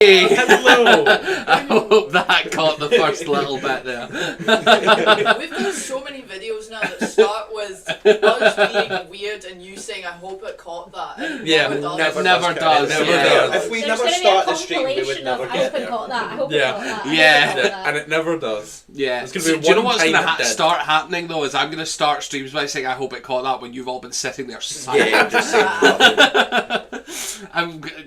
Hello! I hope that caught the first little bit there. We've done so many videos now that start with us being weird and you saying, I hope it caught that. And it never does. If we There's never gonna start be a the stream, we would compilation never of, I get hope it there. caught that. I hope it caught that. I hope Yeah. it caught that. And it never does. Yeah. There's gonna So, be do you know one what's time going it to did. start happening though? Is I'm going to start streams by saying I hope it caught that when you've all been sitting there silent. Yeah, just saying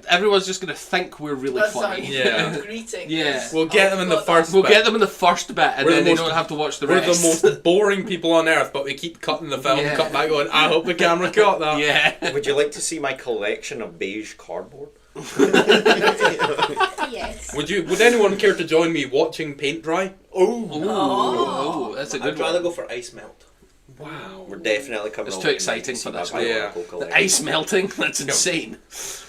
Everyone's just going to think we're really That's our funny. Yeah. greeting. Yeah. We'll get them in the first We'll bit. get them in the first bit, and We're then the they most- don't have to watch the We're rest. the most boring people on earth, but we keep cutting the film, Yeah. cut back going, I hope the camera caught that. Yeah. Would you like to see my collection of beige cardboard? Yes. Would anyone care to join me watching paint dry? Ooh, that's a good I'd rather one. go for ice melt. Wow. We're definitely coming It's over too to exciting see for my this one. biological The collection. ice melting? That's insane.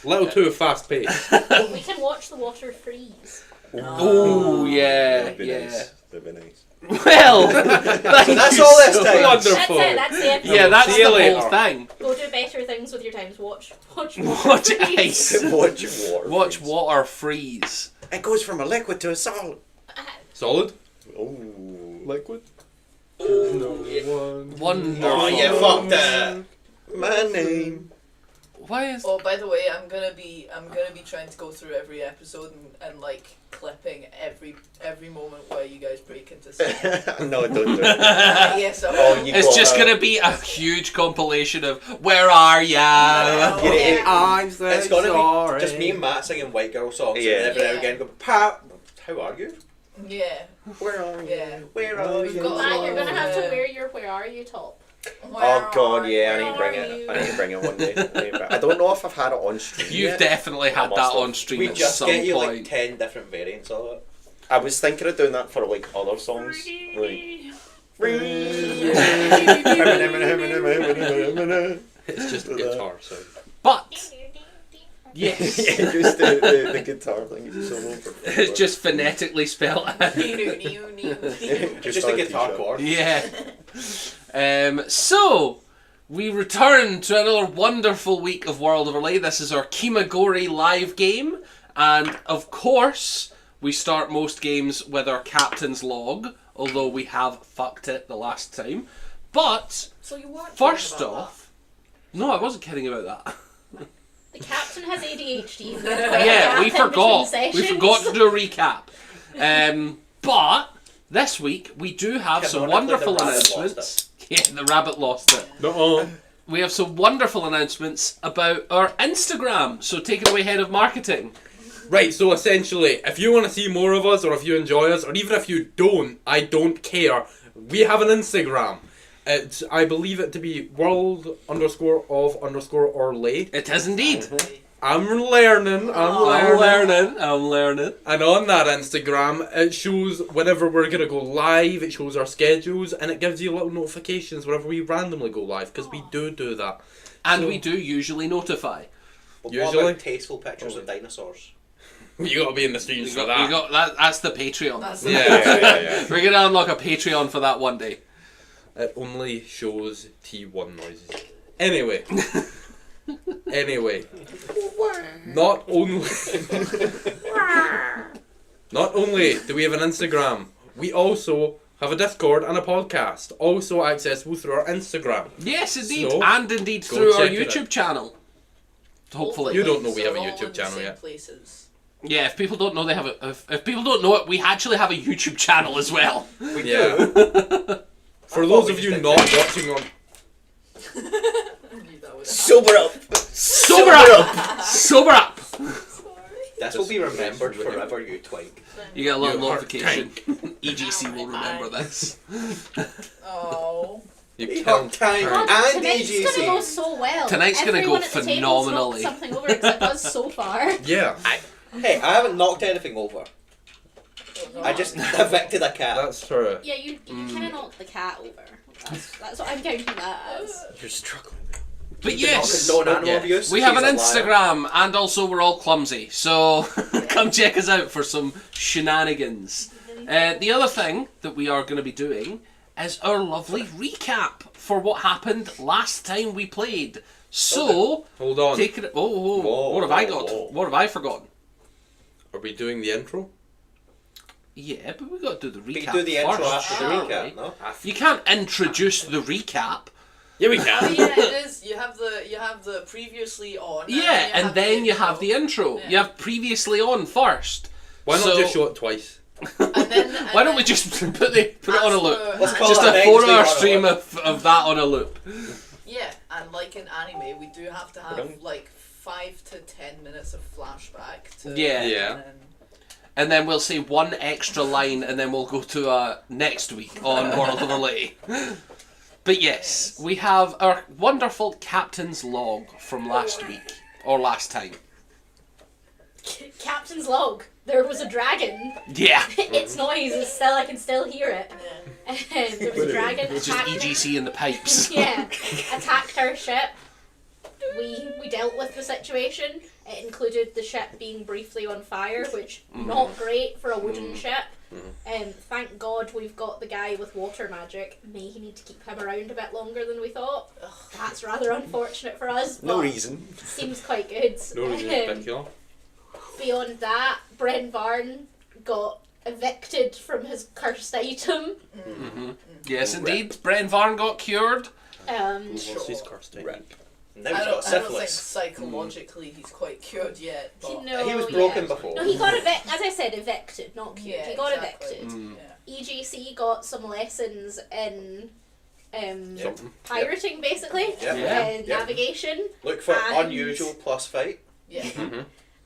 Little too fast paced. We can watch the water freeze. Oh, yeah, That'd be yeah. nice. That'd be nice. Well, That's all this time. Wonderful. That's it. That's the episode. Yeah, that's See you the later. whole thing. Go do better things with your times. Watch water Watch freeze. ice. Watch water. Watch freeze. water freeze. It goes from a liquid to a solid. Solid? Oh. Liquid? No one. Wonderful. Oh, you fucked it. My name. Why is... Oh, by the way, I'm gonna be trying to go through every episode and like clipping every moment where you guys break into song. No, don't do it. Yes, I will. Oh, you It's got just a- going to be a huge compilation of Where Are Ya? Get it? I'm It's gonna be just me and Matt singing white girl songs Yeah. and every now and again go, Pat, how are you? Yeah. Where are you? Yeah. Where are We've you? got Matt, you're gonna have to Yeah. wear your "Where Are You" top. Oh god, yeah, I Where need to bring are it. you? I need to bring it one day. I don't know if I've had it on stream You've yet. definitely had must that have. on stream We at just some get you point. like 10 different variants of it. I was thinking of doing that for like other songs. Like, It's just guitar sound. But, yes, yeah, just the guitar thing. Is so over. it's just phonetically spelled out. Just a guitar chord. Yeah. So, we return to another wonderful week of World Overlay. This is our Kimagori live game. And, of course, we start most games with our captain's log, although we have fucked it the last time. But, So you weren't first kidding about off... No, I wasn't kidding about that. that. The captain has ADHD. Yeah, we forgot. We forgot to do a recap. But this week we do have some Canonically, wonderful the rabbit lost announcements. Yeah, the rabbit lost it. No. We have some wonderful announcements about our Instagram. So take it away, head of marketing. Right, so essentially, if you want to see more of us, or if you enjoy us, or even if you don't, I don't care. We have an Instagram. It's, I believe it to be world_of_or_lay. It is indeed. I'm learning. I'm learning. And on that Instagram, it shows whenever we're going to go live, it shows our schedules, and it gives you little notifications whenever we randomly go live, because we do that. And So- we do usually notify. But Usually- what about tasteful pictures of dinosaurs? You got to be in the streams for You that. got that. That's the Patreon. That's Yeah. We're gonna unlock a Patreon for that one day. It only shows T1 noises. Anyway. Not only do we have an Instagram, we also have a Discord and a podcast, also accessible through our Instagram. Yes, indeed, So, and indeed go through our check it YouTube out. channel. Hopefully. You don't know we have a All YouTube in the channel same yet. Places. Yeah, if people don't know they have if people don't know it, we actually have a YouTube channel as well. Yeah. For I those thought of we you just not did watching on... I knew that would Sober up. Sober up! Sober up! This will be remembered forever, you twink. You get a little You notification. EGC will remember this. Oh. You He killed hurt time her. God, and tonight's gonna go AGC. so well. Tonight's gonna Everyone go at the table's knocked phenomenally. something over except us so far. Yeah, Hey, I haven't knocked anything over. I just evicted a cat. that's true. Yeah, you kind of knocked the cat over. That's what I'm counting that as. You're struggling. But yes, Don't animal Yeah. abuse. we have She's an a liar. Instagram, and also we're all clumsy, so come check us out for some shenanigans. The other thing that we are going to be doing is our lovely recap for what happened last time we played. So, Hold on. take it. Oh, Whoa, what have I got? whoa. What have I forgotten? Are we doing the intro? Yeah, but we got to do the We recap can do the intro first, after the surely. recap, no? You can't introduce the recap. Yeah, we Oh can. yeah, it is. You have the previously on. Yeah, and then you have the intro. Yeah. You have previously on first. Why not So- just show it twice? And then, Why don't we just put it on a loop? Let's call Just it a next 4-hour week on a stream loop. of that on a loop. Yeah, and like in anime, we do have to have like 5 to 10 minutes of flashback. To, Yeah. Yeah. And then, And then we'll say one extra line and then we'll go to next week on World of Relay. But yes, we have our wonderful captain's log from last week. Or last time. Captain's log. There was a dragon. Yeah. Its noise is still, I can still hear it. There was a dragon Which is attacked. EGC in the pipes. Yeah, attacked our ship. We dealt with the situation. It included the ship being briefly on fire, which not great for a wooden ship. Thank God we've got the guy with water magic. May he need to keep him around a bit longer than we thought. That's rather unfortunate for us. No but reason. Seems quite good. No reason in particular. Beyond that, Bryn Varn got evicted from his cursed item. Yes, indeed. Bren Varn got cured. She's cursed. Rip. Now I he's got don't think syphilis. psychologically he's quite cured yet. But No, He was yeah. broken before. No, he got evicted. As I said, evicted, not cured. yeah, He got exactly. evicted. Yeah. EGC got some lessons in Something. pirating, basically. Yep. Yeah. Navigation. Look for And- unusual plus fight. Yeah.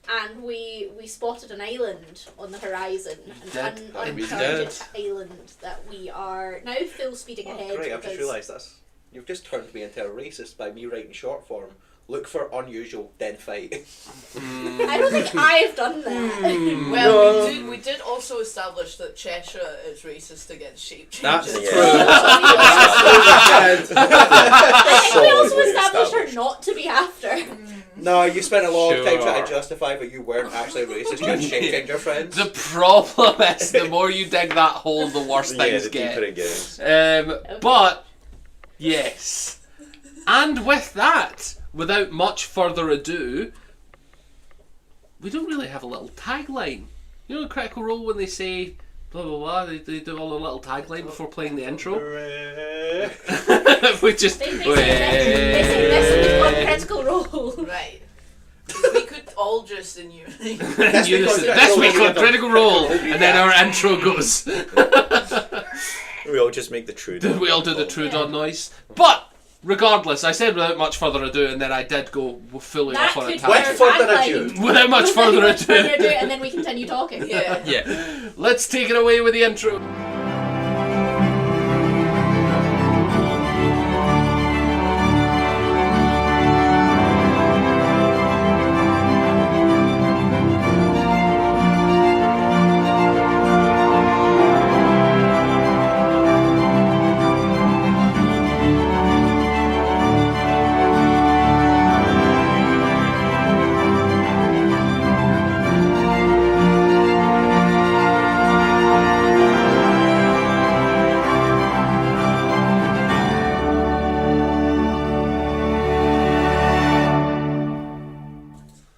And we spotted an island on the horizon. An did. We uncharted did. island that we are now full speeding ahead. Great, I've just because- realised this. You've just turned me into a racist by me writing short form. Look for unusual, then fight. I don't think I've done that. Well, we did also establish that Cheshire is racist against shape changes. That's Yeah. true. I think we also Solidly established her established. not to be after. No, you spent a long time Sure. trying to justify that you weren't actually racist. You had shape changer friends. The problem is, the more you dig that hole, the worse Yeah, things the get. deeper it gets. But, yes. And with that, without much further ado, we don't really have a little tagline. You know, in Critical Role, when they say blah blah blah, they do all a little tagline before playing the intro. We just. They say this in the critical role. Right. We could all just in unity. This week on Critical Role, and then our intro goes. We all just make the true. We all do the Trudon noise. But, regardless, I said without much further ado, and then I did go fully That off on a could tangent. Went further tagline. ado. Without much further Much further ado. ado, and then we continue talking. Yeah. Yeah. Let's take it away with the intro.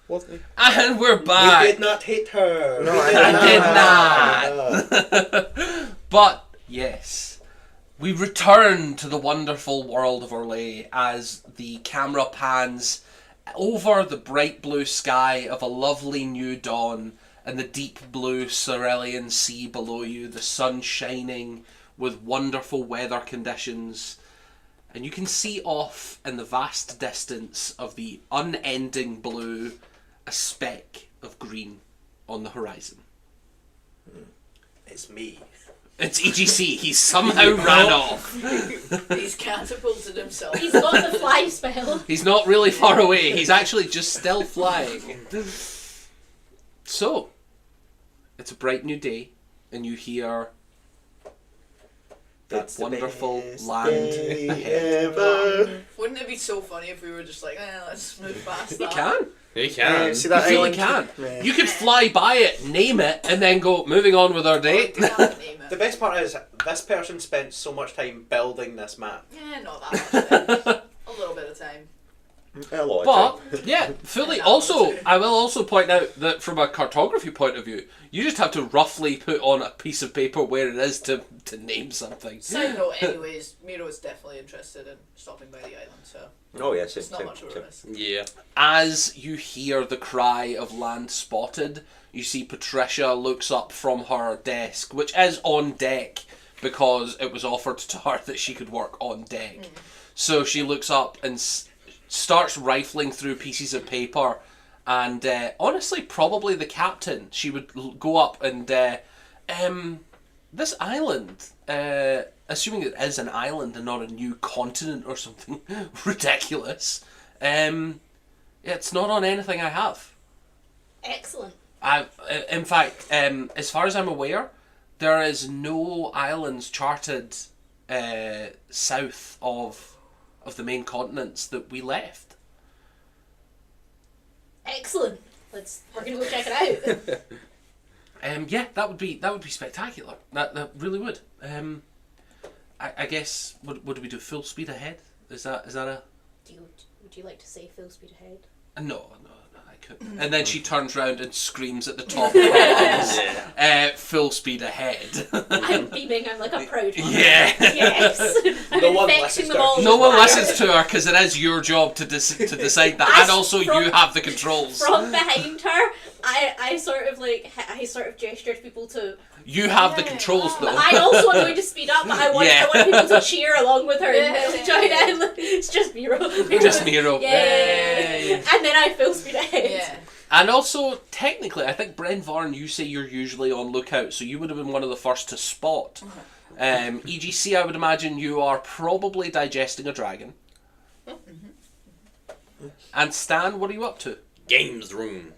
Wasn't it? And we're We back. did not hit her. No, We I did not. But yes, we return to the wonderful world of Orlais as the camera pans over the bright blue sky of a lovely new dawn and the deep blue cerulean sea below you, the sun shining with wonderful weather conditions. And you can see off in the vast distance of the unending blue a speck of green on the horizon. It's me. It's EGC. He's somehow ran off. He's catapulted himself. He's got the fly spell. He's not really far away. He's actually just still flying. So, it's a bright new day, and you hear that It's the wonderful best land day ahead. ever. Wouldn't it be so funny if we were just like, let's move past You that? can. You can. See that You really island? can. Yeah. You could fly by it, name it, and then go, moving on with our day. Can't name The it. best part is, this person spent so much time building this map. Yeah, not that much. Then. A little bit of time. A lot But of time. yeah, fully. Yeah, Also, too. I will also point out that from a cartography point of view, you just have to roughly put on a piece of paper where it is to name something. Side note, anyways, Miro is definitely interested in stopping by the island, so Oh yes, it's not much of a risk. Yeah. As you hear the cry of land spotted, you see Patricia looks up from her desk, which is on deck because it was offered to her that she could work on deck. So she looks up and starts rifling through pieces of paper, and honestly, probably the captain. She would go up and this island, assuming it is an island and not a new continent or something ridiculous, it's not on anything I have. Excellent. In fact, as far as I'm aware, there is no islands charted south of the main continents that we left. Excellent. We're gonna go check it out. Yeah, that would be spectacular. That really would. I guess what do we do? Full speed ahead? Is that a? Would you like to say full speed ahead? No, I couldn't. And then she turns round and screams at the top of her lungs, full speed ahead. I'm beaming. I'm like a proud mother. Yeah. Yes. I'm No one infecting listens them to her. all. No with one fire. listens to her because it is your job to decide that, and also you have the controls. From behind her, I sort of gesture to people to. You have the Yeah. controls though. I also am going to speed up, but I want people to cheer along with her and Yeah. join in. It's just Miro. Just Miro. Yay. Yay. And then I full speed ahead. Yeah. And also, technically, I think Bren Varn, you say you're usually on lookout, so you would have been one of the first to spot. EGC, I would imagine you are probably digesting a dragon. And Stan, what are you up to? Games room.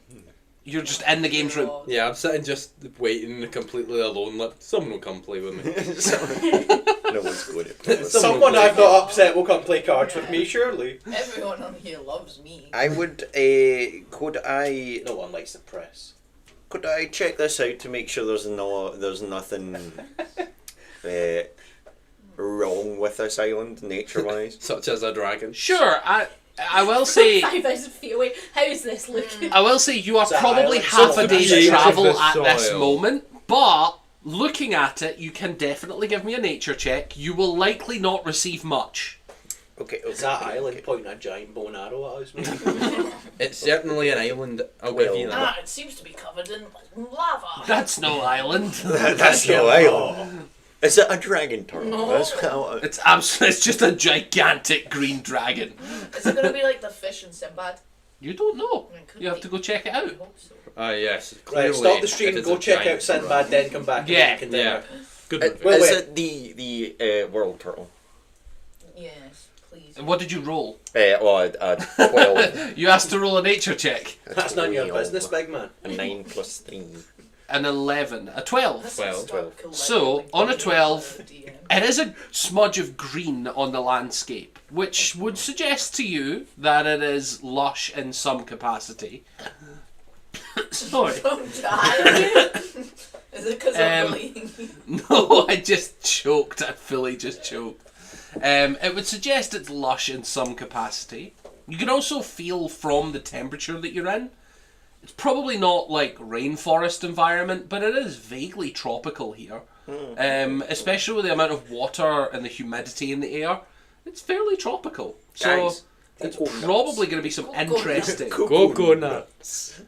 You're just in the games room. Yeah, I'm sitting just waiting completely alone. Like, someone will come play with me. No one's going to play with Someone I've not upset will come play cards with me, surely. Everyone on here loves me. I would. Could I? No one likes the press. Could I check this out to make sure there's nothing wrong with this island, nature-wise? Such as a dragon. Sure, I will say 5,000 feet away. How's this looking? I will say you are It's an probably island. half a So day's change of travel the at this soil. moment, but looking at it, you can definitely give me a nature check. You will likely not receive much. Okay. Is that island pointing a giant bow and arrow at us? It's certainly an island. I'll give you that. It seems to be covered in lava. That's no island. That's no island. Is it a dragon turtle? No. That's how It's absolutely. It's just a gigantic green dragon. Is it going to be like the fish in Sinbad? You don't know. It could You have be. to go check it I out. hope so. Ah, yes. Right, Clearly, stop the stream, it is go a check giant out Sinbad, then come back. Yeah, and then Yeah. Good Is one. Wait, wait. it the world turtle? Yes, please. What did you roll? Well, 12. You asked to roll a nature check. That's none of your business, big man. A 9 plus 3. An 11. A 12. This Well, is start collecting So, on a things 12, with the DM. It is a smudge of green on the landscape, which would suggest to you that it is lush in some capacity. Sorry. Don't die. Is it because I'm Um, bullying you? No, I just choked. I fully just choked. It would suggest it's lush in some capacity. You can also feel from the temperature that you're in. It's probably not like rainforest environment, but it is vaguely tropical here. Especially with the amount of water and the humidity in the air. It's fairly tropical. So Guys, it's coconuts. probably going to be some Coconuts. interesting. Coconuts.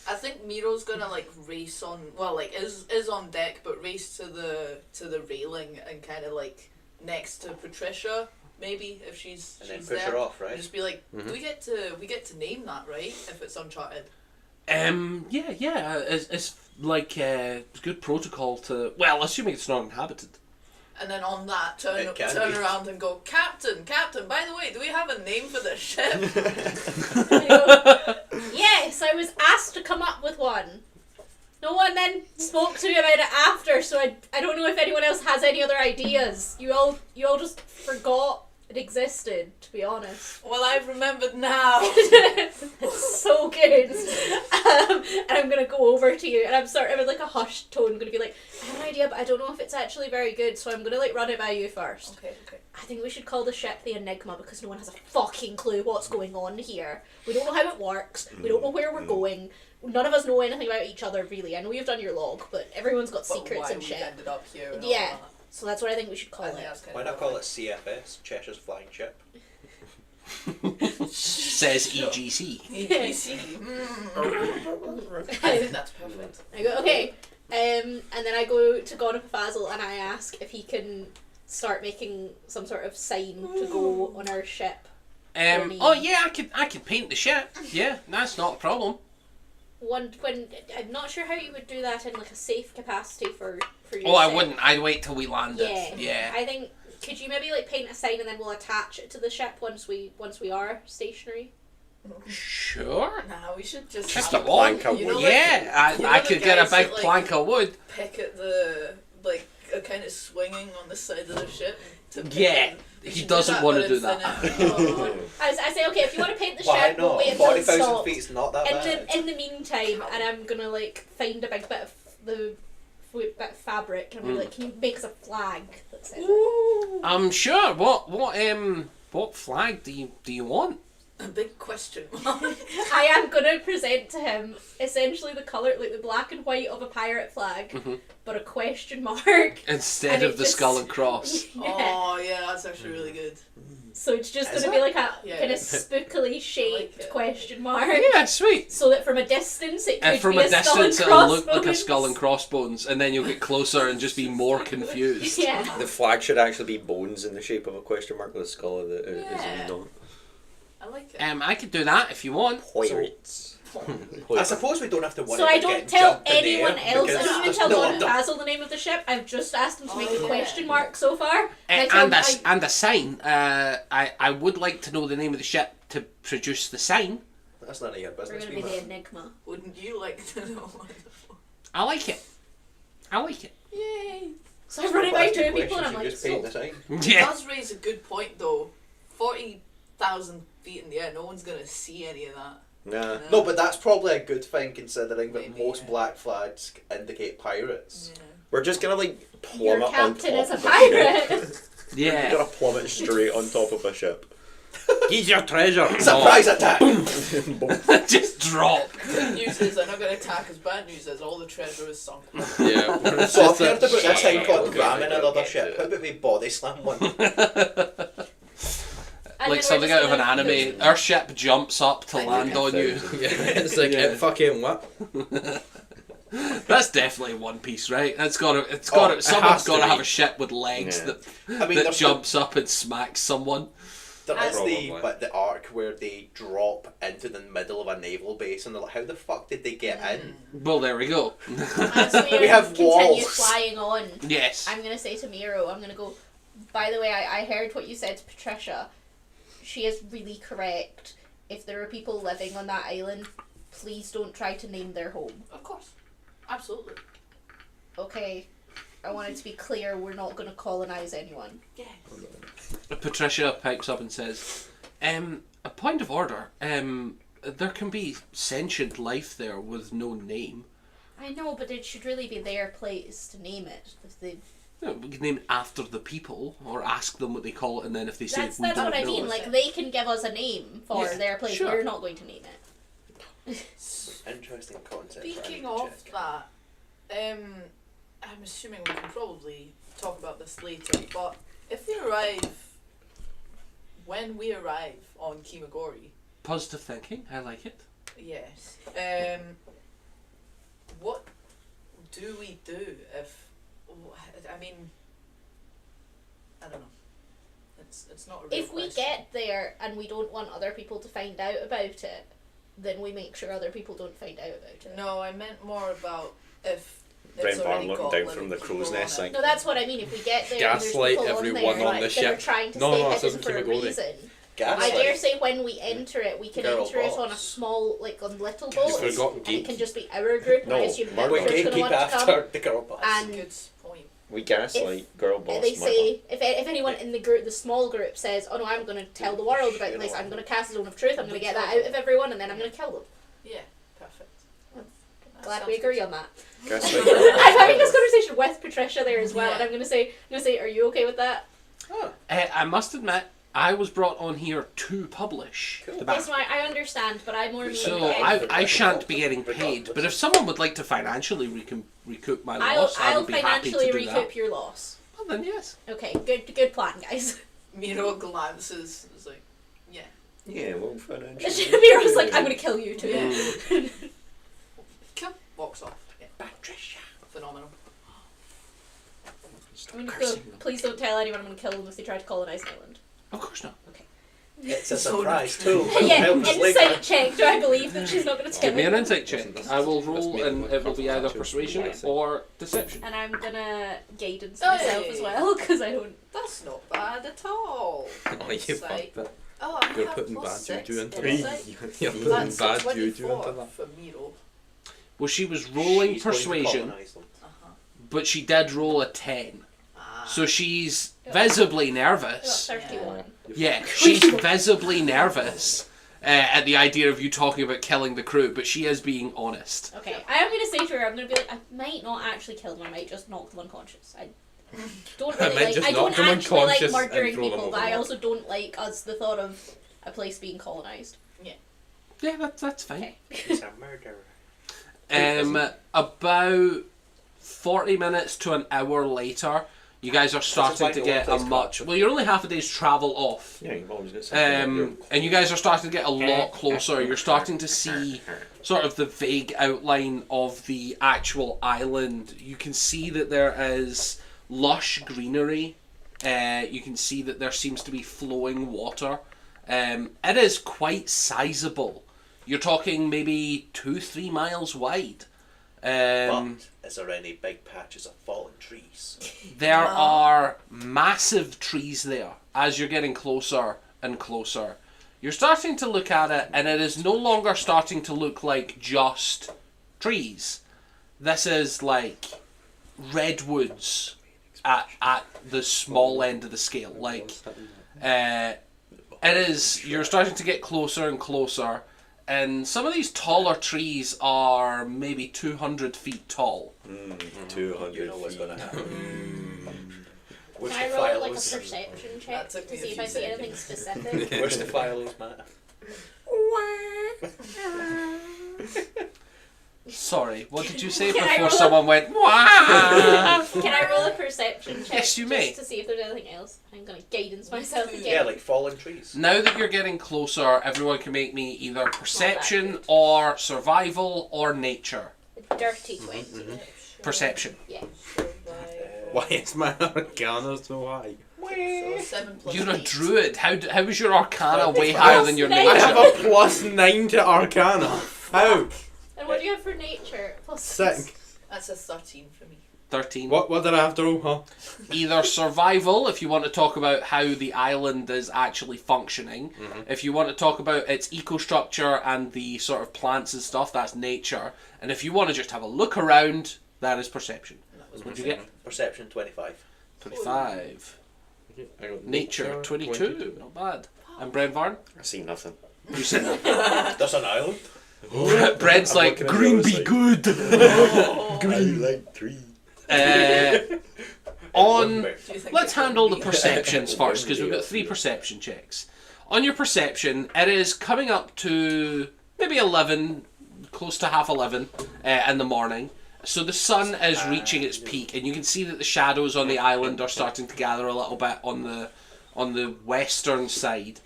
I think Miro's gonna like race on. Well, like is on deck, but race to the railing and kind of like next to Patricia. Maybe if she's And then she's push there, her off, and right? just be like, we get to name that, right? If it's Uncharted. Yeah. It's like good protocol to. Well, assuming it's not inhabited. And then on that, turn It can be. around and go, Captain. By the way, do we have a name for the ship? Yes, I was asked to come up with one. No one then spoke to me about it after, so I don't know if anyone else has any other ideas. You all just forgot it existed, to be honest. Well, I've remembered now. It's so good. And I'm gonna go over to you, and I'm sort of in like a hushed tone, gonna be like, I have an idea, but I don't know if it's actually very good, so I'm gonna like run it by you first. Okay. I think we should call the ship the Enigma because no one has a fucking clue what's going on here. We don't know how it works. We don't know where we're going. None of us know anything about each other, really. I know you've done your log, but everyone's got But secrets why and we shit. ended up here and all Yeah. that. So that's what I think we should call I think it. that's kind Why of not call it CFS, Cheshire's Flying Ship? Says EGC. EPC. I think that's perfect. I go, okay. And then I go to Gon Fazel and I ask if he can start making some sort of sign to go on our ship. Oh yeah, I could paint the ship. Yeah, that's not a problem. When I'm not sure how you would do that in like a safe capacity for your Oh, I ship. wouldn't. I'd wait till we landed. Yeah. Yeah. I think could you maybe like paint a sign and then we'll attach it to the ship once we are stationary? Sure. Nah, we should just Just have a wall. plank of You know, wood. like, Yeah, you know I the could get a guys big that, like, plank of wood. pick at the like a kind of swinging on the side of the ship. To pick Yeah, it. You he should doesn't do wanna but do instead that. of- I say okay if you want to paint the Why ship, we'll not? wait until it's 40,000 stopped. feet's not that bad. In the meantime, and I'm gonna like find a big bit of the bit of fabric and I'm like, can you make us a flag that says it? I'm sure. What flag do you want? A big question. I am gonna present to him essentially the colour, like the black and white of a pirate flag, but a question mark. Instead And of it the just- skull and cross. Yeah. Oh yeah, that's actually really good. So it's just Is gonna be like a Yeah. kind of spookily shaped it. question mark. Yeah, sweet. So that from a distance it could And from be a a skull distance, and it'll look like a crossbones. skull and crossbones, and then you'll get closer and just be more confused. Yeah. The flag should actually be bones in the shape of a question mark with a skull is a Yeah. wee dot. I like it. I could do that if you want. Pirates. I suppose we don't have to worry So I about don't getting tell jumped in the anyone air, else. I because don't even there's tell no Don other- Basil the name of the ship. I've just asked him to make Oh, a yeah. question mark so far. I tell And him and a sign. I would like to know the name of the ship to produce the sign. That's none of your we're business. gonna be the Enigma. Wouldn't you like to know? I like it. I like it. Yay! So I'm running by That's two the people and I'm question, like, you just paint so the sign. It Yeah. does raise a good point though. 40,000 feet in the air, no one's gonna see any of that. Nah. No, but that's probably a good thing considering that Maybe, most yeah. black flags indicate pirates. Yeah. We're just gonna like your plummet on top captain is a of a ship. pirate. We're Yeah. gonna plummet straight on top of a ship. He's your treasure. Surprise attack! Just drop. Good news is they're not gonna attack us. Bad news is all the treasure is sunk. Yeah. we're So I've just heard about this shit. time called Okay, ramming okay, another okay. ship. How about we body slam one? And Like then something we're out just of an gonna- anime. Our ship jumps up to Like land on you. Yeah, it's like Yeah. fucking what? That's definitely One Piece, right? It's got Oh, to. it Someone's has to got to be. have a ship with legs Yeah. that I mean, that there's jumps up and smacks someone. There is Probably. the arc where they drop into the middle of a naval base and they're like, how the fuck did they get in? Well, there we go. As we, We have continue walls. flying on, Yes. I'm gonna say to Miro, I'm gonna go, by the way, I heard what you said to Patricia. She is really correct. If there are people living on that island, please don't try to name their home. Of course. Absolutely. Okay? I want it to be clear we're not gonna colonize anyone. Yeah. Patricia pipes up and says, "A point of order. There can be sentient life there with no name. I know, but it should really be their place to name it. If they, You know, we can name it after the people, or ask them what they call it, and then if they say that's we don't what I know mean. it." Like they can give us a name for Yeah, their place. sure. We're not going to name it. Interesting concept. Speaking I need to of check. that, I'm assuming we can probably talk about this later, but if when we arrive on Kimagori, Positive thinking. I like it. yes, what do we do if, I mean, I don't know. It's not a real If we question. get there and we don't want other people to find out about it, then we make sure other people don't find out about it. No, I meant more about if Brain it's Bar already looking got down living from the people crow's on nest it. thing. No, that's what I mean. If we get there and there's Gaslight people everyone on there on the that are ship. trying to No, stay no, this hidden isn't for a Kimagori. reason. I Gaslight. dare say when we enter it, we can Girl enter it on a boss. small, like on little You've boats, forgotten and it geek. can just be our group. And No, I assume Mark, We Milford's going to gatekeep want to come. after the girl boss. That's And- a good point. We gaslight girl boss. They mother. say if anyone in the group, the small group, says, "Oh no, I'm going to tell the world about this. I'm going to cast a zone of truth. I'm going to get that out of everyone, and then I'm going to kill them." Yeah, perfect. That Glad sounds we agree good. on that. Gaslight girl boss I'm having this mother. conversation with Patricia there as well, Yeah. and I'm going to say, "Are you okay with that?" Oh, I must admit, I was brought on here to publish Cool. the That's back. why I understand, but I'm more So meaning I shan't be getting paid. But if someone would like to financially recoup my loss, I I'll would be happy to financially do recoup that. your loss. Well then, yes. Okay, good plan, guys. Miro glances. Is like, yeah. Yeah, well, financially. Miro's like, I'm gonna kill you too. Cool. Walks off. Yeah. Patricia. Phenomenal. I'm gonna go, please don't tell anyone I'm gonna kill them if they try to colonize an island. Of course not. It's a So surprise too. Yeah, Help us later. insight check. Do I believe that she's not gonna tell Give me me? an insight check. I will roll, and it will be either persuasion or deception. And I'm gonna guidance Hey. myself as well, because I don't. That's not bad at all. Oh, you Insight. fucked it. Oh, I You're have putting plus bad 6 juju into insight. You're putting That's bad a juju 24 into that. for Miro. Well, she was rolling She's going to persuasion, colonise them. Uh-huh. but she did roll a 10. Ah. So she's visibly I got nervous. 31. Yeah, she's visibly nervous at the idea of you talking about killing the crew, but she is being honest. Okay, I am gonna say to her, I'm gonna be like, I might not actually kill them. I might just knock them unconscious. I don't I really might like. just I knock don't them actually like unconscious and murdering throw them people, but I overboard. also don't like the thought of a place being colonized. Yeah, that's fine. Okay. She's a murderer. About 40 minutes to an hour later, you guys are starting to get a much... Well, you're only half a day's travel off. Yeah, you've always got something. And you guys are starting to get a lot closer. You're starting to see sort of the vague outline of the actual island. You can see that there is lush greenery. You can see that there seems to be flowing water. It is quite sizable. You're talking maybe 2-3 miles wide. But is there any big patches of fallen trees? There are massive trees there as you're getting closer and closer. You're starting to look at it, and it is no longer starting to look like just trees. This is like redwoods at the small end of the scale. Like, it is, you're starting to get closer and closer, and some of these taller trees are maybe 200 feet tall. 200 You know what's feet. going to happen. Where's Can I the roll like a Philos? perception check That took to me a see if few I see seconds. anything specific? Where's the Philos, Matt? Sorry, what did you say Can I before roll? someone went, "Wah!" Can I roll a perception check Yes, you may. just to see if there's anything else? I'm gonna guidance myself again. Yeah, like fallen trees. Now that you're getting closer, everyone can make me either perception or survival or nature. A dirty 20. Perception. Yeah. Why is my arcana so high? So 7 plus You're a 8. druid. How is your arcana way higher than your Plus I have nature? a plus 9 to arcana. How? And what do you have for nature? Plus Sick. That's a 13 for me. 13. What did I have to roll, huh? Either survival, if you want to talk about how the island is actually functioning. If you want to talk about its ecostructure and the sort of plants and stuff, that's nature. And if you want to just have a look around, that is perception. That was What'd you get? Perception 25. 25. I got Nature 22. Not bad. And Brent Varn? I see nothing. You said that. There's an island. Brent's I'm like, looking at the green other be side." good. I like 3. On Do you think let's it would handle the be- perceptions first, because we've got 3 perception checks. On your perception, it is coming up to maybe 11, close to half 11 in the morning. So the sun is reaching its peak, and you can see that the shadows on the island are starting to gather a little bit on the western side.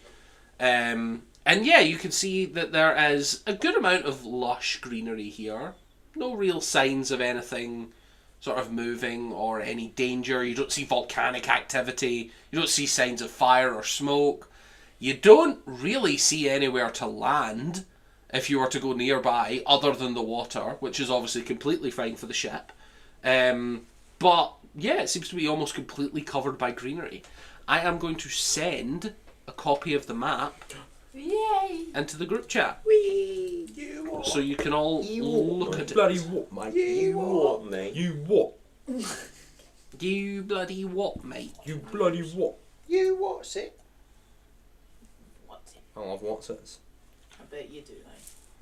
And yeah, you can see that there is a good amount of lush greenery here. No real signs of anything sort of moving or any danger. You don't see volcanic activity. You don't see signs of fire or smoke. You don't really see anywhere to land if you were to go nearby other than the water, which is obviously completely fine for the ship. But yeah, it seems to be almost completely covered by greenery. I am going to send a copy of the map Yay! into the group chat You what? so you can all look at it. Bloody what, mate? You what, mate? You what? You bloody what, mate? You bloody what? You what's it? What's it? I love what's it. I bet you do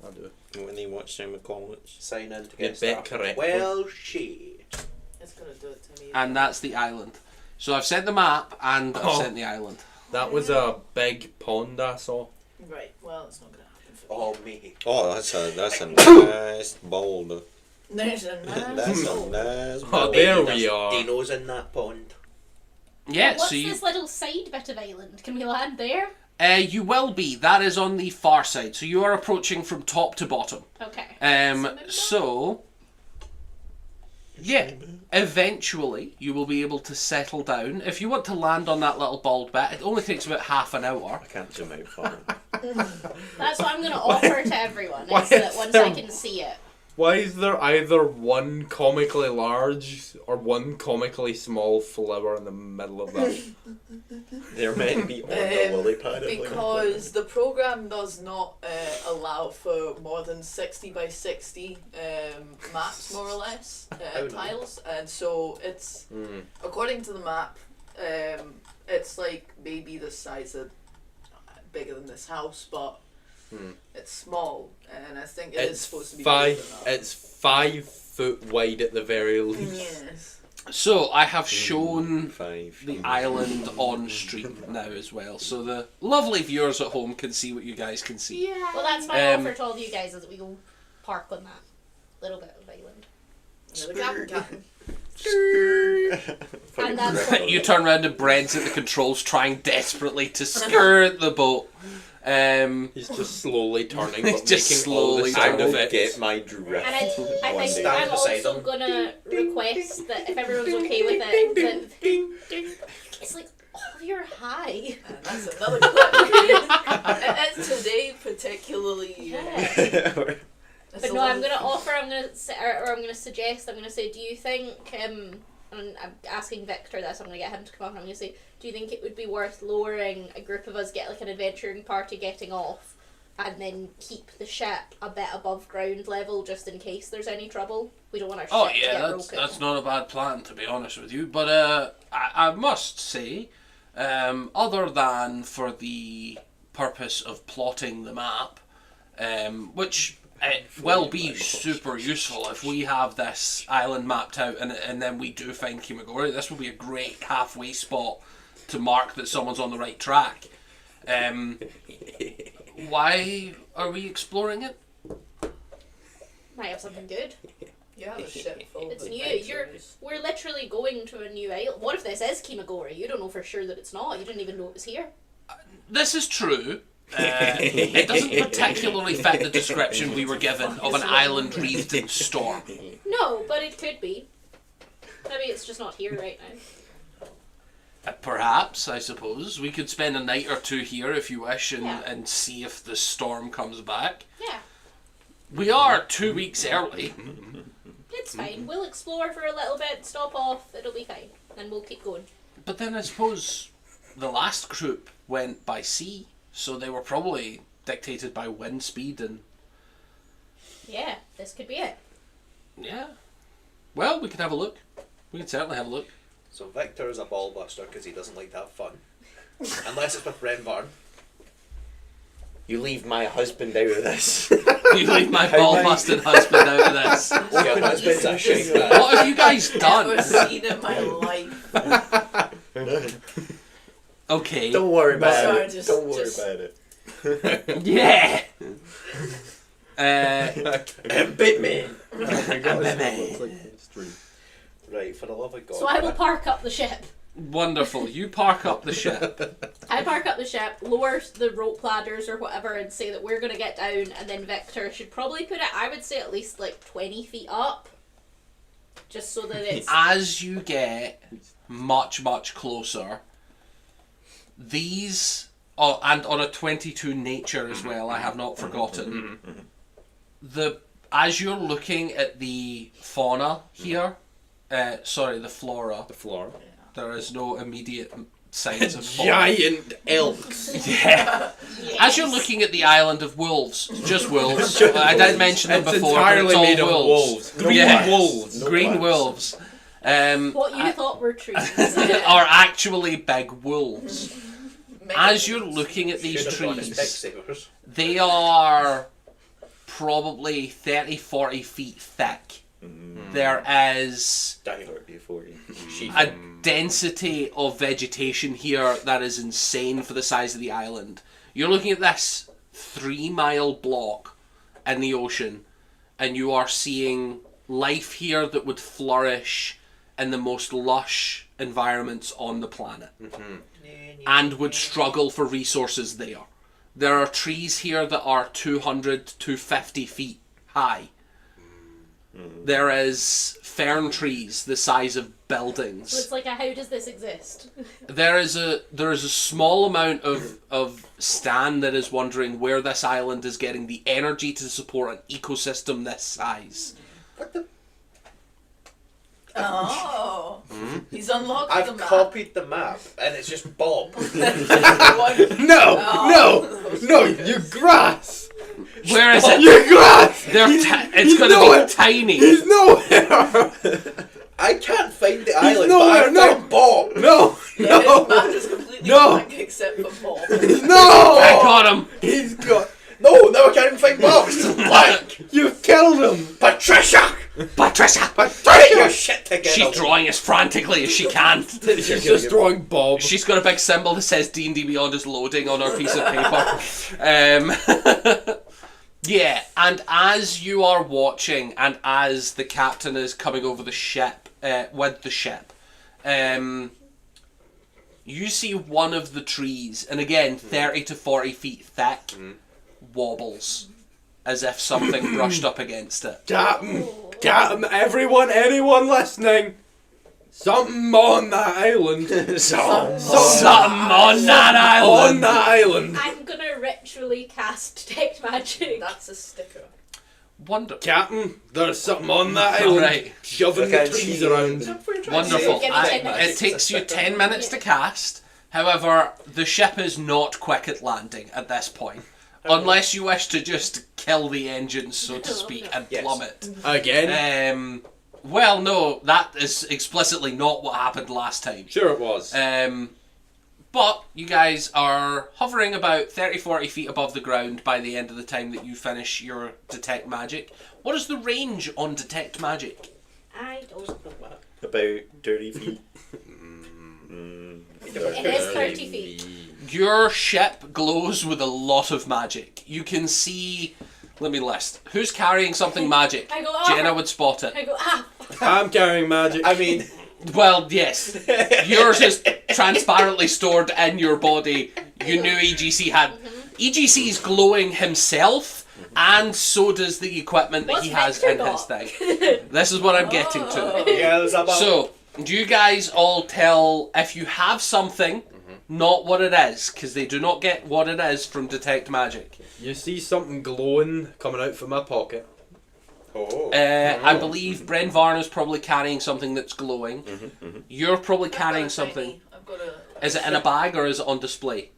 now. I do. When they watch Simon College. Sign in to You get bet started. correctly. Well, shit. It's gonna do it to me. And that's the island. So I've sent the map and I've Oh. sent the island. That was a big pond I saw. Right. Well, it's not gonna happen for me. Oh, me. Oh, that's a nice bold. There's a That's a nice Oh, bold. there There's we are. Dinos in that pond. Yeah, What's so you this little side bit of island? Can we land there? you will be. That is on the far side. So you are approaching from top to bottom. Okay. So yeah, eventually you will be able to settle down. If you want to land on that little bald bit, it only takes about half an hour. I can't zoom out far. That's what I'm going to offer to everyone, Why is that is once there- I can see it. Why is there either one comically large or one comically small flower in the middle of that? They're meant to be on the lily pad. because the program does not allow for more than 60 by 60 maps, more or less, Oh, no. tiles, and so it's according to the map, it's like maybe the size of bigger than this house, but it's small, and I think it's supposed to be bigger than that. It's 5 foot wide at the very least. Yes. So I have shown 5. the island on stream now as well, so the lovely viewers at home can see what you guys can see. Yeah. Well, that's my Um, offer to all of you guys, is that we go park on that little bit of island. The captain. And that's You turn around and Brent's at the controls trying desperately to skirt the boat. He's just slowly turning, He's but just making all the slowly I sound will effects. get my drift. And I one think day. Stand I'm beside also them. gonna request that if everyone's okay with it, that it's like, oh, you're high. And that's another clip. And today particularly. Yeah. It's But a no, lot I'm of- gonna offer. I'm gonna or I'm gonna suggest. I'm gonna say, do you think? And I'm asking Victor this. I'm gonna get him to come up. And I'm gonna say, do you think it would be worth lowering a group of us, get like an adventuring party getting off, and then keep the ship a bit above ground level just in case there's any trouble? We don't want our ship Oh to yeah, get that's broken. not a bad plan, to be honest with you. But I must say, other than for the purpose of plotting the map, which it will be super useful if we have this island mapped out and then we do find Kimagori. This will be a great halfway spot to mark that someone's on the right track. Why are we exploring it? Might have something good. You have a ship full It's of new. adventurers. We're literally going to a new island. What if this is Kimagori? You don't know for sure that it's not. You didn't even know it was here. This is true. It doesn't particularly fit the description we were given of an island wreathed in storm. No, but it could be. Maybe it's just not here right now. Perhaps, I suppose. We could spend a night or two here if you wish Yeah. and see if the storm comes back. Yeah, We are 2 weeks early. it's fine. We'll explore for a little bit, stop off, it'll be fine. And we'll keep going. But then I suppose the last group went by sea, so they were probably dictated by wind speed and... Yeah, this could be it. Yeah. Well, we could have a look. We could certainly have a look. So Victor is a ball buster because he doesn't like to have fun. Unless it's with Renbarn. You leave my husband out of this. You leave my ball-busted husband out of this. Your husband's a shake bag. What have you guys Never done? seen in my life. Okay. Don't worry about Sorry, it. just- Don't worry just- about it. Yeah! Bit me. Right, for the love of God. So I will park up the ship. Wonderful. You park up the ship. I park up the ship, lower the rope ladders or whatever, and say that we're going to get down, and then Victor should probably put it, I would say, at least like 20 feet up. Just so that it's... As you get much, much closer, these... Oh, and on a 22 nature as well, I have not forgotten. As you're looking at the fauna here, sorry, the flora, The floor. there is no immediate signs of fauna. Giant elks. Yeah. As you're looking at the island of wolves, just wolves. I didn't mention them It's before, entirely but it's all made of wolves. wolves. Green Yeah. wolves. Green plants. wolves. what you thought were trees. Are actually big wolves. Mega As you're wolves. looking at these Should have gone as trees, Specsavers. they are probably 30-40 feet thick. There is Die 40. She a density of vegetation here that is insane for the size of the island. You're looking at this 3-mile block in the ocean, and you are seeing life here that would flourish in the most lush environments on the planet, and would struggle for resources there. There are trees here that are 200 to 50 feet high. There is fern trees the size of buildings. So it's like, how does this exist? There is a small amount of Stan that is wondering where this island is getting the energy to support an ecosystem this size. What the? Oh, he's unlocked the I've map. copied the map, and it's just Bob. No, you grass. Where is it? You grass. It's going to be tiny. He's nowhere. I can't find the island, nowhere, but I found Bob. No. Yeah, his map is completely blank except for Bob. No. I got him. He's got. No, now I can't even find Bob. It's just blank. You killed him. Patricia! Patricia. Get your shit together. She's drawing as frantically as she can. She's just drawing Bob. She's got a big symbol that says D&D Beyond is loading on her piece of paper. Yeah, and as you are watching, and as the captain is coming over the ship, with the ship, you see one of the trees, and again, 30 to 40 feet thick, wobbles, as if something brushed up against it. Captain, everyone, anyone listening, something on that island. Something on that island! On that island. I'm gonna ritually cast Detect Magic. That's a sticker. Wonderful. Captain, there's something on that island. Right. Shoving the trees around. Wonderful. Give me 10 minutes. It takes you 10 minutes to cast. However, the ship is not quick at landing at this point. Unless you wish to just kill the engines, so to speak, and Yes. plummet. Again? Well, no, that is explicitly not what happened last time. Sure it was. But you guys are hovering about 30-40 feet above the ground by the end of the time that you finish your Detect Magic. What is the range on Detect Magic? I don't know. About 30 feet. It is 30 feet. Your ship glows with a lot of magic. You can see... Let me list. Who's carrying something magic? I go, Jenna would spot it. I go, I'm carrying magic. I mean, Well, yes. Yours is transparently stored in your body. You knew EGC had... EGC's glowing himself, and so does the equipment that he has Victor in his got? thing. This is what I'm getting to. yeah, there's about. So, do you guys all tell if you have something, not what it is, because they do not get what it is from Detect Magic. You see something glowing coming out from my pocket. Oh. I believe Bren Varna's probably carrying something that's glowing. You're probably carrying something. I've got a Is it in a bag or is it on display?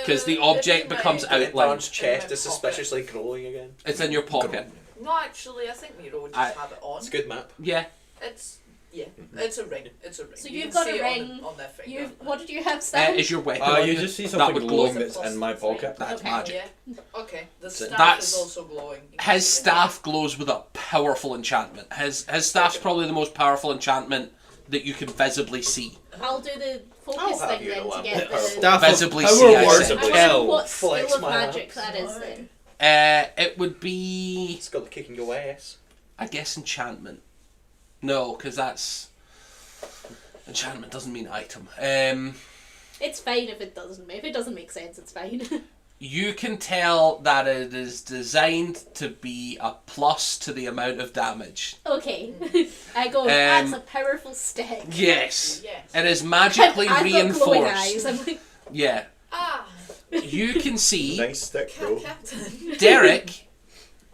Because the object becomes outlined. Barnes' chest is suspiciously glowing again. It's in your pocket. No, actually, I think Miro just have it on. It's a good map. Yeah. It's it's a ring. It's a ring. So You you've can got see a it ring. on their finger. What did you have, Stan? Is your weapon on You you? just see That something would glowing glow. that's in my pocket. That's Okay. magic. Yeah. Okay. The staff That's- is also glowing. His staff glows with a powerful enchantment. His staff's probably the most powerful enchantment that you can visibly see. I'll do the I'll focus have thing you then know to I'm get the... powerful. Staff Visibly of see, power I words said. of I wonder hell. what Flex skill of my magic arms. that is then. It would be, It's got the kicking your ass. I guess, enchantment. No, because that's... Enchantment doesn't mean item. It's fine if it doesn't. If it doesn't make sense, it's fine. You can tell that it is designed to be a plus to the amount of damage. Okay. I go, that's a powerful stick. Yes. Yes. It is magically I've got glowing eyes. reinforced. I'm like, Yeah. Ah, You can see Nice stick, bro. Captain.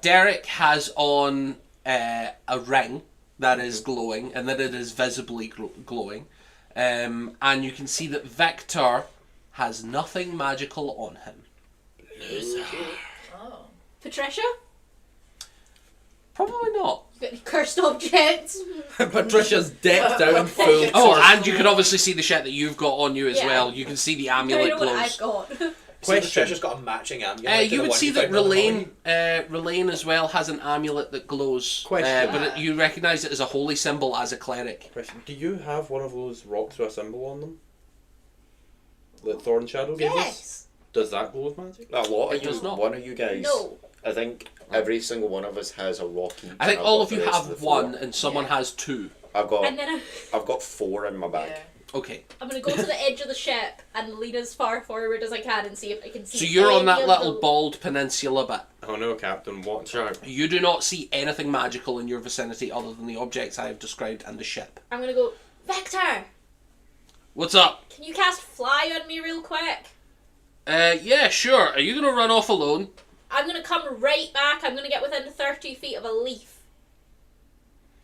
Derek has on a ring that is glowing, and that it is visibly glowing. And you can see that Victor has nothing magical on him. Oh. Patricia? Probably not. You got any cursed objects? Patricia's decked out in full. Oh, and you can obviously see the shit that you've got on you as Yeah. well. You can see the I amulet know what I've glows. got. See, the Question. treasure's got a matching amulet. You would see that Relaine as well has an amulet that glows. Question. But you recognise it as a holy symbol as a cleric. Question. Do you have one of those rocks with a symbol on them? That Thorn Shadow gave us? Yes. Does that glow with magic? A lot It of you, does not. one of you guys. No. I think every single one of us has a rock each. I think and I've all got of the you rest have of the four. one and someone Yeah. has two. I've got And then I've got 4 in my bag. Yeah. Okay. I'm gonna go to the edge of the ship and lean as far forward as I can and see if I can see. So you're on that any of little the- bald peninsula bit. Oh no, Captain, watch out. You do not see anything magical in your vicinity other than the objects I have described and the ship. I'm gonna go, Vector. What's up? Can you cast fly on me real quick? Yeah, sure. Are you gonna run off alone? I'm gonna come right back. I'm gonna get within 30 feet of a leaf.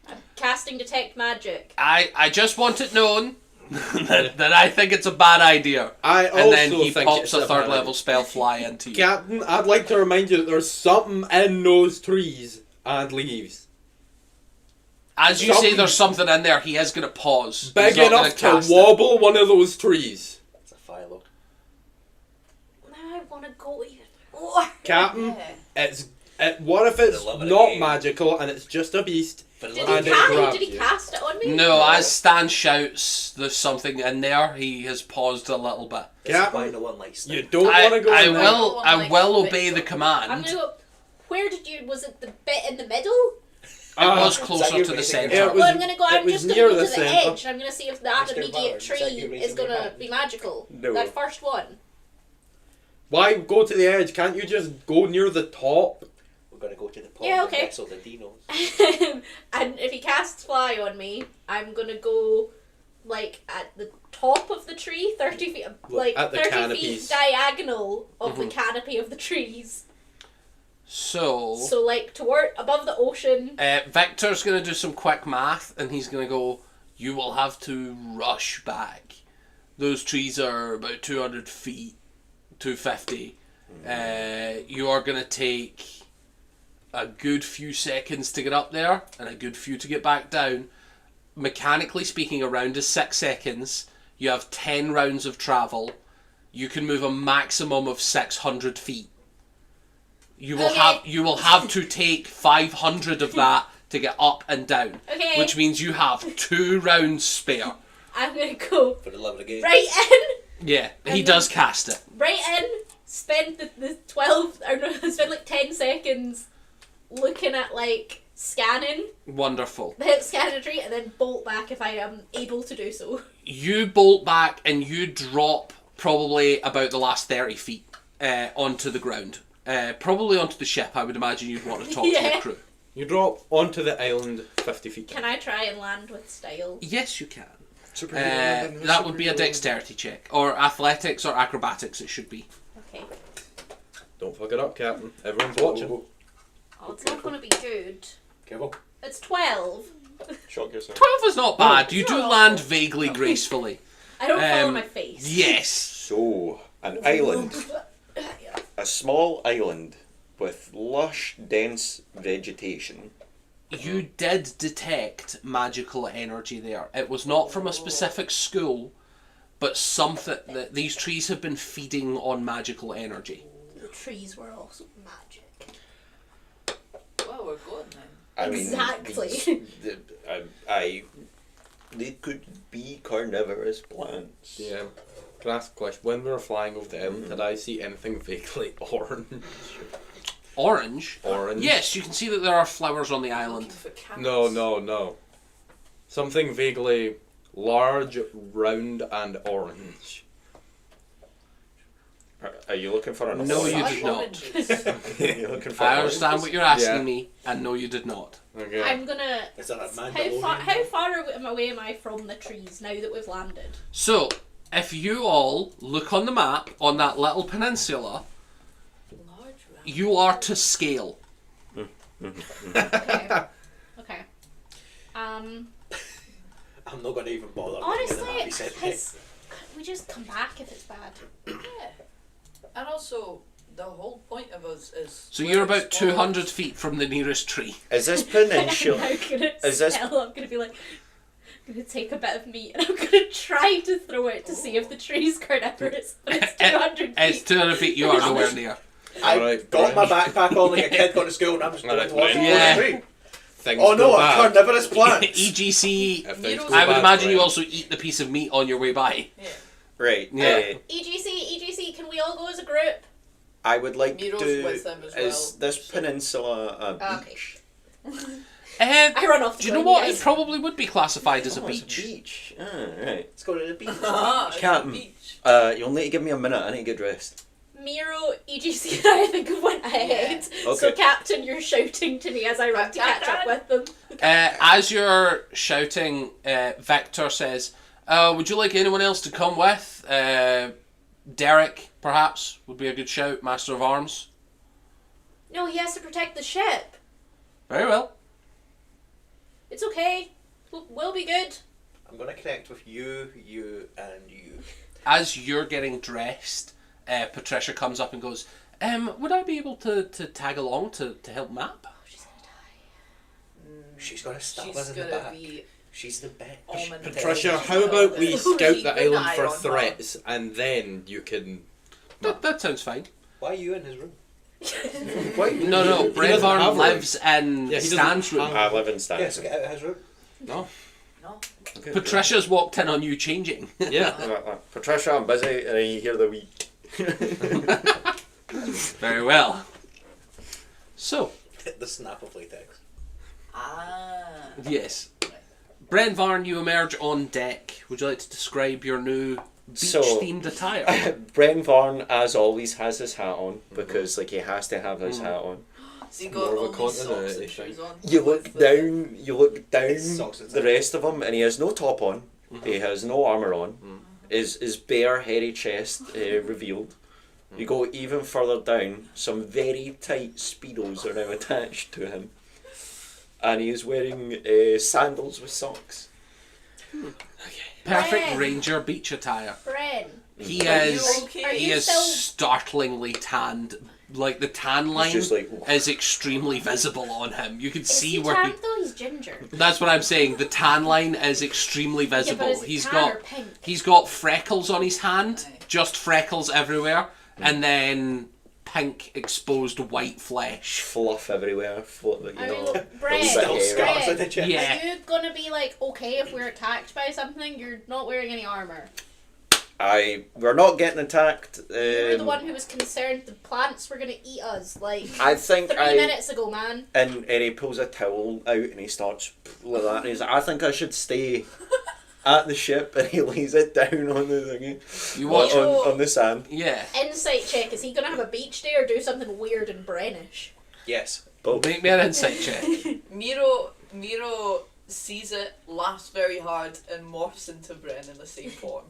I'm casting detect magic. I just want it known that I think it's a bad idea. I And then also he think pops it's a bad third idea. level spell fly into you. Captain, I'd like to remind you that there's something in those trees and leaves. As you say Something- there's something in there, he is gonna pause. Big He's not gonna enough to cast it. wobble one of those trees. It's a Philo. Now I wanna go even more. Captain, Yeah. what if it's For the love of the not game. magical and it's just a beast? For the Did love And of it the grabs did he you. cast it on me? No, as Stan shouts, there's something in there. He has paused a little bit. This is why Captain, no one likes you them. don't I, want to go I in there. will. I Like will bits obey the of- I'm command. gonna go. Where did you? Was it the bit in the middle? It was Is closer that you to the raising centre. your It was- Well, I'm gonna go. it I'm was just gonna near go the to the centre. edge, and I'm gonna see if that Mr. immediate Ballard, is that tree you is raising your gonna hand? be magical. No. That first one. Why go to the edge? Can't you just go near the top? We're going to go to the pond Yeah, and okay. wrestle the dinos. And if he casts fly on me, I'm gonna go like at the top of the tree, 30 feet, like At the 30 canopies. feet diagonal of the canopy of the trees. So, So like toward above the ocean. Victor's going to do some quick math, and he's going to go. You will have to rush back. Those trees are about 200 feet, 250. You are going to take a good few seconds to get up there and a good few to get back down. Mechanically speaking, a round is 6 seconds. You have 10 rounds of travel. You can move a maximum of 600 feet. You will Okay. have to take 500 of that to get up and down. Okay. Which means you have 2 rounds spare. I'm gonna go For the love of the game. right in, Yeah, he And does cast it. right in. Spend the 12 or no, spend like 10 seconds looking at like scanning Wonderful. the scanning tree, and then bolt back if I am able to do so. You bolt back and you drop probably about the last 30 feet onto the ground. Probably onto the ship, I would imagine you'd want to talk to Yeah. the crew. You drop onto the island 50 feet. Can I try and land with style? Yes, you can. That would be a dexterity check. Or athletics or acrobatics, it should be. Okay. Don't fuck it up, Captain. Everyone's watching. Oh, it's not gonna be good. Careful. It's 12. Shock yourself. 12 is not bad. You it's do not land awful. vaguely gracefully. I don't fall on Um, my face. Yes. So, an island. A small island with lush, dense vegetation. You did detect magical energy there. It was not from a specific school, but something that these trees have been feeding on magical energy. The trees were also magic. Well, we're good then. I mean, Exactly. they could be carnivorous plants. Yeah. Can I ask a question? When we were flying over the island, did I see anything vaguely orange? Orange? Orange? Yes, you can see that there are flowers on the island. Looking for cats. No. Something vaguely large, round, and orange. Are you looking for an No, orange? you I did want not. oranges. Are you looking for I understand oranges? what you're asking Yeah. me, and no, you did not. Okay. I'm gonna. Is that a How far away am I from the trees now that we've landed? So, if you all look on the map on that little peninsula, Large round. you are to scale. Okay. Okay. I'm not going to even bother. Honestly, looking at the map, he said. because we just come back if it's bad. Yeah. And also, the whole point of us is. So we're you're about explorers. 200 feet from the nearest tree. Is this I'm peninsula? now gonna Is this- spell, I'm gonna be like, I'm gonna take a bit of meat and I'm gonna try to throw it to see if the tree's carnivorous, but it's 200 feet. It's 200 feet, you are nowhere near. I Alright, got my Brian. backpack on like a kid going to school and I'm just going Alright, towards the Brian. street. Things Oh no, go a bad. carnivorous plant! EGC, If things Needles- go I would bad, imagine you Brian. also eat the piece of meat on your way by. Yeah. Right. Yeah. EGC, can we all go as a group? I would like Miro's to. with them as Is well. this peninsula a Okay. beach? I run off the Do you know cliff, what? yes. It probably would be classified as a Oh, it's beach. beach. Ah, right. Let's go to the beach. It's Captain. a beach. You'll need to give me a minute. I need to get dressed. Miro, EGC, and I think went ahead. Yeah. So, Okay. Captain, you're shouting to me as I run to catch up with them. As you're shouting, Victor says, would you like anyone else to come with? Derek, perhaps, would be a good shout. Master of Arms. No, he has to protect the ship. Very well. It's okay. We'll be good. I'm going to connect with you, and you. As you're getting dressed, Patricia comes up and goes, would I be able to tag along to help map? Oh, she's gonna die. She's going to stab She's us in the gonna back. be She's the best. almond. Patricia, how about we scout Keep the an island eye for on her. threats and then you can. That sounds fine. Why are you in his room? Wait, No, he Brett doesn't have Varn one. lives in Yeah, he doesn't Stan's room. have- I live in Stanton. Yes, get out of his room. No. No. Okay. Patricia's walked in on you changing. Yeah. Patricia, I'm busy, and you hear the wee. Very well. So, The snap of latex. Ah. yes. Brent Varn, you emerge on deck. Would you like to describe your new So- beach-themed attire? Bren Varn, as always, has his hat on because like he has to have his hat on. So you More got of a all these continuity socks and thing. shoes on. You look with the- down. You look down His socks and the ties. rest of him, and he has no top on. He has no armor on. His bare, hairy chest revealed. You go even further down. Some very tight speedos are now attached to him, and he is wearing sandals with socks. Perfect Bren. ranger beach attire. Bren, He Are is you okay? Are he you is still- startlingly tanned. Like the tan line just like, is extremely visible on him. You can is see he where tanned though? He's ginger. That's what I'm saying. The tan line is extremely visible. Yeah, but is it He's tan got or pink? he's got freckles on his hand, Aye. just freckles everywhere, and then pink exposed white flesh. fluff everywhere. You I know, mean, look, a Bren, little bit Still hairy. scars on the chest. Yeah. Are you gonna be like okay if we're attacked by something? You're not wearing any armor. We're not getting attacked. You were the one who was concerned the plants were gonna eat us like I think 3 minutes ago, man. And he pulls a towel out and he starts like that. And he's like, I think I should stay at the ship. And he lays it down on the thingy. You On, watch. on the sand. Yeah. Insight check. Is he gonna have a beach day or do something weird and Brenish? Yes. Both. Make me an insight check. Miro sees it, laughs very hard, and morphs into Bren in the same form.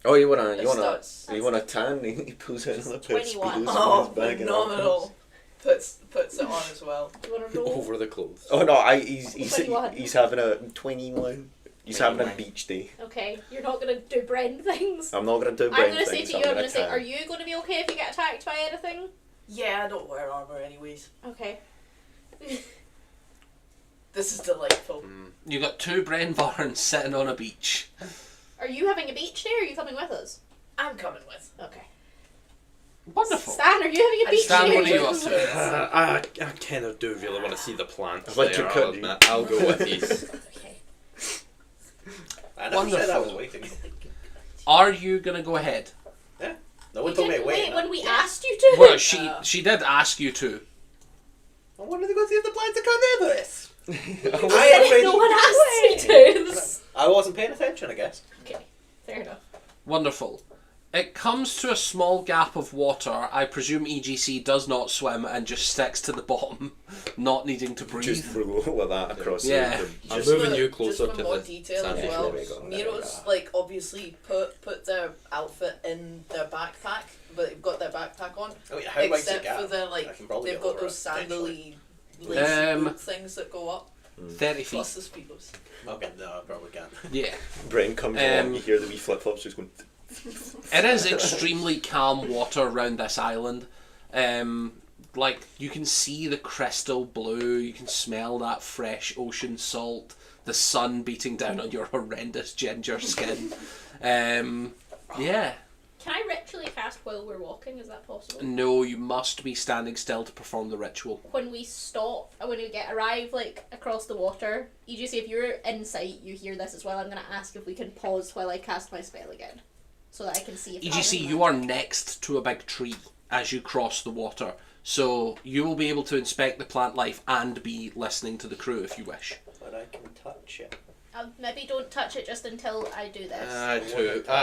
Oh, you It starts- wanna tan? He pulls out another pair of 21. speedos Oh, from his bag. and phenomenal! Puts it on as well. Do you wanna roll? Over the clothes. Oh no! He's 21. he's having a 21. He's having a beach day. Okay, you're not gonna do Bren things. I'm not gonna do I'm brain gonna say things. to you, I'm gonna gonna say, tan. are you gonna be okay if you get attacked by anything? Yeah, I don't wear armor anyways. Okay. This is delightful. You got two Bren Varns sitting on a beach. Are you having a beach day or are you coming with us? I'm coming with. Okay. Wonderful. Stan, are you having a beach Stan, day? what or are you up to? I kind of do really want to see the plants I'd like there, to I'll cut you. admit. I'll go with these. Okay. I never said I was Wonderful. waiting. Are you gonna go ahead? No We one told me to didn't wait. wait when we asked you to. Well, she did ask you to. I wanted to go see if the plants are carnivorous. I already- no one asked me to. I wasn't paying attention, I guess. Okay, fair enough. Wonderful. It comes to a small gap of water. I presume EGC does not swim and just sticks to the bottom, not needing to breathe. Just roll with that across. Yeah. The I'm Just moving for- you closer just for to more the detail sand. as Yeah, well. there we go, there we Miro's go. like obviously put their outfit in their backpack, but they've got their backpack on. Oh, yeah, how wide's the Except gap? for their I like, can probably they've get got over those it eventually. sandally lacy boot Um, things that go up, 30 feet. plus the speedos. Okay, no, I probably can't. Yeah. brain comes along. You hear the wee flip flops just going. It is extremely calm water around this island. Like, you can see the crystal blue, you can smell that fresh ocean salt. the sun beating down on your horrendous ginger skin. Yeah. Can I ritually cast while we're walking? Is that possible? No, you must be standing still to perform the ritual. When we stop, when we arrive like across the water, EGC, if you're in sight, you hear this as well. I'm gonna ask if we can pause while I cast my spell again, so that I can see. If EGC, you are next to a big tree as you cross the water, so you will be able to inspect the plant life and be listening to the crew if you wish. But I can touch it. Maybe don't touch it just until I do this. I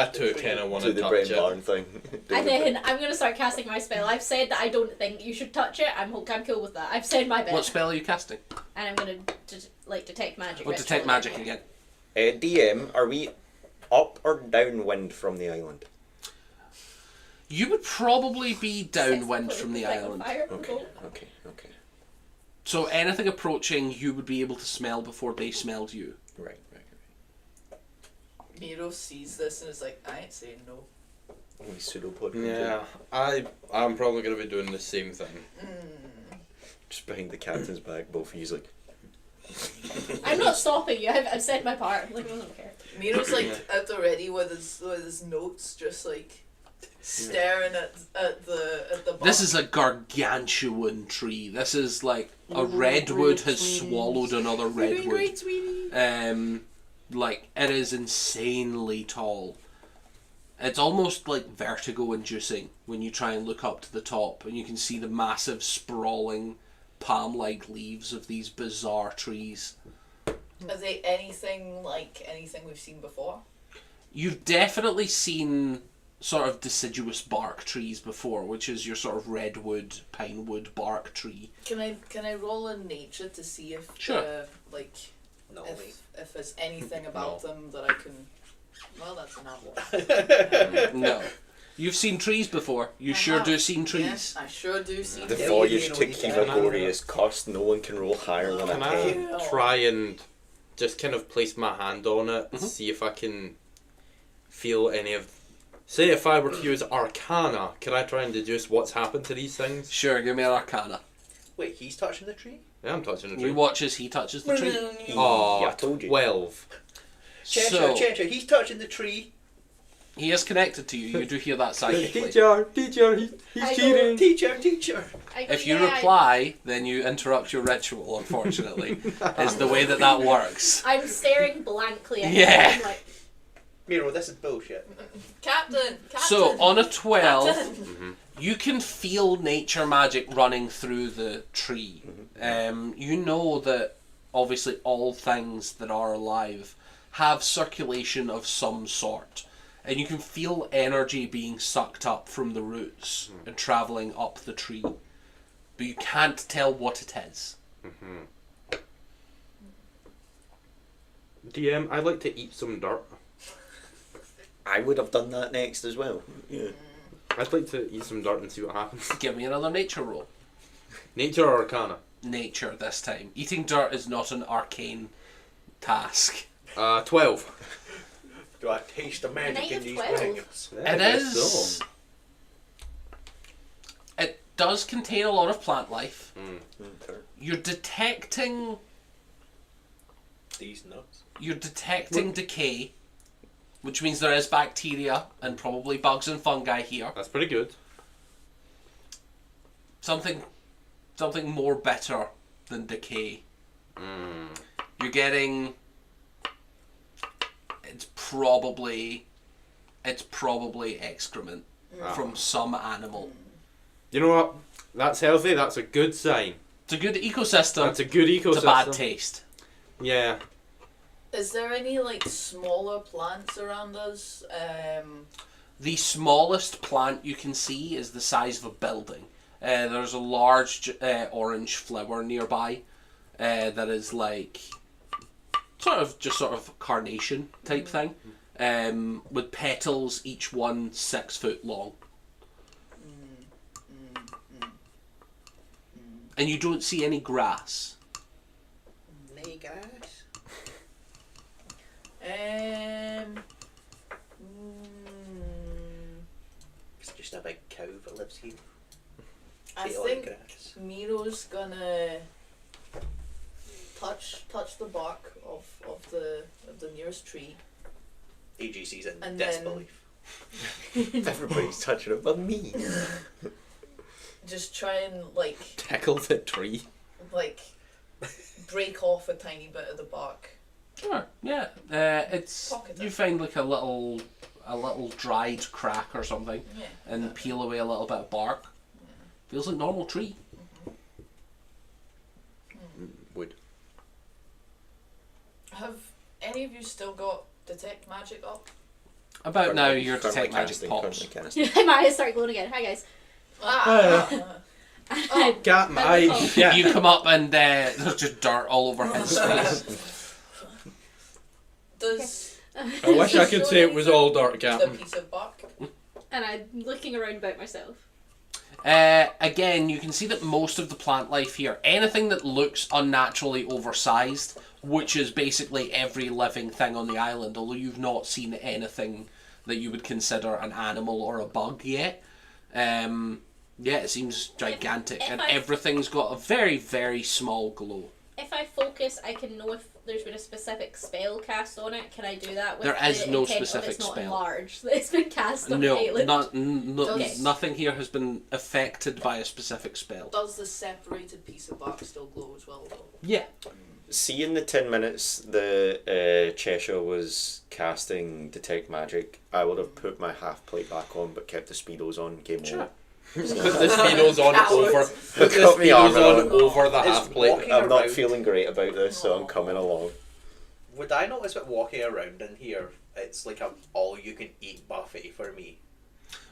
too kind of want Do to the touch brain it. barn thing. And then I'm going to start casting my spell. I've said that I don't think you should touch it. I'm cool with that. I've said my bit. What spell are you casting? And I'm going to detect magic. Oh, detect magic again. DM, are we up or downwind from the island? You would probably be downwind from the island. Okay. So anything approaching, you would be able to smell before they smelled you. Right. Miro sees this and is like, I ain't saying no. We pseudopod. Yeah, I'm probably going to be doing the same thing. Just behind the captain's back, both of you like. I'm not stopping you. I've said my part. Like, I don't care. Miro's like at the ready with his notes, just like staring at the bar. This is a gargantuan tree. This is like a redwood has swallowed another redwood. Great, sweetie. Like it is insanely tall. It's almost like vertigo inducing when you try and look up to the top and you can see the massive sprawling palm-like leaves of these bizarre trees. Are they anything like anything we've seen before? You've definitely seen sort of deciduous bark trees before, which is your sort of redwood, pinewood bark tree. Can I roll in nature to see if Sure. No, if there's anything about them that I can? Well, that's enough. No. You've seen trees before. You sure do seen trees. Yes, I sure do see The trees. voyage to Kimagori is cursed. No one can roll higher than Can a I 10. try and just kind of place my hand on it and see if I can feel any of... Say if I were to use Arcana, can I try and deduce what's happened to these things? Sure, give me an arcana. Wait, he's touching the tree? Yeah, I'm touching the You tree. watch as he touches the tree. Oh, Yeah, I told you. 12. So, Cheshire, he's touching the tree. he is connected to you. You do hear that psychically. Teacher, he's I cheating. Teacher. I go, If you yeah, reply, then you interrupt your ritual, unfortunately, is the way that works. I'm staring blankly at Yeah. him. I'm like, Miro, this is bullshit. Captain. So, on a 12, Captain. you can feel nature magic running through the tree. You know that, obviously, all things that are alive have circulation of some sort. And you can feel energy being sucked up from the roots and travelling up the tree. But you can't tell what it is. DM, I'd like to eat some dirt. I would have done that next as well. Yeah. I'd like to eat some dirt and see what happens. Give me another nature roll. Nature or Arcana? Nature this time. Eating dirt is not an arcane task. 12. Do I taste the magic in these 12. granules? Yeah, I It guess is. so. It does contain a lot of plant life. Okay. You're detecting These nuts. decay, which means there is bacteria and probably bugs and fungi here. That's pretty good. Something more better than decay. You're getting. It's probably excrement from some animal. You know what? That's healthy. That's a good sign. It's a good ecosystem. That's a good ecosystem. It's a bad taste. Yeah. Is there any like smaller plants around us? The smallest plant you can see is the size of a building. There's a large orange flower nearby that is like sort of carnation type thing, with petals each one 6 foot long. And you don't see any grass. Nay, guys. It's just a big cow that lives here. I Eat all the think grass. Miro's gonna touch the bark of the nearest tree. AGC's in And disbelief. Everybody's touching it but me. Just try and like Tickle the tree. break off a tiny bit of the bark. Sure. Yeah. It's Pocket it. you find like a little dried crack or something, Yeah. and peel away a little bit of bark. Feels like normal tree. Wood. Have any of you still got detect magic up? About now, your Currently detect magic casting, pops. currently casting. My eyes start glowing again. Hi guys. Oh, Got my Ben's eyes. call. Yeah. You come up and there's just dirt all over his face. does I wish I could say it was all dark, the Captain. piece of bark? And I'm looking around about myself. Again, you can see that most of the plant life here, anything that looks unnaturally oversized, which is basically every living thing on the island, although you've not seen anything that you would consider an animal or a bug yet. Yeah, it seems gigantic, If and I- everything's got a very, very small glow. If I focus, I can know if there's been a specific spell cast on it. Can I do that with There is the no intent specific of it's not spell. enlarged? That it's been cast on the No, island. Okay. nothing here has been affected by a specific spell. Does the separated piece of bark still glow as well, though? Yeah. See, in the 10 minutes the Cheshire was casting Detect Magic, I would have put my half plate back on but kept the speedos on. Game Sure. over. Put the speedos on over. Put the Cut me speedos armor on on. over the It's half plate. walking I'm not around. feeling great about this, so I'm coming along. Would I notice that walking around in here, it's like a all-you-can-eat buffet for me?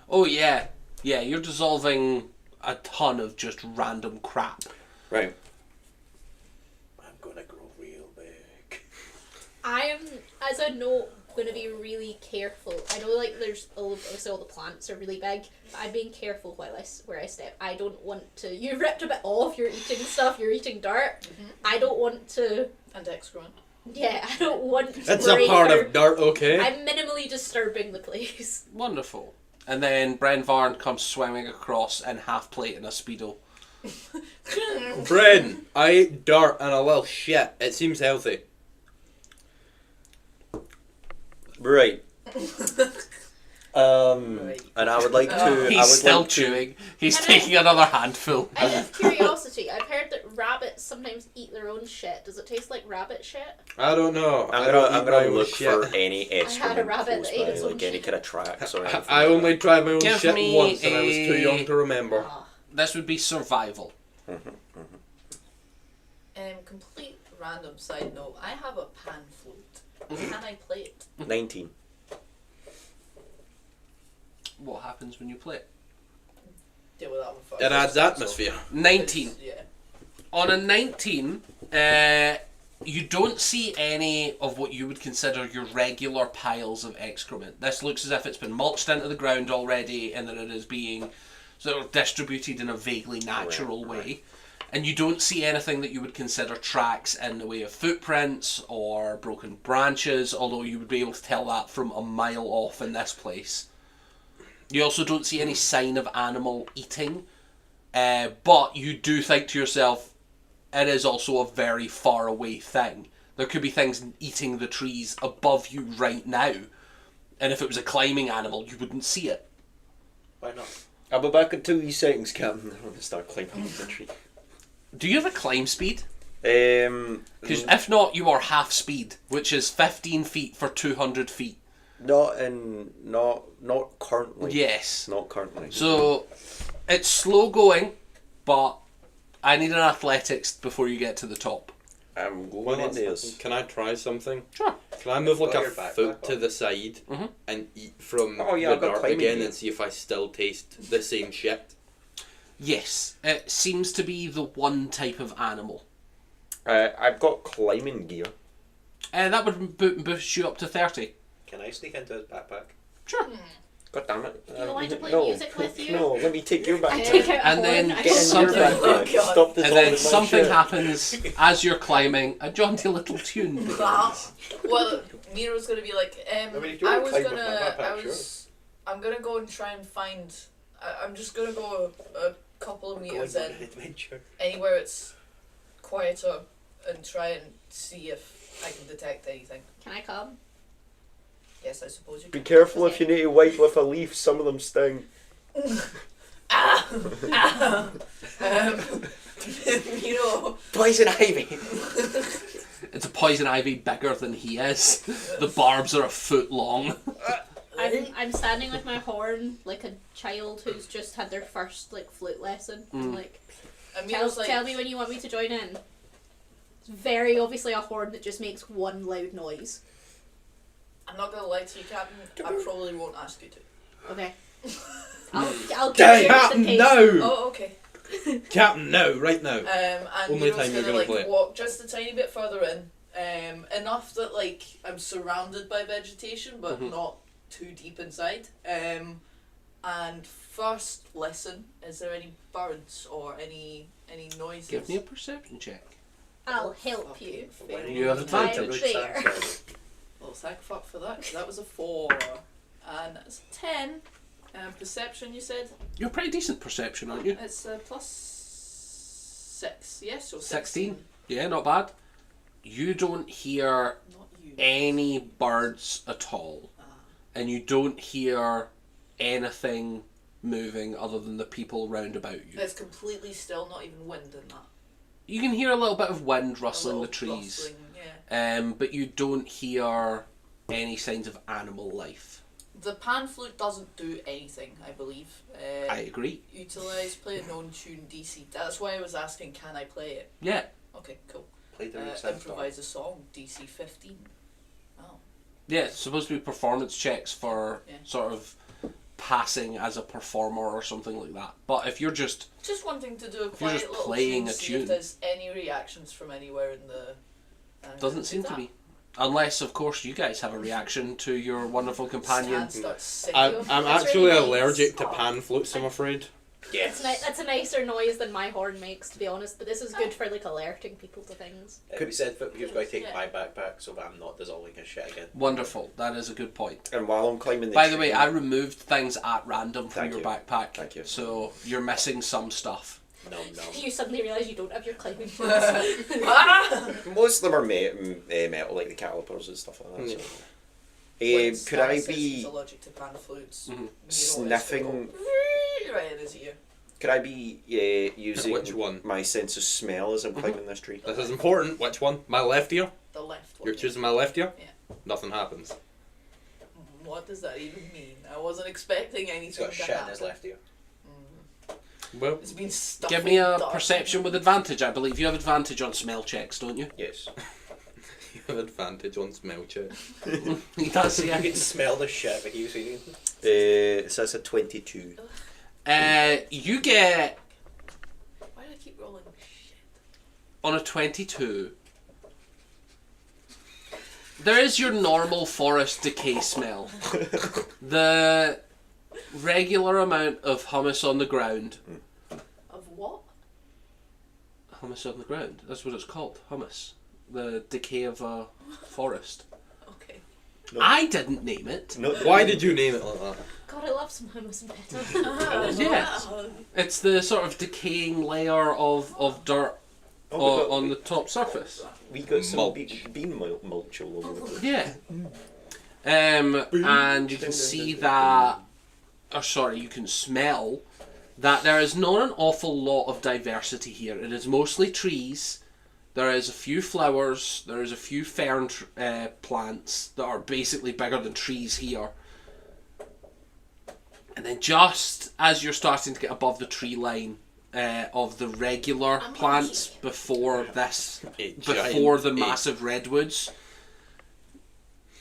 Oh yeah, yeah. You're dissolving a ton of just random crap. Right. I'm gonna grow real big. I am, as a note, going to be really careful. I know, like, there's obviously all the plants are really big, but I'm being careful where I step. I don't want to. You ripped a bit off. You're eating stuff. You're eating dirt. I don't want to. And excrement. Yeah, I don't want to. It's a break part or- of dirt, okay? I'm minimally disturbing the place. Wonderful. And then Bren Varn comes swimming across in half plate in a speedo. Bren, I ate dirt and a little shit. It seems healthy. Right. Right. And I would like to. He's I would still like to, chewing. He's Can I- taking another handful. Out of curiosity, I've heard that rabbits sometimes eat their own shit. Does it taste like rabbit shit? I don't know. I'm I don't gonna eat my own look shit. for any had a excrement rabbit close that ate by, its own like any shit. kind of tracks or anything. I only tried my own Give shit me once and I was too a- young to remember. This would be survival. Complete random side note. I have a pan flute. Can I play it? 19. What happens when you play it? Deal with that one first. It adds atmosphere. 19. Yeah. On a 19, you don't see any of what you would consider your regular piles of excrement. This looks as if it's been mulched into the ground already and that it is being sort of distributed in a vaguely natural way. And you don't see anything that you would consider tracks in the way of footprints or broken branches, although you would be able to tell that from a mile off in this place. You also don't see any sign of animal eating, but you do think to yourself, it is also a very far away thing. There could be things eating the trees above you right now, and if it was a climbing animal, you wouldn't see it. Why not? I'll be back in 2 seconds, Captain. I'm gonna start climbing up the tree. Do you have a climb speed? Um, Because if not, you are half speed, which is 15 feet for 200 feet. not currently. Yes. Not currently. So, it's slow going, but I need an athletics before you get to the top. I'm going Well, in this. can I try something? Sure. Can I move like Got a your backpack foot to on. the side Mhm. and eat from Oh, yeah, the I've got dirt climbing again gear. and see if I still taste the same shit? Yes, it seems to be the one type of animal. I've got climbing gear. That would boost you up to 30. Can I sneak into his backpack? Sure. God damn it. Do you want to play no. music with you? No, let me take your I backpack. take out a And then horn, I Get in hold something- your it. backpack. Oh, God. Stop this And all then with my something shit. happens as you're climbing. A jaunty little tune begins. Well, Miro's gonna be like, I mean, if you I wanna was climb with gonna, my backpack, I was, I'm gonna go and try and find. I'm just gonna go a couple of meters Going on in, an adventure. anywhere it's quieter, and try and see if I can detect anything. Can I come? Yes, I suppose you Be can. careful if you need to wipe with a leaf. Some of them sting. You know. Poison ivy. It's a poison ivy bigger than he is. The barbs are a foot long. I'm standing with my horn like a child who's just had their first like flute lesson. I'm like, tell me when you want me to join in. It's very obviously a horn that just makes one loud noise. I'm not gonna lie to you, Captain. I probably won't ask you to. Okay. I'll give you just in Captain, case. no! Oh, okay. Captain, no, right now. And Only Nero's time you're gonna gonna play it. walk just a tiny bit further in, enough that like I'm surrounded by vegetation, but not too deep inside. And first, listen. Is there any birds or any noises? Give me a perception check. I'll help you. You have advantage. I'm there. Well, thank fuck for that. 'Cause that was a 4, and that's a 10. Perception, you said? You're pretty decent perception, aren't you? It's plus 6. Yes, so 16. Yeah, not bad. You don't hear Not you. any birds at all. And you don't hear anything moving other than the people round about you. It's completely still, not even wind in that. You can hear a little bit of wind rustling A the little trees. rustling, yeah. But you don't hear any signs of animal life. The pan flute doesn't do anything, I believe. I agree. Utilise, play a known tune, DC. That's why I was asking, can I play it? Yeah. Okay, cool. Play the root sound Improvise a song, DC 15. Oh. Yeah, it's supposed to be performance checks for Yeah. sort of passing as a performer or something like that. But if you're just Just wanting to do a you're quiet just little playing tune, a see tune. if there's any reactions from anywhere in the... doesn't seem to be. Unless, of course, you guys have a reaction to your wonderful companion. I'm That's actually really nice. allergic to pan flutes, I'm afraid. Yes. That's a nicer noise than my horn makes, to be honest. But this is good for like alerting people to things. Could be said that you've got to take Yeah. my backpack so that I'm not dissolving his shit again. Wonderful. That is a good point. And while I'm climbing the By the tree, way, I removed things at random from Thank your you. backpack. Thank you. So you're missing some stuff. No. You suddenly realise you don't have your climbing boots. most of them are metal, like the calipers and stuff like that. So. Could I be He's allergic to pan flutes. sniffing? Right in his ear. Could I be using Which one? my sense of smell as I'm climbing this tree? This is important. Which one? My left ear? The left one. You're choosing my left ear? Yeah. Nothing happens. What does that even mean? I wasn't expecting anything He's got to shit happen. in his left ear. Well, It's been stuck. Give me a perception with advantage, I believe. You have advantage on smell checks, don't you? Yes. you have advantage on smell check. He does, You yeah. can smell the shit that he was eating. So that's a 22. You get, Why do I keep rolling shit? on a 22, there is your normal forest decay smell. The regular amount of hummus on the ground. Of what? Hummus on the ground. That's what it's called. Hummus. The decay of a forest. Okay. No. I didn't name it. No, Why did you name it like that? God, I love some hummus and pita. Yeah. It's the sort of decaying layer of dirt on the top surface. We got some Mulch. bean mulch all over the place. Yeah. And you can see that, or sorry, you can smell that there is not an awful lot of diversity here. It is mostly trees. There is a few flowers. There is a few fern plants that are basically bigger than trees here. And then just as you're starting to get above the tree line of the regular plants before this, before the massive redwoods,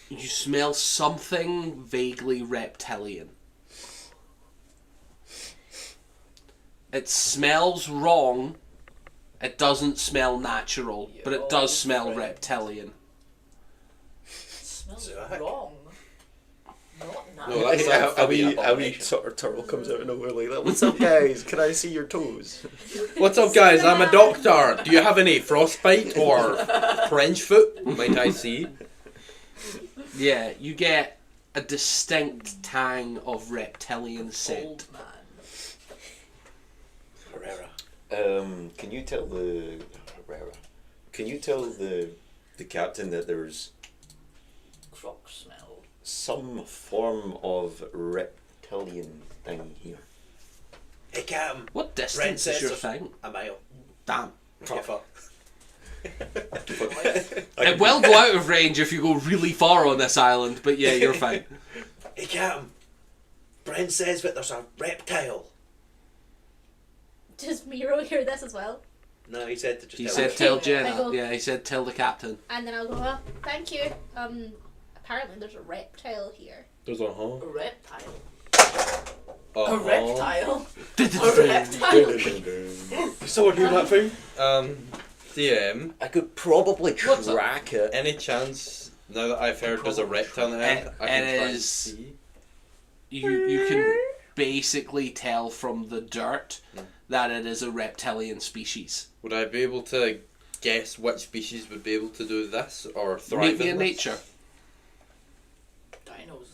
you smell something vaguely reptilian. It smells wrong. It doesn't smell natural, but it does smell reptilian. It smells Zach. wrong. Not nice. No, that's Yeah, a a wee abomination. sort of turtle comes out of nowhere like that. What's up, guys? Can I see your toes? What's up, guys? I'm a doctor. Do you have any frostbite or French foot? Might I see? Yeah, you get a distinct tang of reptilian scent. Old man. Herrera. Can you tell the the captain that there's Croc smell. some form of reptilian thing here. Hey, Captain. What Brent distance is says your there's thing? a mile. Damn. Yeah, fuck. It will go out of range if you go really far on this island, but yeah, you're fine. Hey, Captain. Brent says that there's a reptile. Does Miro hear this as well? No, he said to just He tell said me. tell I Jenna. go- Yeah, he said tell the captain. And then I'll go, oh, thank you. Apparently there's a reptile here. There's a A reptile. A A reptile. A reptile. Someone hear that thing? DM, I could probably What's that? track it. any chance, now that I've heard there's a reptile in the end, I can It try and is- see? You can basically tell from the dirt that it is a reptilian species. Would I be able to guess which species would be able to do this or thrive Make me in a this? nature. Dinos.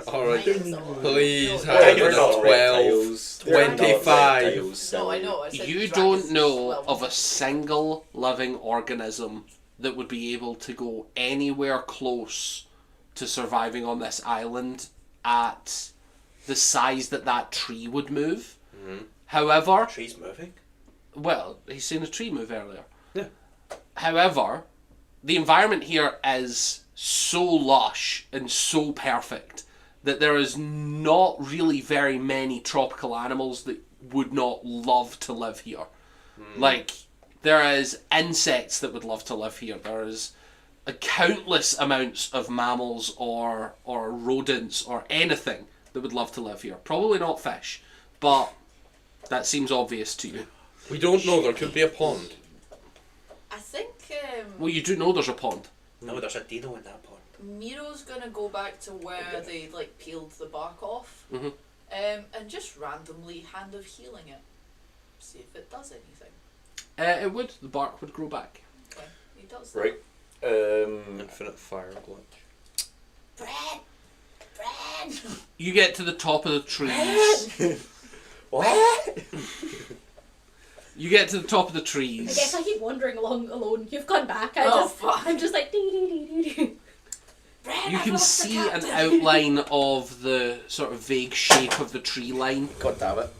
Alright, Dinosaur. please No, have They're a not 12. reptiles. They're not 25. reptiles, No, I silly. know. I said You dragons. don't know Well, of a single living organism that would be able to go anywhere close to surviving on this island at the size that tree would move. Mhm. However, Trees moving. well, he's seen a tree move earlier. Yeah. However, the environment here is so lush and so perfect that there is not really very many tropical animals that would not love to live here. Like, there is insects that would love to live here. There is a countless amounts of mammals or rodents or anything that would love to live here. Probably not fish, but that seems obvious to you. We don't know, there could be a pond. I think Well, you do know there's a pond. No, there's a dino in that pond. Miro's gonna go back to where they like peeled the bark off, Mhm. and just randomly hand of healing it. See if it does anything. It would. The bark would grow back. Okay, he does that. Right. Infinite fire glitch. Brad! You get to the top of the trees. What? You get to the top of the I trees. guess I keep wandering along alone. You've gone back. Fuck. I'm just like dee dee dee dee dee. Brad, You I've can lost the see an captain. outline of the sort of vague shape of the tree line. God damn it.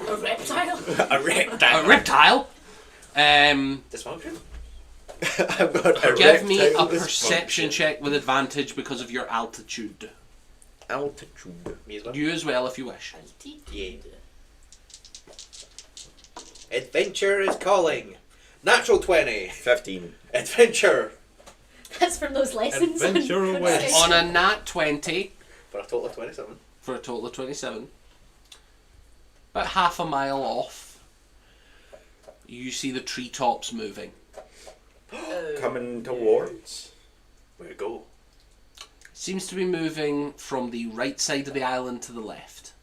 A reptile. A reptile. A reptile. Dysfunction? I've got a Give me a reptile perception dysfunction. check with advantage because of your altitude. Altitude. Me as well. You as well if you wish. Yeah. Adventure is calling. Natural 20. 15. Adventure. That's from those lessons. Adventure on away. Perception. On a nat 20 For a total of 27. for a total of 27, about half a mile off, you see the treetops moving. Coming towards. Where to go? Seems to be moving from the right side of the island to the left.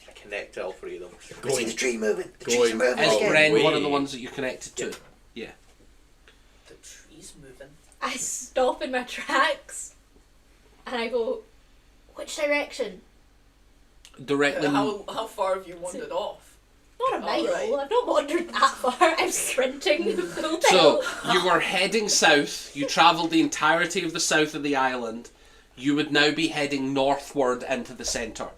I connect to all three of them. I see the tree moving. The tree's Going moving Is Oh, again. Ren one of wait. the ones that you're connected to? Yeah. The tree's moving. I stop in my tracks, and I go, which direction? Directly. How far have you wandered off? Not a mile. Alright. I've not wandered that far. I'm sprinting full So tilt. you were heading south. You travelled the entirety of the south of the island. You would now be heading northward into the centre,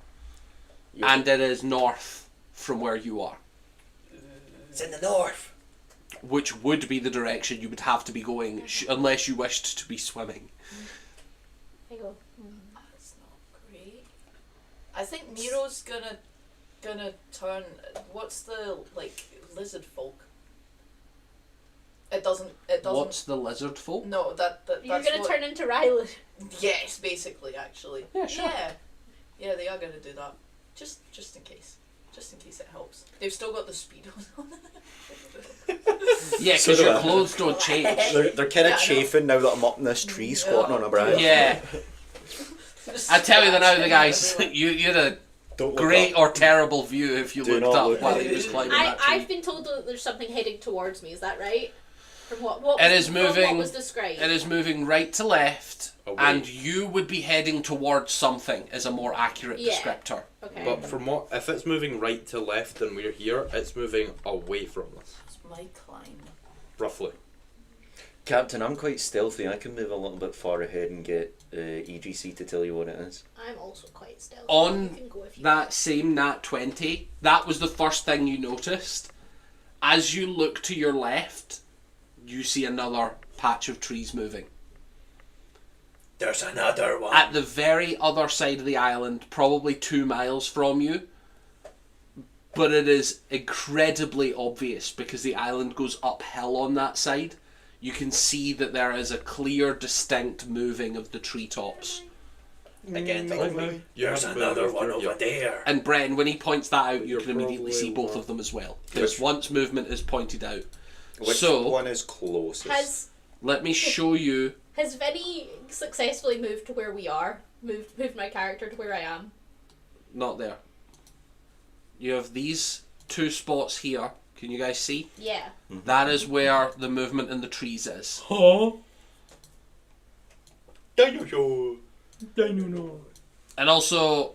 and it is north from where you are, It's in the north. which would be the direction you would have to be going unless you wished to be swimming. I go, That's not great. I think Miro's gonna turn. What's the like lizard folk? It doesn't. What's the lizard folk? No, that's you're gonna what, turn into Rylan. Yes, basically, actually. Yeah, sure. Yeah, they are gonna do that. Just in case. Just in case it helps. They've still got the speedos on. Yeah, So because do your I. clothes don't change. They're kind Yeah, of I know. chafing now that I'm up in this tree squatting on a branch. Yeah. I tell you that now, the guys, you had a Don't look great up. or terrible view if you Do looked not up look while up. he was climbing that tree. I've been told that there's something heading towards me. Is that right? From what? It is from moving- What was described? It is moving right to left, Away. and you would be heading towards something, is a more accurate Yeah. descriptor. Okay. But from what, if it's moving right to left and we're here, it's moving away from us, It's my climb. roughly. Captain, I'm quite stealthy. I can move a little bit far ahead and get EGC to tell you what it is. I'm also quite stealthy. On You can go if you that want. same nat 20, that was the first thing you noticed. As you look to your left, you see another patch of trees moving. There's another one. At the very other side of the island, probably 2 miles from you, but it is incredibly obvious because the island goes uphill on that side. You can see that there is a clear, distinct moving of the treetops. Again, there's another one over there. And Bren, when he points that out, you You're can immediately see probably both of them as well. Because once movement is pointed out. Which So, one is closest? let me show you. Has Vinny successfully moved to where we are? Moved my character to where I am? Not there. You have these 2 spots here. Can you guys see? Yeah. That is where the movement in the trees is. Huh? Dinosaur. And also,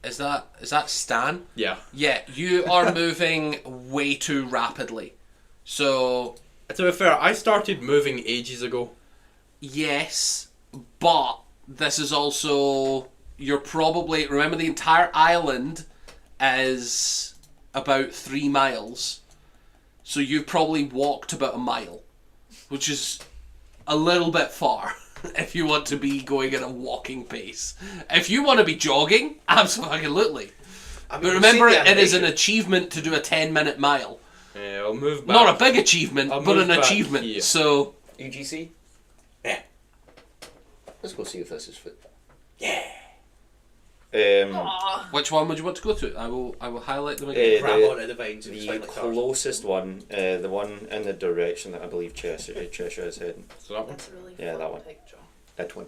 is that Stan? Yeah. Yeah, you are moving way too rapidly. So, To be fair, I started moving ages ago. yes, but this is also, you're probably, remember the entire island is about 3 miles. So you've probably walked about a mile, which is a little bit far if you want to be going at a walking pace. If you want to be jogging, absolutely. I mean, But remember, you've seen the it is an animation. achievement to do a 10-minute mile. Yeah, I'll move back. Not a big achievement, I'll but move an back achievement. here. So, EGC? Yeah. Let's go see if this is fit. Yeah. Aw. which one would you want to go to? I will highlight them again. Grab the- onto the vines and The swing like cars. closest one, the one in the direction that I believe Cheshire is heading. So that one? That's a really Yeah, fun that one. picture. That one.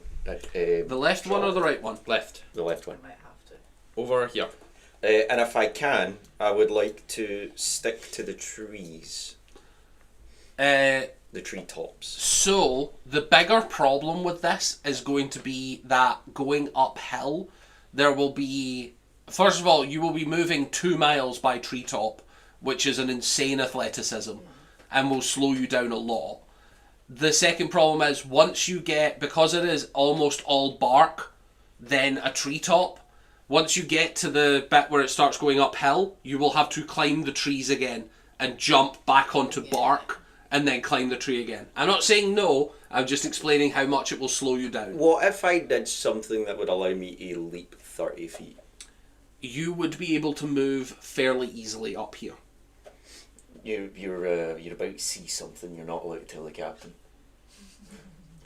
The left one or the right one? Left. The left one. I might have to. Over here. And if I can, I would like to stick to the trees. The treetops. So, the bigger problem with this is going to be that going uphill, there will be... First of all, you will be moving 2 miles by treetop, which is an insane athleticism, and will slow you down a lot. The second problem is, once you get... Because it is almost all bark, then a treetop, once you get to the bit where it starts going uphill, you will have to climb the trees again and jump back onto bark and then climb the tree again. I'm not saying no, I'm just explaining how much it will slow you down. What if I did something that would allow me to leap 30 feet? You would be able to move fairly easily up here. You're about to see something you're not allowed to tell the captain.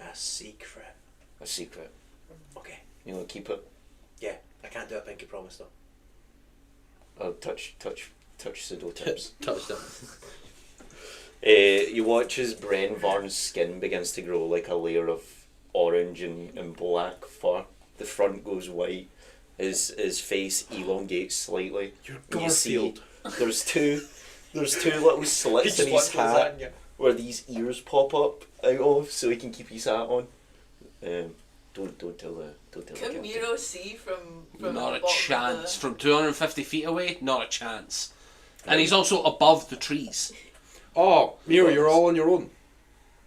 A secret. A secret. Okay. You know, keep it. Yeah, I can't do a pinky promise though. Oh, touch pseudo tips. Touch them. You watch as Bren Varn's skin begins to grow like a layer of orange and black fur. The front goes white. His face elongates slightly. You're And you see Garfield. there's two little slits in his hat where these ears pop up out of, so he can keep his hat on. Don't tell the Can captain. Miro see from Not the a bottom of chance. the... From 250 feet away, not a chance. And he's also above the trees. Oh, Miro, you're all on your own.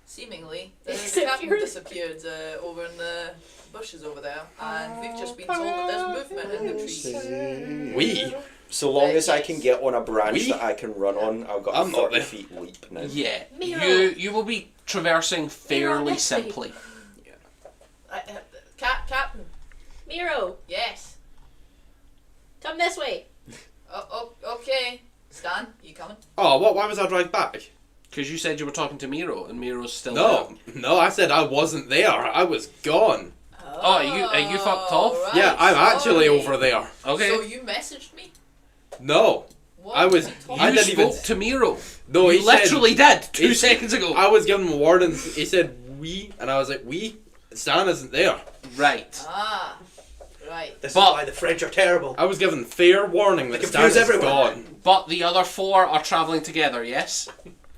Seemingly. The Except captain you're- disappeared over in the bushes over there, and we've just been told that there's movement in the trees. We? So long as I can get on a branch We? that I can run on, I've got I'm a not 30 there. feet leap now. Yeah. Miro. You will be traversing Miro, fairly this way. simply. Captain, Miro, yes. come this way. Okay. Stan, you coming? Oh, what? Why was I dragged back? Because you said you were talking to Miro, and Miro's still No, no, I said I wasn't there. I was gone. Oh, are you fucked off? right, Yeah, I'm actually sorry. over there. there. Okay. So you messaged me? No, What I was- are you talking You I didn't spoke even- to Miro. no, You he literally did 2 he- seconds ago. I was giving him warnings. He said we, and I was like we. Stan isn't there. Right. Ah, right. This But- is why the French are terrible. I was given fair warning that They Stan confuse is everyone. gone. But the other 4 are travelling together, yes?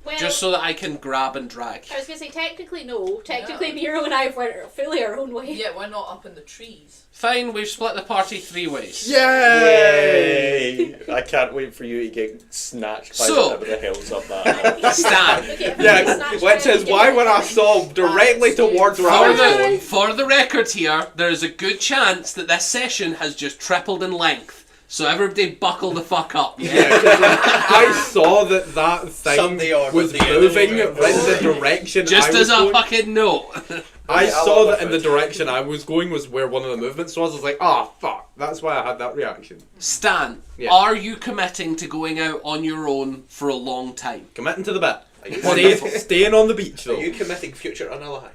Well, Just so that I can grab and drag. I was going to say, technically no. Technically, Yeah. Miro and I went fully our own way. Yeah, we're not up in the trees. Fine, we've split the party 3 ways. Yay! I can't wait for you to get snatched by So- whatever the hell's up that. Stan. Okay, if Yeah, we snatch which down, is why when I saw directly towards Rowboat, For the record here, there is a good chance that this session has just tripled in length. So everybody buckle the fuck up, yeah? yeah, 'cause I saw that thing Someday or was the end of moving the in the direction Just I as was a going. fucking note. I Yeah, I saw love that it. in the direction I was going was where one of the movements was. I was like, oh fuck, that's why I had that reaction. Stan, Yeah. are you committing to going out on your own for a long time? Committing to the bit. Are you, Staying on the beach are though. you committing future unalive?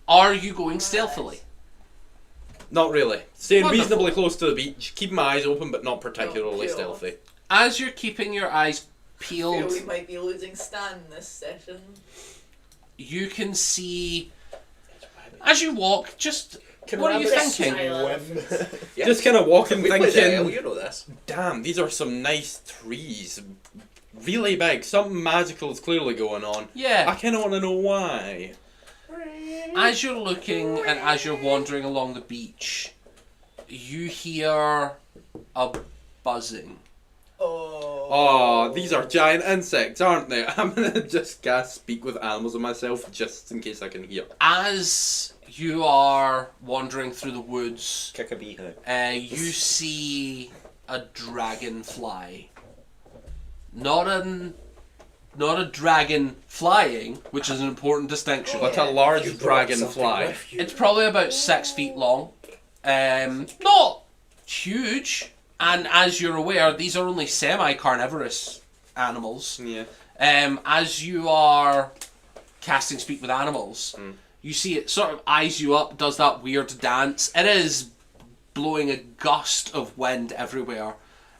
Are you going stealthily? Not really. Staying Wonderful. reasonably close to the beach, keeping my eyes open, but not particularly No, stealthy. As you're keeping your eyes I feel peeled, we might be losing Stan this session. you can see, as you walk, just, Can what are you rabbits thinking? swim? Yeah. Just kind of walking, We played thinking, L, you know this. damn, these are some nice trees. Really big. Something magical is clearly going on. I Yeah. kind of want to know why. As you're looking and as you're wandering along the beach, you hear a buzzing. Oh, these are giant insects, aren't they? I'm gonna just cast speak with animals on myself just in case I can hear. As you are wandering through the woods, Kick a beehive. you see a dragonfly. Not a dragon flying, which is an important distinction. But a large dragonfly. It's probably about 6 feet long. Not huge. And as you're aware, these are only semi-carnivorous animals. Yeah. As you are casting speak with animals, you see it sort of eyes you up, does that weird dance. It is blowing a gust of wind everywhere.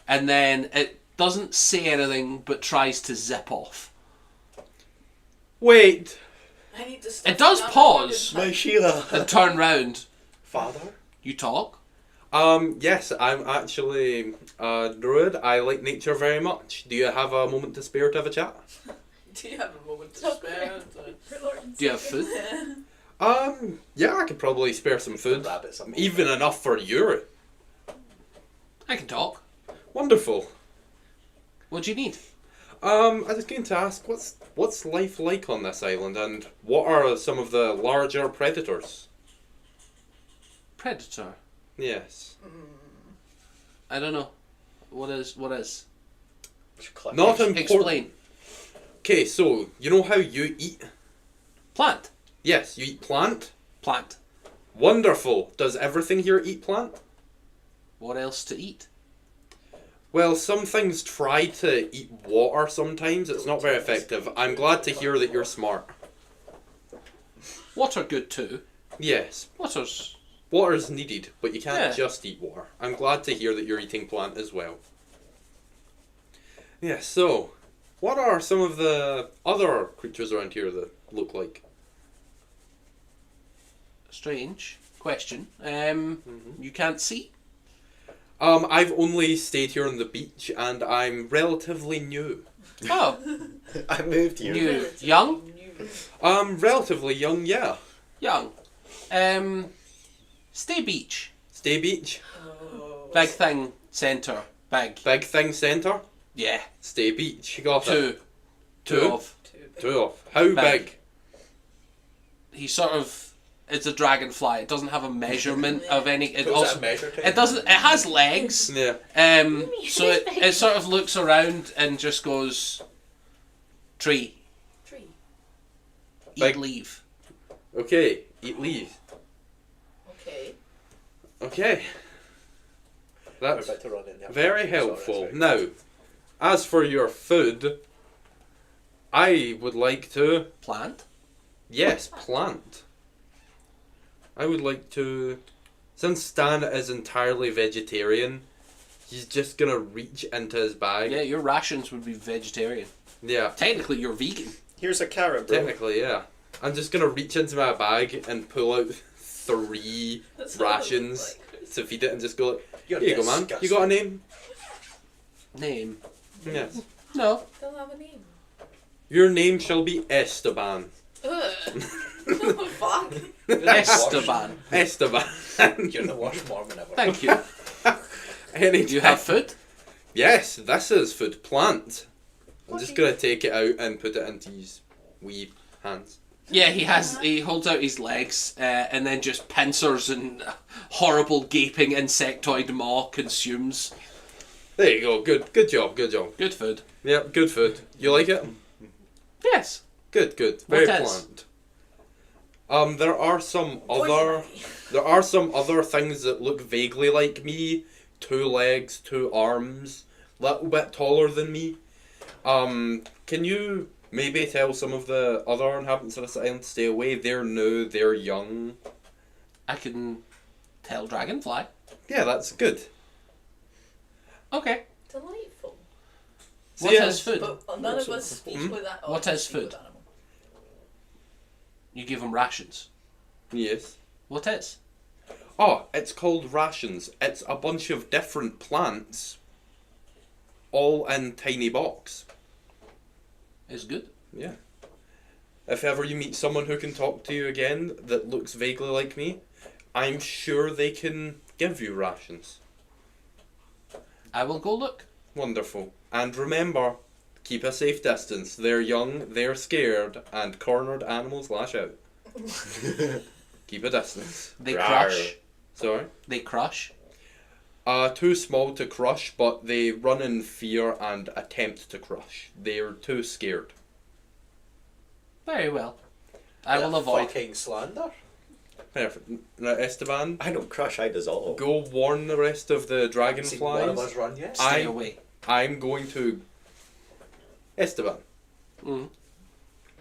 And then it doesn't say anything, but tries to zip off. Wait. I need to It does pause. My Sheila. And turn round. Father? You talk. Yes, I'm actually a druid. I like nature very much. Do you have a moment to spare to have a chat? Do you have a moment to spare? Do you have food? Yeah, I could probably spare some food. Rabbits. Even enough for you. I can talk. Wonderful. What do you need? I was going to ask, what's life like on this island, and what are some of the larger predators? Predator. Yes. I don't know. What is? Not important. Explain. Okay, so you know how you eat? Plant. Yes, you eat plant. Plant. Wonderful. Does everything here eat plant? What else to eat? Well, some things try to eat water sometimes. It's not very effective. I'm glad to hear that you're smart. Water good too. Yes. Water's... Water's needed, but you can't Yeah. just eat water. I'm glad to hear that you're eating plant as well. Yeah, so, what are some of the other creatures around here that look like? Strange question. You can't see? I've only stayed here on the beach, and I'm relatively new. Oh. I moved here. New. Young? Relatively young, yeah. Young. Stay beach. Stay beach. Big thing. Centre. Big. Big thing centre. Yeah. Stay beach. You got it. Two of. Two off. How big? He sort of... It's a dragonfly. It doesn't have a measurement of any... It Does also... that measure tape? It doesn't... It has legs. Yeah. So it sort of looks around and just goes... Tree. Tree. Eat Big- leaf. Okay. Eat leaves. Okay. Okay. We're That's about to run in there. very Sorry, helpful. sorry. Now, as for your food, I would like to... Plant. Yes, plant. I would like to... Since Stan is entirely vegetarian, he's just gonna reach into his bag. Yeah, your rations would be vegetarian. Yeah, Technically, you're vegan. Here's a carrot, bro. technically, yeah. I'm just gonna reach into my bag and pull out 3 That's what it rations looks like. to feed it and just go like, You're here you go, man. You disgusting. got a name? Name. Yes. No. Don't have a name. Your name shall be Esteban. Ugh. Fuck. Esteban. Esteban. You're the worst Mormon ever. Thank you. Any Do you have food? Yes, this is food plant. I'm What just do you- gonna take it out and put it into his wee hands. Yeah, he holds out his legs and then just pincers and horrible gaping insectoid maw consumes. There you go. Good job. Good job. Good food. Yep, good food. You like it? Yes. Good. Very What is? plant. There are some other things that look vaguely like me. 2 legs, 2 arms, little bit taller than me. Can you maybe tell some of the other inhabitants of this island to stay away? They're new, they're young. I can tell Dragonfly. Yeah, that's good. Okay. Delightful. So What yeah, is food? But none of us speak Hmm? with that. What is food? You give him rations. Yes. What is? Oh, it's called rations. It's a bunch of different plants, all in tiny box. Is good. Yeah. If ever you meet someone who can talk to you again that looks vaguely like me, I'm sure they can give you rations. I will go look. Wonderful. And remember, keep a safe distance. They're young, they're scared, and cornered animals lash out. Keep a distance. They Rawr. crush. Sorry? They crush. Too small to crush, but they run in fear and attempt to crush. They're too scared. Very well. I will avoid. Fucking slander. Perfect. Now, Esteban, I don't crush, I dissolve. go warn the rest of the See one of dragonflies. us run yet? Stay I- away. I'm going to... Esteban, Mm.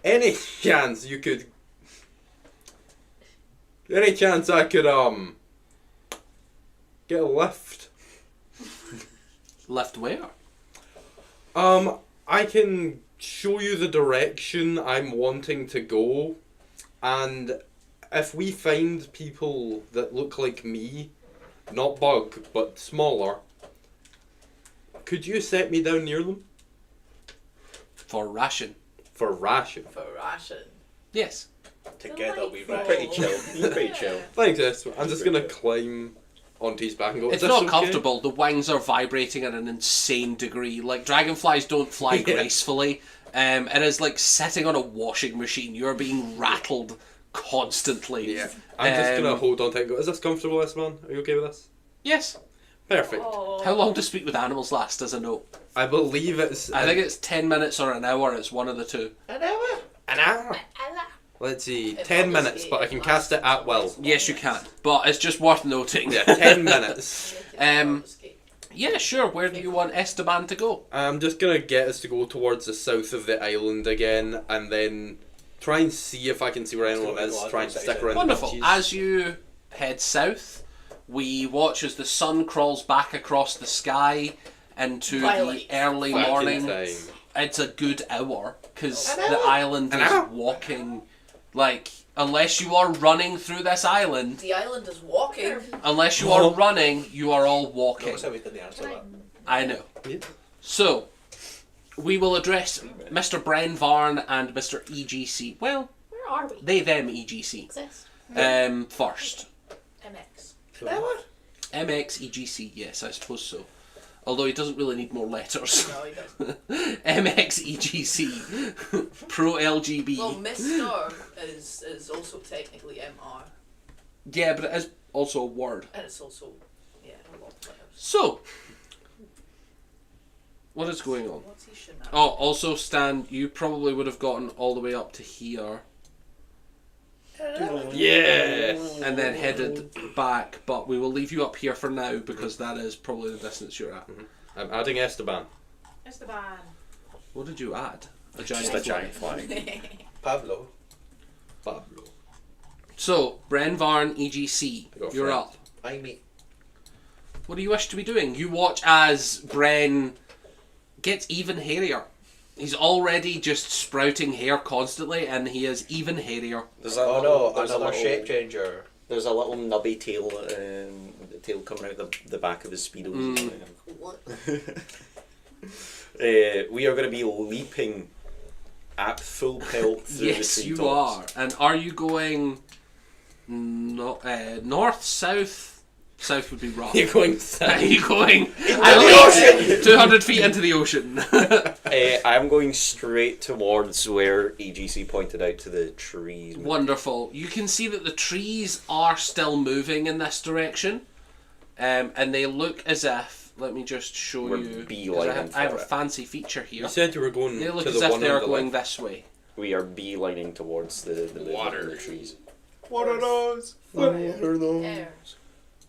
any chance you could... Any chance I could, get a lift? Left where? I can show you the direction I'm wanting to go, and if we find people that look like me, not bug, but smaller, could you set me down near them? For ration. For ration. For ration. Yes. Together we Delightful. ran. Pretty chill. You're pretty chill. Thanks, Esteban. I'm just gonna climb onto his back and go, It's "Is this not okay?" comfortable. The wings are vibrating at an insane degree. Like, dragonflies don't fly Yeah. gracefully. It is like sitting on a washing machine. You're being rattled constantly. Yeah. I'm just gonna Um, hold on to it and go, is this comfortable, Esteban? Are you okay with this? Yes. Perfect. Oh. How long does Speak with Animals last as a note? I believe it's... I think it's 10 minutes or an hour. It's one of the two. An hour? an hour. Let's see, If 10 obviously minutes, but I it can cast it at will. Yes, you can. But it's just worth noting. Yeah, 10 minutes. Yeah, sure. Where do you want Esteban to go? I'm just gonna get us to go towards the south of the island again, and then try and see if I can see where anyone is. Try and stick around Wonderful. the As you head south, we watch as the sun crawls back across the sky into Twilight. the early Fucking morning. time. It's a good hour because An the hour? island An is hour? walking. Like, unless you are running through this island, The island is walking. unless you are running, you are all walking. Notice how we didn't answer that. I know. Yeah. So, we will address Mr. Bren Varn and Mr. EGC. Well, Where are we? they, them, EGC. Exist. First. MX. An hour? MX, EGC, yes, I suppose so. Although he doesn't really need more letters. No, he doesn't. MX, EGC. Pro LGB. Well, Mr. is also technically MR. Yeah, but it is also a word. And it's also, yeah, a lot of letters. So, what is going on? What's he shenanigans? Oh, also, Stan, you probably would have gotten all the way up to here Yeah. and then headed back, but we will leave you up here for now because that is probably the distance you're at. I'm adding Esteban. Esteban. What did you add? A giant Just a fly. giant flag. Pablo. Pablo. So, Bren Varn, EGC, I got a you're friend. up. I meet. What do you wish to be doing? You watch as Bren gets even hairier. He's already just sprouting hair constantly, and he is even hairier. There's a Oh little, no, there's a another little, shape changer. There's a little nubby tail, the tail coming out the back of his speedos. What? We are going to be leaping at full pelt through Yes, the you treetops. are. And are you going north, south? South would be wrong. You're going Are south. you going the 200 feet into the ocean? I'm going straight towards where EGC pointed out to the trees. Wonderful. You can see that the trees are still moving in this direction, and they look as if. Let me just show We're you. 'Cause beelining I have a for it. fancy feature here. You said you were going They look to as the if one they are on the going left. this way. We are beelining towards the Water. in the trees. What are those? Airs.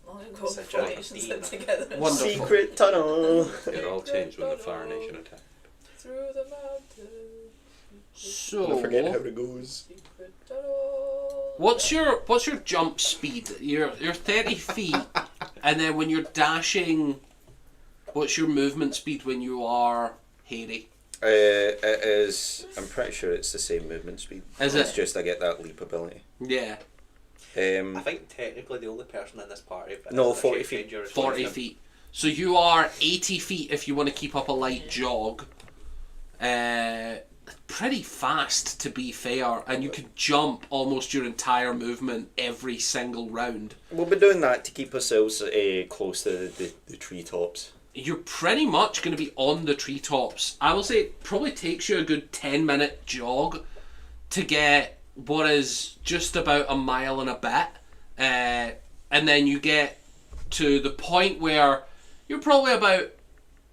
Long ago Such before a nations demon. lived together. Wonderful. Secret tunnel. It all changed when the Fire Nation attacked. Through the mountains. So, it goes. Secret tunnel. what's your jump speed? You're 30 feet, and then when you're dashing, what's your movement speed when you are hairy? It is. I'm pretty sure it's the same movement speed. Is It's it? just I get that leap ability. Yeah, I think technically the only person in this party. That No, is a 40 shape feet. changer is 40 Sebastian. feet. So you are 80 feet if you want to keep up a light jog. Pretty fast, to be fair, and you can jump almost your entire movement every single round. We'll be doing that to keep ourselves close to the treetops. You're pretty much going to be on the treetops. I will say it probably takes you a good 10-minute jog to get what is just about a mile and a bit. And then you get to the point where you're probably about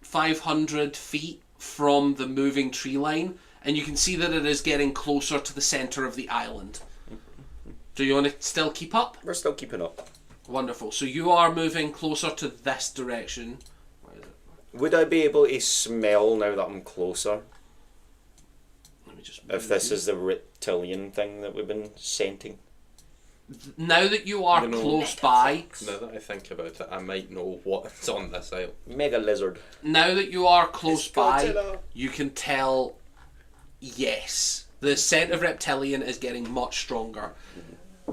500 feet from the moving tree line, and you can see that it is getting closer to the centre of the island. Do you want to still keep up? We're still keeping up. Wonderful. So you are moving closer to this direction. Where is it? Would I be able to smell now that I'm closer? Let me just If this is the reptilian thing that we've been scenting? now that you are You know- close by, Now that I think about it, I might know what's on this isle. Mega lizard. now that you are close It's by, Godzilla. you can tell. Yes, the scent of reptilian is getting much stronger.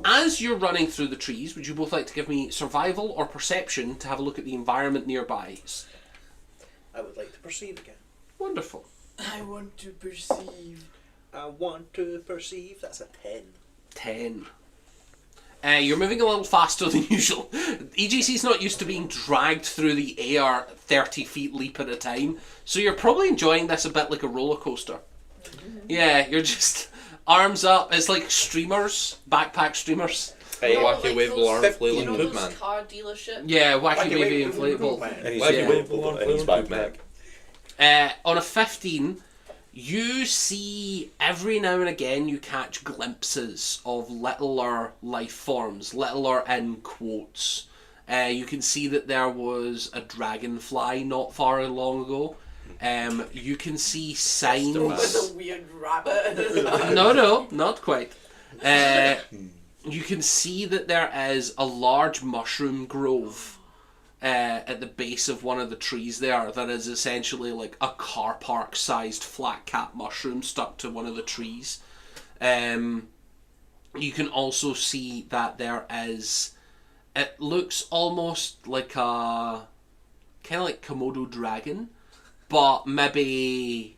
As you're running through the trees, would you both like to give me survival or perception to have a look at the environment nearby? I would like to perceive again. Wonderful. I want to perceive. I want to perceive. That's a 10. 10. You're moving a little faster than usual. EGC's not used to being dragged through the air 30 feet leap at a time, so you're probably enjoying this a bit like a roller coaster. Yeah, you're just arms up. It's like streamers, backpack streamers. Hey, No, wacky like wavable those- arm You flailing know tube those man. car dealership? Yeah, wacky Wacky wavy wavy inflatable. man. And he's, Wacky Yeah. wavable and he's arm flailing back. tube man. On a 15, you see every now and again you catch glimpses of littler life forms, littler in quotes. You can see that there was a dragonfly not far long ago. You can see signs. With a weird rabbit. No, not quite. You can see that there is a large mushroom grove at the base of one of the trees there that is essentially like a car park sized flat cap mushroom stuck to one of the trees. You can also see that there is, it looks almost like a kind of like Komodo dragon, but maybe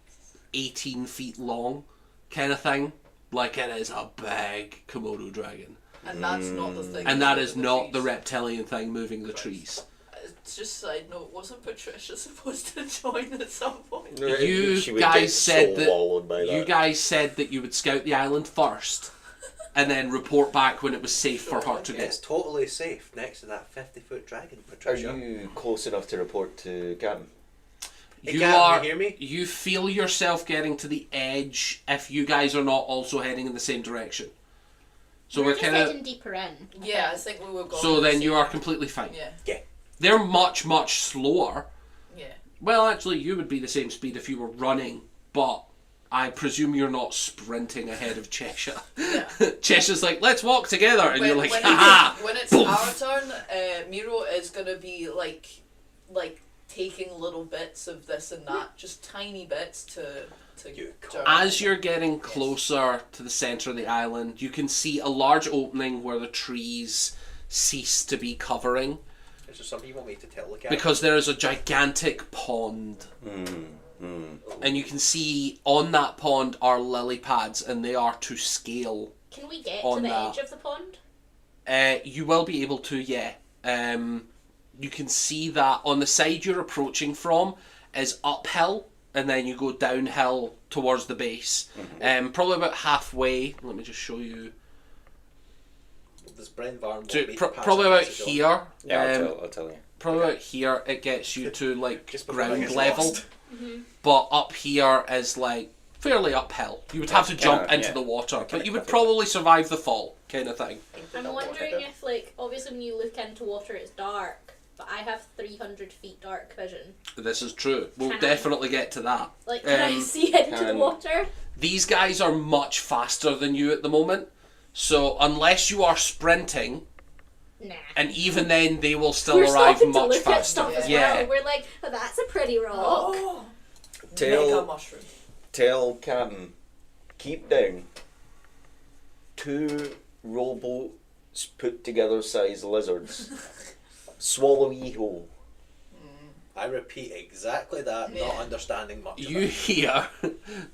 18 feet long kind of thing. Like it is a big Komodo dragon. And that's not the thing. And that that's is moving not the trees. reptilian thing moving the trees. It's just side note, wasn't Patricia supposed to join at some point? You She would guys get said so that wallowed by you that. guys said that you would scout the island first and then report back when it was safe for her to go. It's totally safe next to that 50-foot dragon, Are Patricia. you close enough to report to Captain? Hey, You Gavin, are. you hear me? You feel yourself getting to the edge if you guys are not also heading in the same direction. So we're just kind of. heading deeper in. Yeah, I think we were going. So the then same- you are completely fine. Yeah, They're much slower. yeah. Well, actually, you would be the same speed if you were running, but I presume you're not sprinting ahead of Cheshire. Yeah. Cheshire's like, let's walk together, and you're like, when haha! when it's Boom. our turn, Miro is gonna be like taking little bits of this and that, just tiny bits to You journey. As you're getting closer to the centre of the island, you can see a large opening where the trees cease to be covering Is there something you want me to tell the guy? because there is a gigantic pond And you can see on that pond are lily pads, and they are to scale. Can we get to On the that. edge of the pond? You will be able to, yeah. You can see that on the side you're approaching from is uphill, and then you go downhill towards the base. Probably about halfway. Let me just show you. Does Brent Varn Probably about here. Yeah, I'll tell you. Probably about here it gets you to like Just before I ground get level. lost. But up here is like fairly uphill. You would have to jump Yeah, into yeah. the water, but you would probably survive the fall, kind of thing. I'm wondering if, like, obviously when you look into water it's dark, but I have 300 feet dark vision. This is true. We'll Can I- definitely get to that. Like, can I Um, see into the can- water? These guys are much faster than you at the moment, so unless you are sprinting, Nah. and even then they will still We're arrive stopping to much look at faster. stuff as Yeah. well. We're like, oh, that's a pretty rock. Oh, Tail- mega mushroom. Tell Captain, keep down 2 rowboats put together size lizards. Swallow ye whole. I repeat exactly that, not understanding much. You hear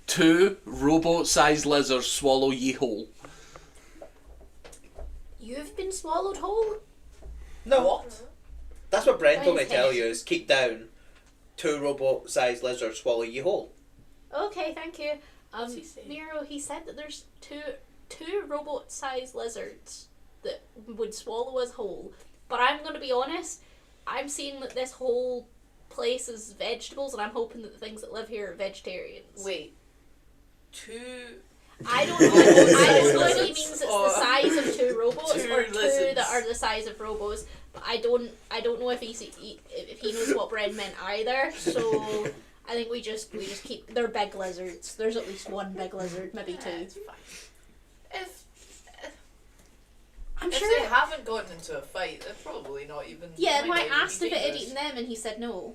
2 rowboat-sized lizards swallow ye whole. You've been swallowed whole? No, What? that's what Brent told me to Okay. tell you: is keep down. 2 robot-sized lizards swallow you whole. Okay, thank you. What's he saying? Nero, he said that there's two robot-sized lizards that would swallow us whole. But I'm going to be honest, I'm seeing that this whole place is vegetables, and I'm hoping that the things that live here are vegetarians. Wait. 2. I don't know. I don't know if he Lizards means it's or the size of 2 robots two or 2 lizards. that are the size of robos. But I don't know if if he knows what Bren meant either. So I think we just keep. They're big lizards. There's at least one big lizard, maybe 2. It's fine. If I'm if sure. they haven't gotten into a fight, they're probably not even. Yeah, might and I not even asked be if it had dangerous. eaten them, and he said no.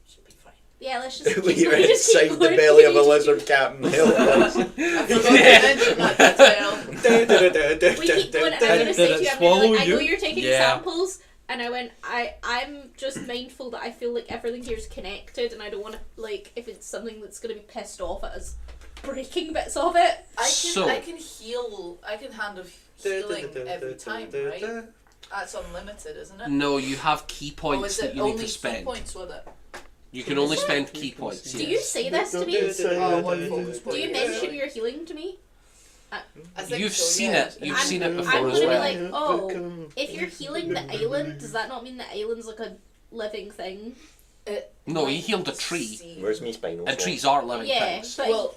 Should be fine. Yeah, let's just. When you're we just keep inside the going. belly of a lizard, Captain, help us. I forgot to mention that detail. We keep going, and I'm Did gonna say it to you, I'm swallow gonna be like, I know you? you're taking Yeah. samples, and I went, I'm just mindful that I feel like everything here is connected, and I don't want to, like, if it's something that's gonna be pissed off at us breaking bits of it. I can heal. I can handle healing every time, right? That's unlimited, isn't it? No, you have key Or points is that it you need only to key spend. points with it? You can only spend key points. Do Yes. you say this to me? Oh, one focus Do point. you mention your healing to me? I think You've so, seen yeah. it. You've I'm- seen it I'm before gonna as be well. like, oh, if you're healing the island, does that not mean the island's like a living thing? No, he healed a tree. Where's me spinal? And trees are living Yeah, things. but Well,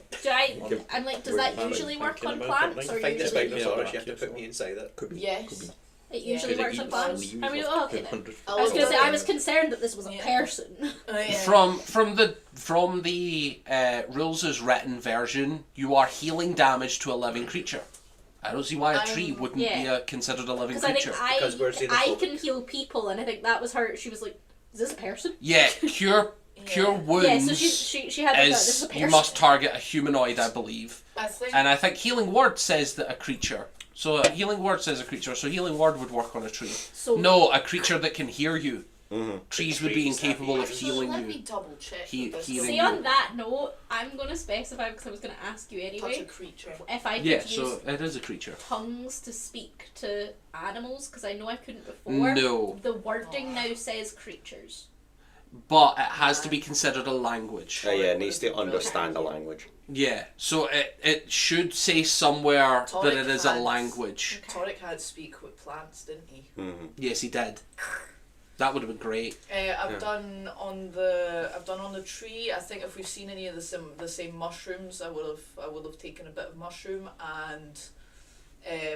I'm like, does that usually work on plants, or Find the usually Spinosaurus, you have to put me inside it. Could be. Yes. it usually Yeah. works on plants? I mean, oh, okay then. I I was gonna say I was concerned that this was a Yeah. person. Oh, yeah. From the rules' written version, you are healing damage to a living creature. I don't see why a tree I'm- wouldn't be considered a living Because I creature. think Because we're I xenophobic. can heal people, and I think that was her. She was like, "Is this a person?" Yeah, cure Yeah. wounds Yeah, so she had like, this is a is person. you must target a humanoid, I believe. I think. And I think healing word says that a creature. So a healing word says a creature. So healing word would work on a tree. So No, a creature that can hear you. Mm-hmm. Trees would be Trees have incapable of ears. healing Let me you. double check. He- this. healing See, you. on that note, I'm gonna specify because I was gonna ask you Touch anyway a creature. if I could Yeah, use so it is a creature. tongues to speak to animals because I know I couldn't before. No, The wording now says creatures. but it has to be considered a language. Oh, yeah, it needs to understand the language. Yeah, so it should say somewhere that it is a Tonic language. Torek had speak with plants, didn't he? Mm-hmm. Yes, he did. That would have been great. I've done on the tree. I think if we've seen any of the same mushrooms, I would have taken a bit of mushroom and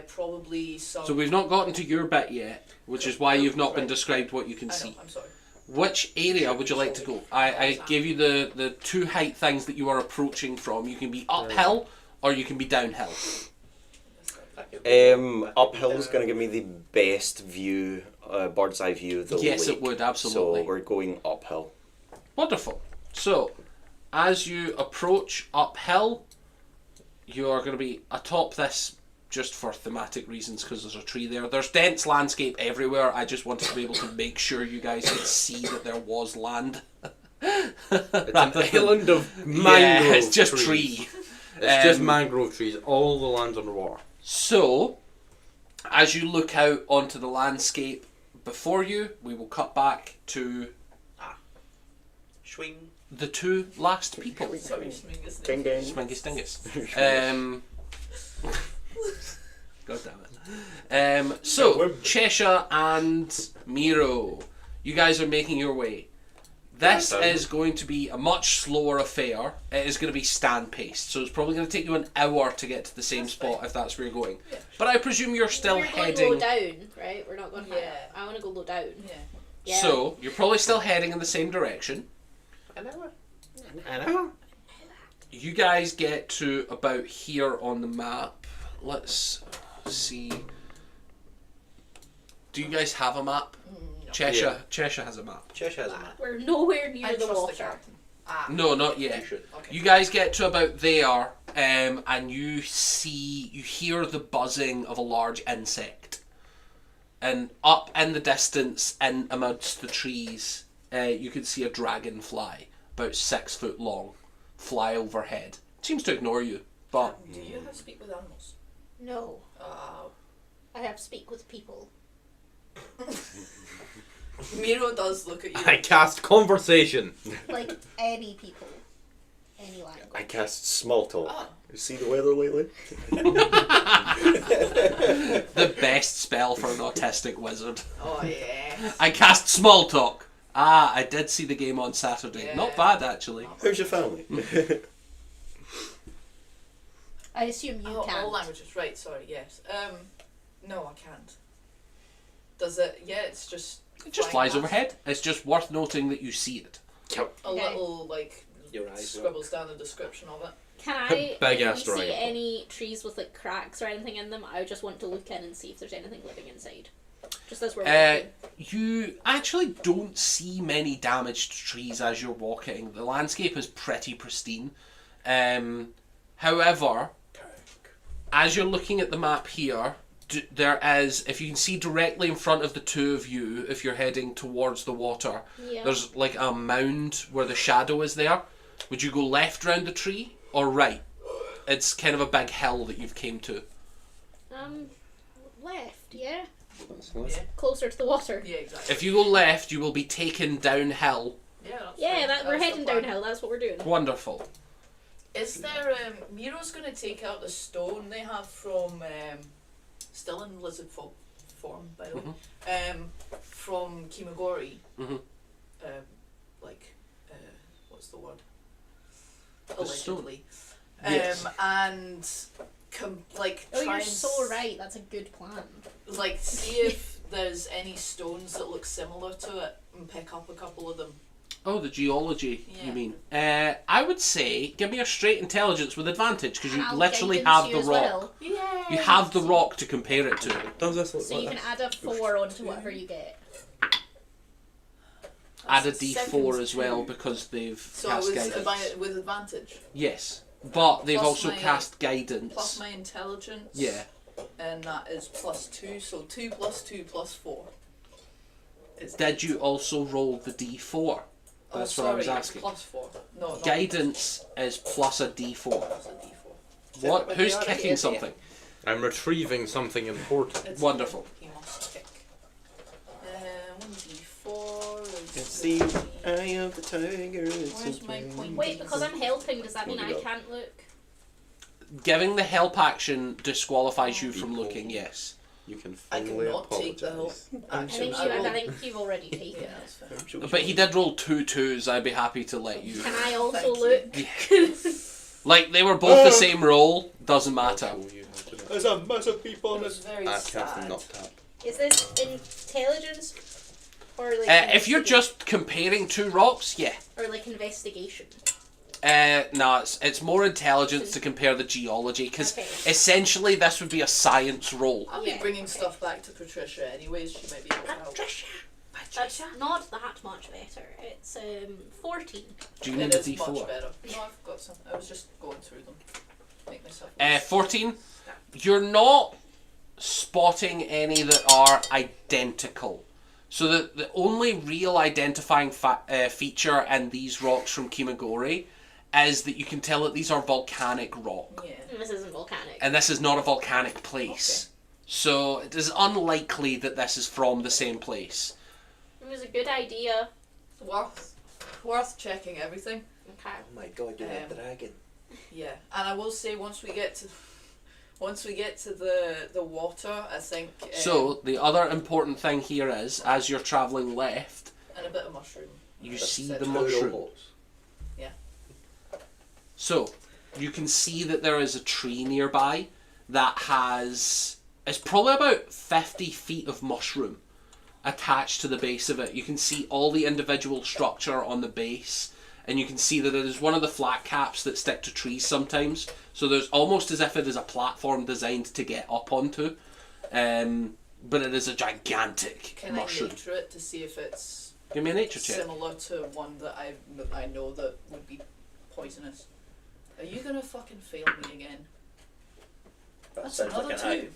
probably some. So we've not gotten to your bit yet, which is why you've not been Right. described what you can I see. know. I'm sorry. Which area would you like to go? I gave you the 2 height things that you are approaching from. You can be uphill or you can be downhill. Uphill's going to give me the best view, bird's eye view of the Yes, lake. it would, absolutely. So we're going uphill. Wonderful. So, as you approach uphill, you are going to be atop this just for thematic reasons because there's a tree there. There's dense landscape everywhere. I just wanted to be able to make sure you guys could see that there was land. It's an island of mangrove Yeah, it's just trees. tree. It's just mangrove trees. All the land's underwater. So, as you look out onto the landscape before you, we will cut back to Swing. the two last people. Sorry, Smingus. Ding ding. Swingus dingus. God damn it. So, Cheshire and Miro, you guys are making your way. This is going to be a much slower affair. It is going to be stand-paced, so it's probably going to take you an hour to get to the same spot if that's where you're going. Yeah. But I presume you're still We're going heading... low down, right? We're not going high Yeah. up. I want to go low down. Yeah. Yeah. So, you're probably still heading in the same direction. An hour. You guys get to about here on the map. Let's see. Do you guys have a map? No. Cheshire has a map. Cheshire has a map. We're nowhere near I the trust water. the captain. Ah. No, not yet. You should. Okay. You guys get to about there, and you hear the buzzing of a large insect. And up in the distance, in amongst the trees, you can see a dragonfly, about 6 foot long, fly overhead. Seems to ignore you, but Do you have speak with animals? No. Oh. I have to speak with people. Miro does look at you. I cast conversation. Like any people. Any language. I cast small talk. Oh. You see the weather lately? the best spell for an autistic wizard. Oh yeah. I cast small talk. Ah, I did see the game on Saturday. Yeah. Not bad, actually. How's your family? I assume you Oh, can't. all languages, right? Sorry. Yes. No, I can't. Does it? Yeah, it's just. It just flying flies past. overhead. It's just worth noting that you see it. A Okay. little like Your eyes scribbles down the description of it. Can I, Big if ass we see dragon. any trees with like cracks or anything in them, I just want to look in and see if there's anything living inside. Just as we're walking. You actually don't see many damaged trees as you're walking. The landscape is pretty pristine. However, as you're looking at the map here, there is, if you can see directly in front of the two of you, if you're heading towards the water, Yeah. there's like a mound where the shadow is there. Would you go left round the tree or right? It's kind of a big hill that you've came to. Left, yeah? Yeah. Closer to the water. Yeah, exactly. If you go left, you will be taken downhill. Yeah, that's Yeah, fine. we're That's heading the plan. downhill, that's what we're doing. Wonderful. Is there? Miro's gonna take out the stone they have from. Still in lizard form, by the way. From Kimagori. Mhm. Like, what's the word? The stone. Allegedly. Yes. And like Oh, try you're and so right, that's a good plan. like see if there's any stones that look similar to it and pick up a couple of them. Oh, the geology, Yeah. you mean? I would say, give me a straight intelligence with advantage, because you I'll literally guidance have you the as rock. well. Yeah. You have the rock to compare it to. Does this look So like you can that? add a 4 onto whatever you get. Add a That's D4 second as well, two. because they've So it cast was guidance. with advantage. Yes, but they've Plus also my- cast guidance. Plus my intelligence. Yeah. And that is +2, so 2 + 2 + 4. Is Did you also roll the D4? Oh, That's sorry, what I was it's asking. +4. No, not Guidance is plus a D4. plus a D4. What? what Who's they are? kicking Yeah. something? I'm retrieving something important. It's Wonderful. He must kick. 1d4 is. It's the eye of the tiger. It's Where's my point? Wait, because I'm helping, does that mean What I do you got? can't look? Giving the help action disqualifies you from looking, yes. You can I finally cannot take the help apologise. I action. think, I will- I think you've already taken Yeah, it. that's fair. But he did roll 2 2s, I'd be happy to let you. Can I also Thank look? Like, they were both the same roll, doesn't matter. There's a massive peep It on was it. very Casting sad. not tap. Is this intelligence? Or like If you're just comparing two rocks, yeah. Or like investigation? No, it's more intelligence to compare the geology, because Okay. essentially this would be a science roll. I'll Yeah, be bringing okay. stuff back to Patricia anyways, she might be able to help. That's not that much better. It's 14. Do you It need a is much D4? better. No, I've got some. I was just going through them. Make myself. 14. You're not spotting any that are identical. So the only real identifying feature in these rocks from Kimagori is that you can tell that these are volcanic rock. Yeah. And this isn't volcanic. And this is not a volcanic place. So it is unlikely that this is from the same place. It was a good idea. Worth checking everything. Okay. Oh my god, you're a dragon. Yeah, and I will say once we get to the water, I think. So the other important thing here is, as you're travelling left, and a bit of mushroom. you That's see it. the Two mushroom. rowboats. So you can see that there is a tree nearby that has, it's probably about 50 feet of mushroom attached to the base of it. You can see all the individual structure on the base, and you can see that it is one of the flat caps that stick to trees sometimes. So there's almost as if it is a platform designed to get up onto, but it is a gigantic Can mushroom. I nature it to see if it's Give me a nature check. similar to one that I know that would be poisonous? Are you gonna fucking fail me again? That That's sounds another like an two.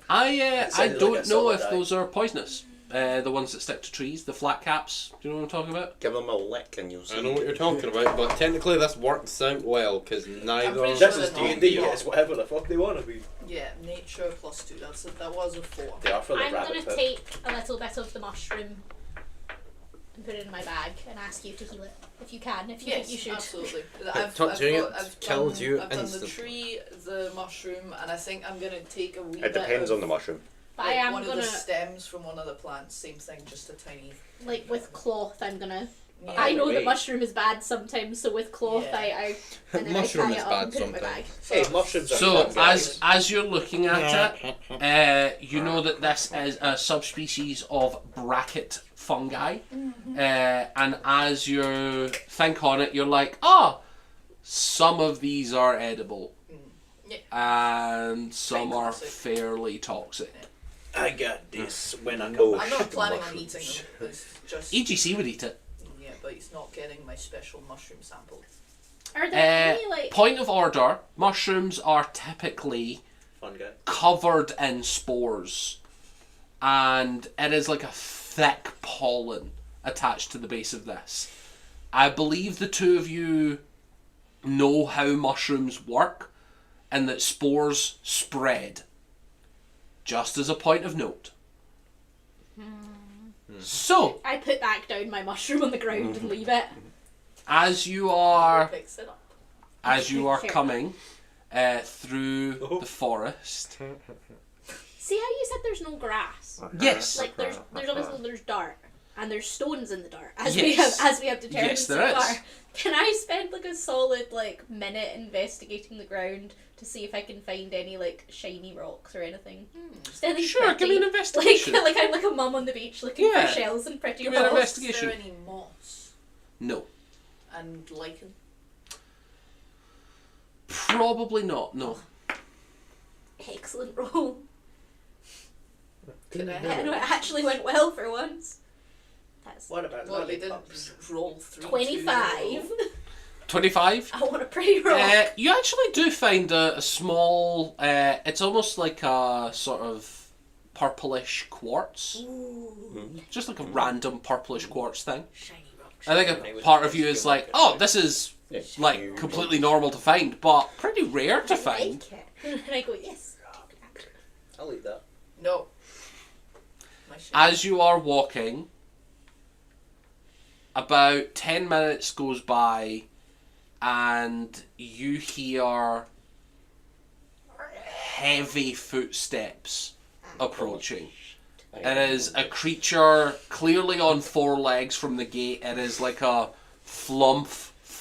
eye. I sounded like don't a know solid if eye. those are poisonous. The ones that stick to trees, the flat caps. Do you know what I'm talking about? Give them a lick and you'll see. I know what you're talking about, but technically this works out well because neither. pretty This sure is they're not. D&D, it's whatever the fuck they want to be. Yeah, nature +2. That was a 4. They are for the I'm going rabbit to pit. take a little bit of the mushroom and put it in my bag and ask you to heal it. If you can, if you think you should. Absolutely. Touching it kills you I've done the instantly. tree, the mushroom, and I think I'm gonna take a wee It bit depends of, on the mushroom. But like, I am one of going the to, stems from one of the plants. Same thing, just a tiny. like with cloth, I'm going to. Yeah. I know that Wait. mushroom is bad sometimes, so with cloth, Yeah. I and then Mushroom I tie is it up bad and put it in my bag. sometimes. Hey, mushrooms are So fun, guys. as you're looking at it, you know that this is a subspecies of bracket fungi, and as you think on it, you're like, some of these are edible, and some are classic. fairly toxic. I got this when I No. come back. I'm not Fucking planning on mushrooms. eating them. It's just EGC would eat it. yeah, but he's not getting my special mushroom sample. Are there any, like... Point of order, mushrooms are typically Fun guy. covered in spores, and it is like a thick pollen attached to the base of this. I believe the two of you know how mushrooms work and that spores spread. Just as a point of note. So, I put back down my mushroom on the ground and leave it. as you are Picks it up. Fair coming through the forest, See how you said there's no grass? yes, Like there's obviously there's dirt and there's stones in the dirt Yes. as we have determined Yes, so there is. far. Can I spend like a solid like minute investigating the ground to see if I can find any like shiny rocks or anything? Just anything sure, give me pretty. an investigation. Like I'm like a mum on the beach looking Yeah. for shells and pretty Give me an rocks. investigation. Is there any moss No, and lichen? probably not. No. Excellent roll. Could I Yeah, no, it actually went well for once. That's What about Well, you lollipops? didn't roll 3. 25. 25. I want a pretty roll. You actually do find a small, it's almost like a sort of purplish quartz. Just like a random purplish quartz thing. Shiny rock. I think a part of you is like, oh, this is like completely normal to find, but pretty rare to I find. like it. And I go, yes. I'll eat that. No. My shit. As you are walking, about 10 minutes goes by and you hear heavy footsteps approaching. It is a creature clearly on 4 legs from the gate. It is like a flump.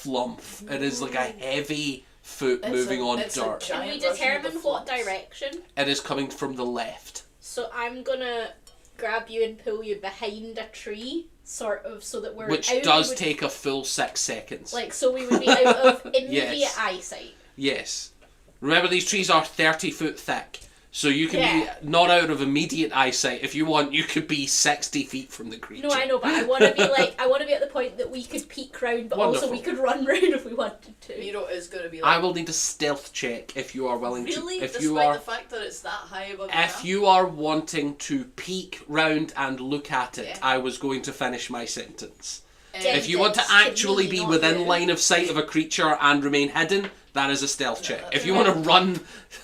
It is like a heavy foot It's moving a- on it's a dirt. giant Can we version of determine the what flumps. direction? It is coming from the left. So I'm gonna grab you and pull you behind a tree, sort of, so that we're Which out, does we would- take a full 6 seconds. like so we would be out of immediate Yes. eyesight. Yes. Remember, these trees are 30 foot thick. So you can be not out of immediate eyesight. If you want, you could be 60 feet from the creature. No, I know, but I want to be at the point that we could peek round, but also we could run round if we wanted to. Miro is going to be like... I will need a stealth check if you are willing to... Really? If Despite you are, the fact that it's that high above the if ground? you are wanting to peek round and look at it, I was going to finish my sentence. If you want to actually be within line of sight of a creature and remain hidden, that is a stealth check. If you want to run...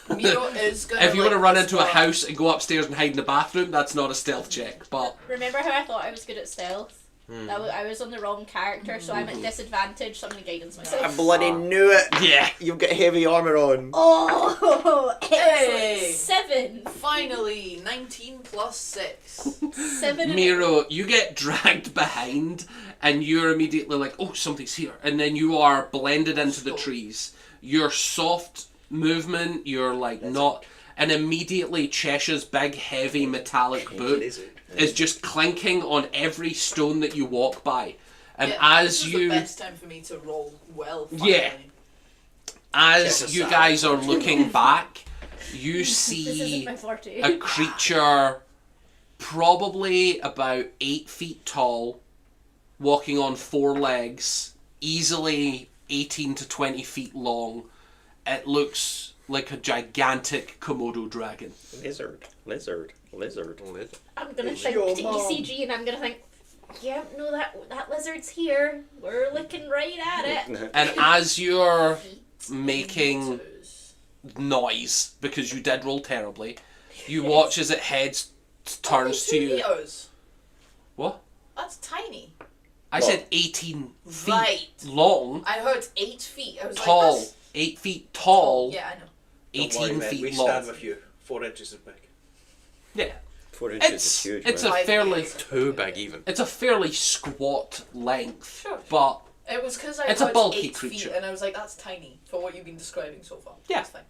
Miro is gonna if you want to run into a house and go upstairs and hide in the bathroom, that's not a stealth check. But remember how I thought I was good at stealth? I was on the wrong character, so I'm at disadvantage, so I'm going to guidance myself. I bloody knew it. Yeah. You've got heavy armour on. Oh, Hey! 7. Finally, 19 plus 6. 7. Miro, you get dragged behind and you're immediately like, oh, something's here. And then you are blended into the trees. Your soft movement, you're like not... And immediately Chesha's big, heavy, metallic boot is just clinking on every stone that you walk by. And this is the best time for me to roll well, finally. Yeah. As you guys are looking back, you see a creature probably about 8 feet tall, walking on 4 legs, easily 18 to 20 feet long. It looks like a gigantic Komodo dragon. Lizard. I'm gonna think to ECG and I'm gonna think, yeah, no, that lizard's here. We're looking right at it. And as you're making noise, because you did roll terribly, you watch as it turns to you. Meters. What? That's tiny. I said 18 feet Right. long. I heard 8 feet. I was Tall. like, that's 8 feet tall. Yeah, I know. 18 feet we long. stand with you. 4 inches is big. Yeah. 4 inches It's is huge, it's man. a fairly Too big even. it's a fairly squat length, Sure. but It was because I It's a heard bulky 8 creature. feet and I was like, that's tiny for what you've been describing so far. Yeah. That's fine.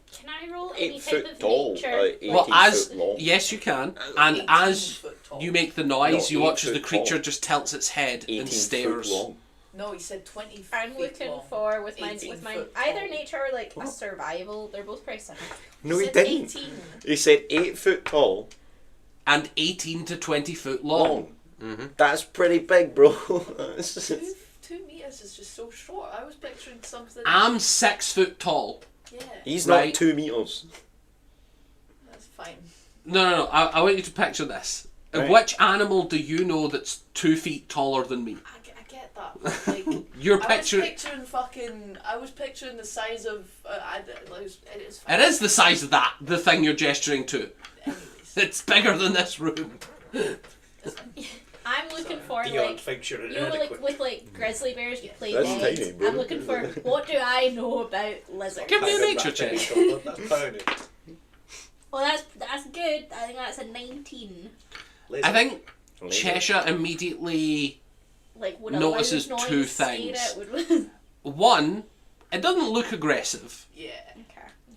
Can I roll any 8 type foot of tall, nature? 18 well, as foot long. yes you can, and 18 as foot tall. you make the noise, No, you watch 8 as the foot creature tall. just tilts its head 18 and foot stares. long. No, he said 20 I'm feet looking long. for with 18 my foot either tall. nature or like a survival. They're both pretty similar. No, he said didn't. 18. He said 8 foot tall, And 18 to 20 foot long. long. That's pretty big, bro. That's- 2 meters is just so short. I was picturing something. I'm 6 foot tall. Yeah, He's Right. not 2 meters. that's fine. No. I want you to picture this. Right. Which animal do you know that's 2 feet taller than me? I get that. But like, You're I was picturing. picturing fucking. I was picturing the size of. It is. It is the size of that, the thing you're gesturing to. Anyways, It's bigger than this room. I'm looking for Dion like thinks you're you know like inadequate. with like grizzly bears you play That's dead. tiny, bro. I'm looking for what do I know about lizards? Give me a That's nature pretty check. solid. That's pounded. Well, that's good. I think that's a 19. I think Lizard. Cheshire immediately Like would a notices loud 2 noise scare things. it? Would One, it doesn't look aggressive. yeah.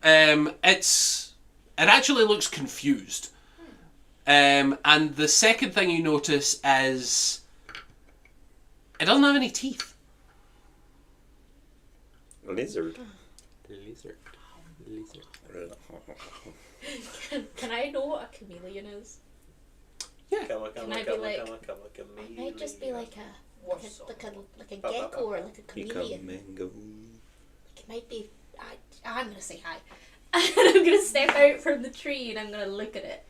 okay. It actually looks confused. And the second thing you notice is it doesn't have any teeth. Lizard. Can I know what a chameleon is? Come on, Can I be like- It might just be like a Warsaw. like a gecko or like a You chameleon. come and go. It might be. I'm gonna say hi. And I'm gonna step out from the tree and I'm gonna look at it.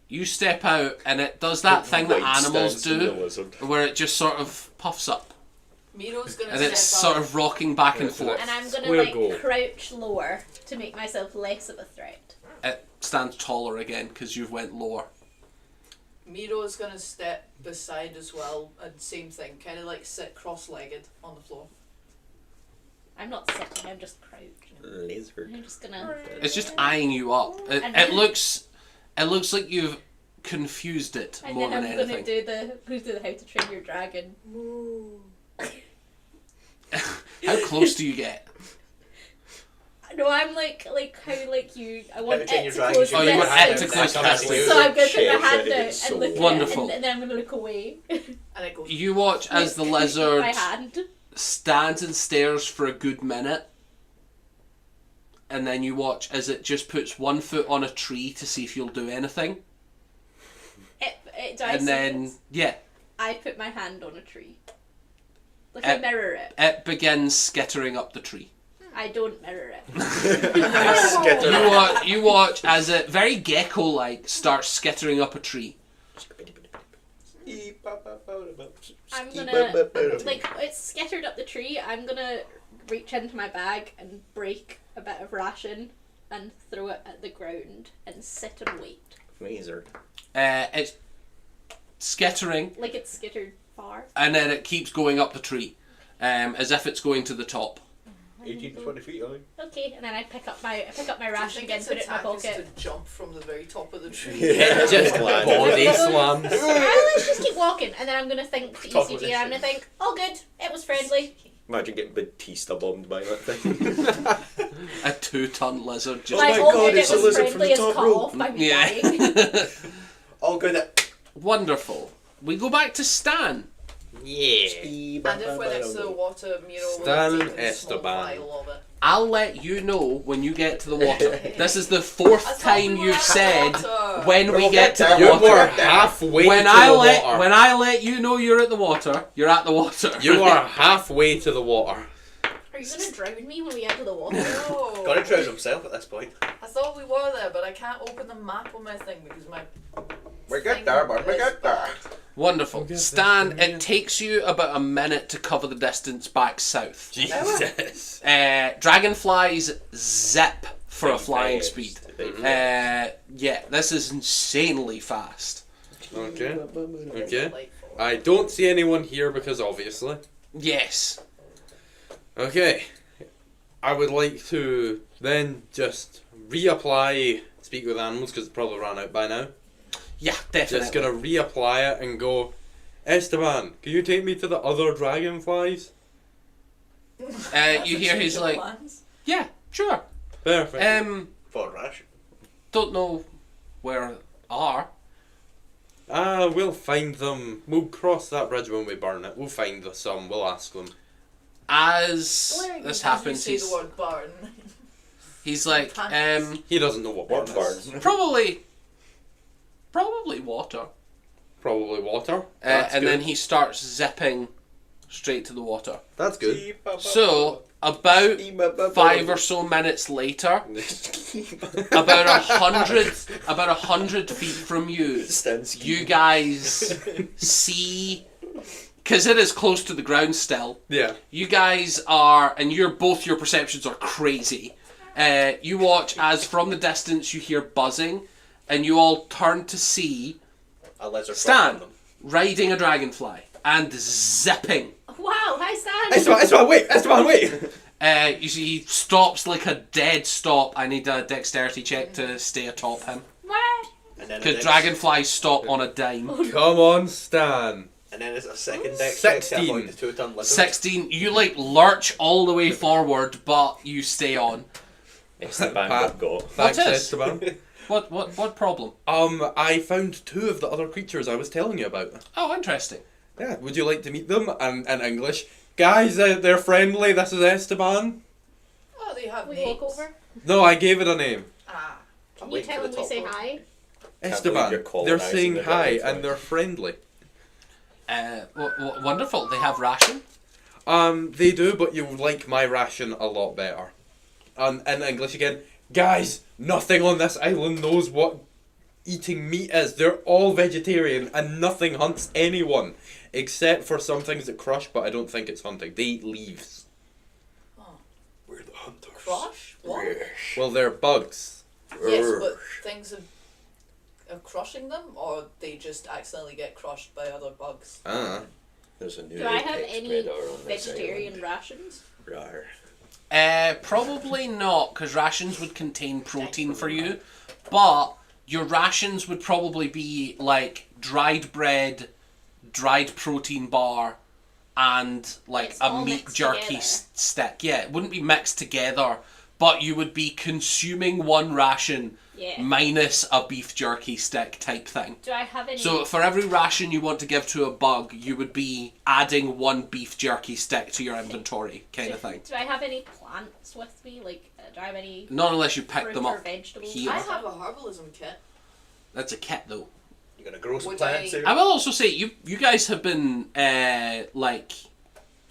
You step out and it does that thing that White animals stance in the do, lizard. where it just sort of puffs up Miro's gonna and step it's up. sort of rocking back and forth. And I'm gonna Square like goal. crouch lower to make myself less of a threat. It stands taller again because you've went lower. Miro's gonna step beside as well, and same thing, kind of like sit cross-legged on the floor. I'm not sitting. I'm just crouching. Lizard. I'm just gonna. It's just eyeing you up. It looks like you've confused it And more then than I'm gonna anything. do the How to Train Your Dragon. How close do you get? No, I'm like how like you. I want How to Train it Your to Dragon, close you Oh, this you want it to distance. close That's past you. So I'm gonna put Share my hand it, out it's and so look wonderful. at it, and then I'm gonna look away. And it goes. You watch as the lizard My hand. stands and stares for a good minute, and then you watch as it just puts one foot on a tree to see if you'll do anything. Do I And see then, it? yeah, I put my hand on a tree. Like I mirror it. it begins skittering up the tree. I don't mirror it. You watch as it, very gecko-like, starts skittering up a tree. I'm gonna, like, it's skittered up the tree. I'm gonna reach into my bag and break a bit of ration and throw it at the ground and sit and wait. Razor. It's skittering, Like it's skittered far. and then it keeps going up the tree, as if it's going to the top. 18 to 20 feet, I think. Okay, and then I pick up my I ration think again, its put it in my attack is pocket. to jump from the very top of the tree. Yeah, Just land. body slams. Let's just keep walking, and then I'm gonna think to Talk ECG, about and I'm gonna think, oh good, it was friendly. Imagine getting Batista bombed by that thing. A 2-ton lizard just... Like, my oh God, good, it's it a was lizard from friendly the is top cut rope. off by me Yeah. dying. All good at. Wonderful. We go back to Stan. Yeah. And if we're next to the water, Miro will Stan take a small Esteban. vial of it. I'll let you know when you get to the water. This is the 4th I thought time we were you've at the said water. when we We'll get to get the there. You were water. halfway When to I the let water. when I let you know you're at the water, you're at the water. You are halfway to the water. Are you gonna drown me when we get to the water? No. Gotta drown himself at this point. I thought we were there, but I can't open the map on my thing because my. We get there, but we is get there. bad. Wonderful. Okay, Stan, that's it takes you about a minute to cover the distance back south. Jesus. Dragonflies zip for a Big flying fast. speed. Big Yeah, this is insanely fast. Okay. Okay. Delightful. I don't see anyone here because obviously. Yes. Okay. I would like to then just reapply Speak with Animals because it's probably ran out by now. Yeah, definitely. Just gonna reapply it and go, Esteban, can you take me to the other dragonflies? You hear he's like, Plans? yeah, sure. Perfect. For ration. Don't know where are. We'll find them. We'll cross that bridge when we burn it. We'll find some. We'll ask them. As Blaring this as happens, you say the word burn. he's like, He doesn't know what burn What is. burn? probably water. Probably water. That's And good. then he starts zipping straight to the water. That's good. So about 5 or so minutes later, about 100 feet from you, you guys see, because it is close to the ground still. Yeah. You guys are, and both your perceptions are crazy. You watch as from the distance you hear buzzing, and you all turn to see A lizard Stan from them. riding a dragonfly and zipping. Wow, hi Stan! Esteban, wait! You see he stops like a dead stop. I need a dexterity check to stay atop him. What? And then Because dragonflies stop on a dime. Come on, Stan. And then there's a second dex check to 16. avoid the 2-ton lizard. 16, you like lurch all the way forward, but you stay on. Esteban Pat. got. Thanks, is? Esteban. What problem? I found 2 of the other creatures I was telling you about. Oh, interesting. Yeah, would you like to meet them? And in English, guys, they're friendly. This is Esteban. Oh, they have We names. walk over. No, I gave it a name. Ah. Can you tell him we say hi? Can't believe Esteban. you're They're colonising saying the hi dragonfly. and they're friendly. Wonderful. They have ration. They do, but you like my ration a lot better. And in English again, guys, nothing on this island knows what eating meat is. They're all vegetarian and nothing hunts anyone. Except for some things that crush, but I don't think it's hunting. They eat leaves. We're the hunters. Crush? What? Well, they're bugs. Yes, but things are crushing them, or they just accidentally get crushed by other bugs. There's a new Do I have apex any predator on this vegetarian island. rations? Rawr. Probably not, because rations would contain protein for you. But your rations would probably be like dried bread, dried protein bar, and like It's a all meat mixed jerky together. stick. Yeah, it wouldn't be mixed together, but you would be consuming one ration Yeah. minus a beef jerky stick type thing. Do I have any? So for every ration you want to give to a bug, you would be adding one beef jerky stick to your inventory, kind of thing. Do I have any plants with me? Like, do I have any Not unless you pick fruit them or up vegetables? here. I have a herbalism kit. That's a kit though. You're gonna grow some Would plants I- here. I will also say you guys have been like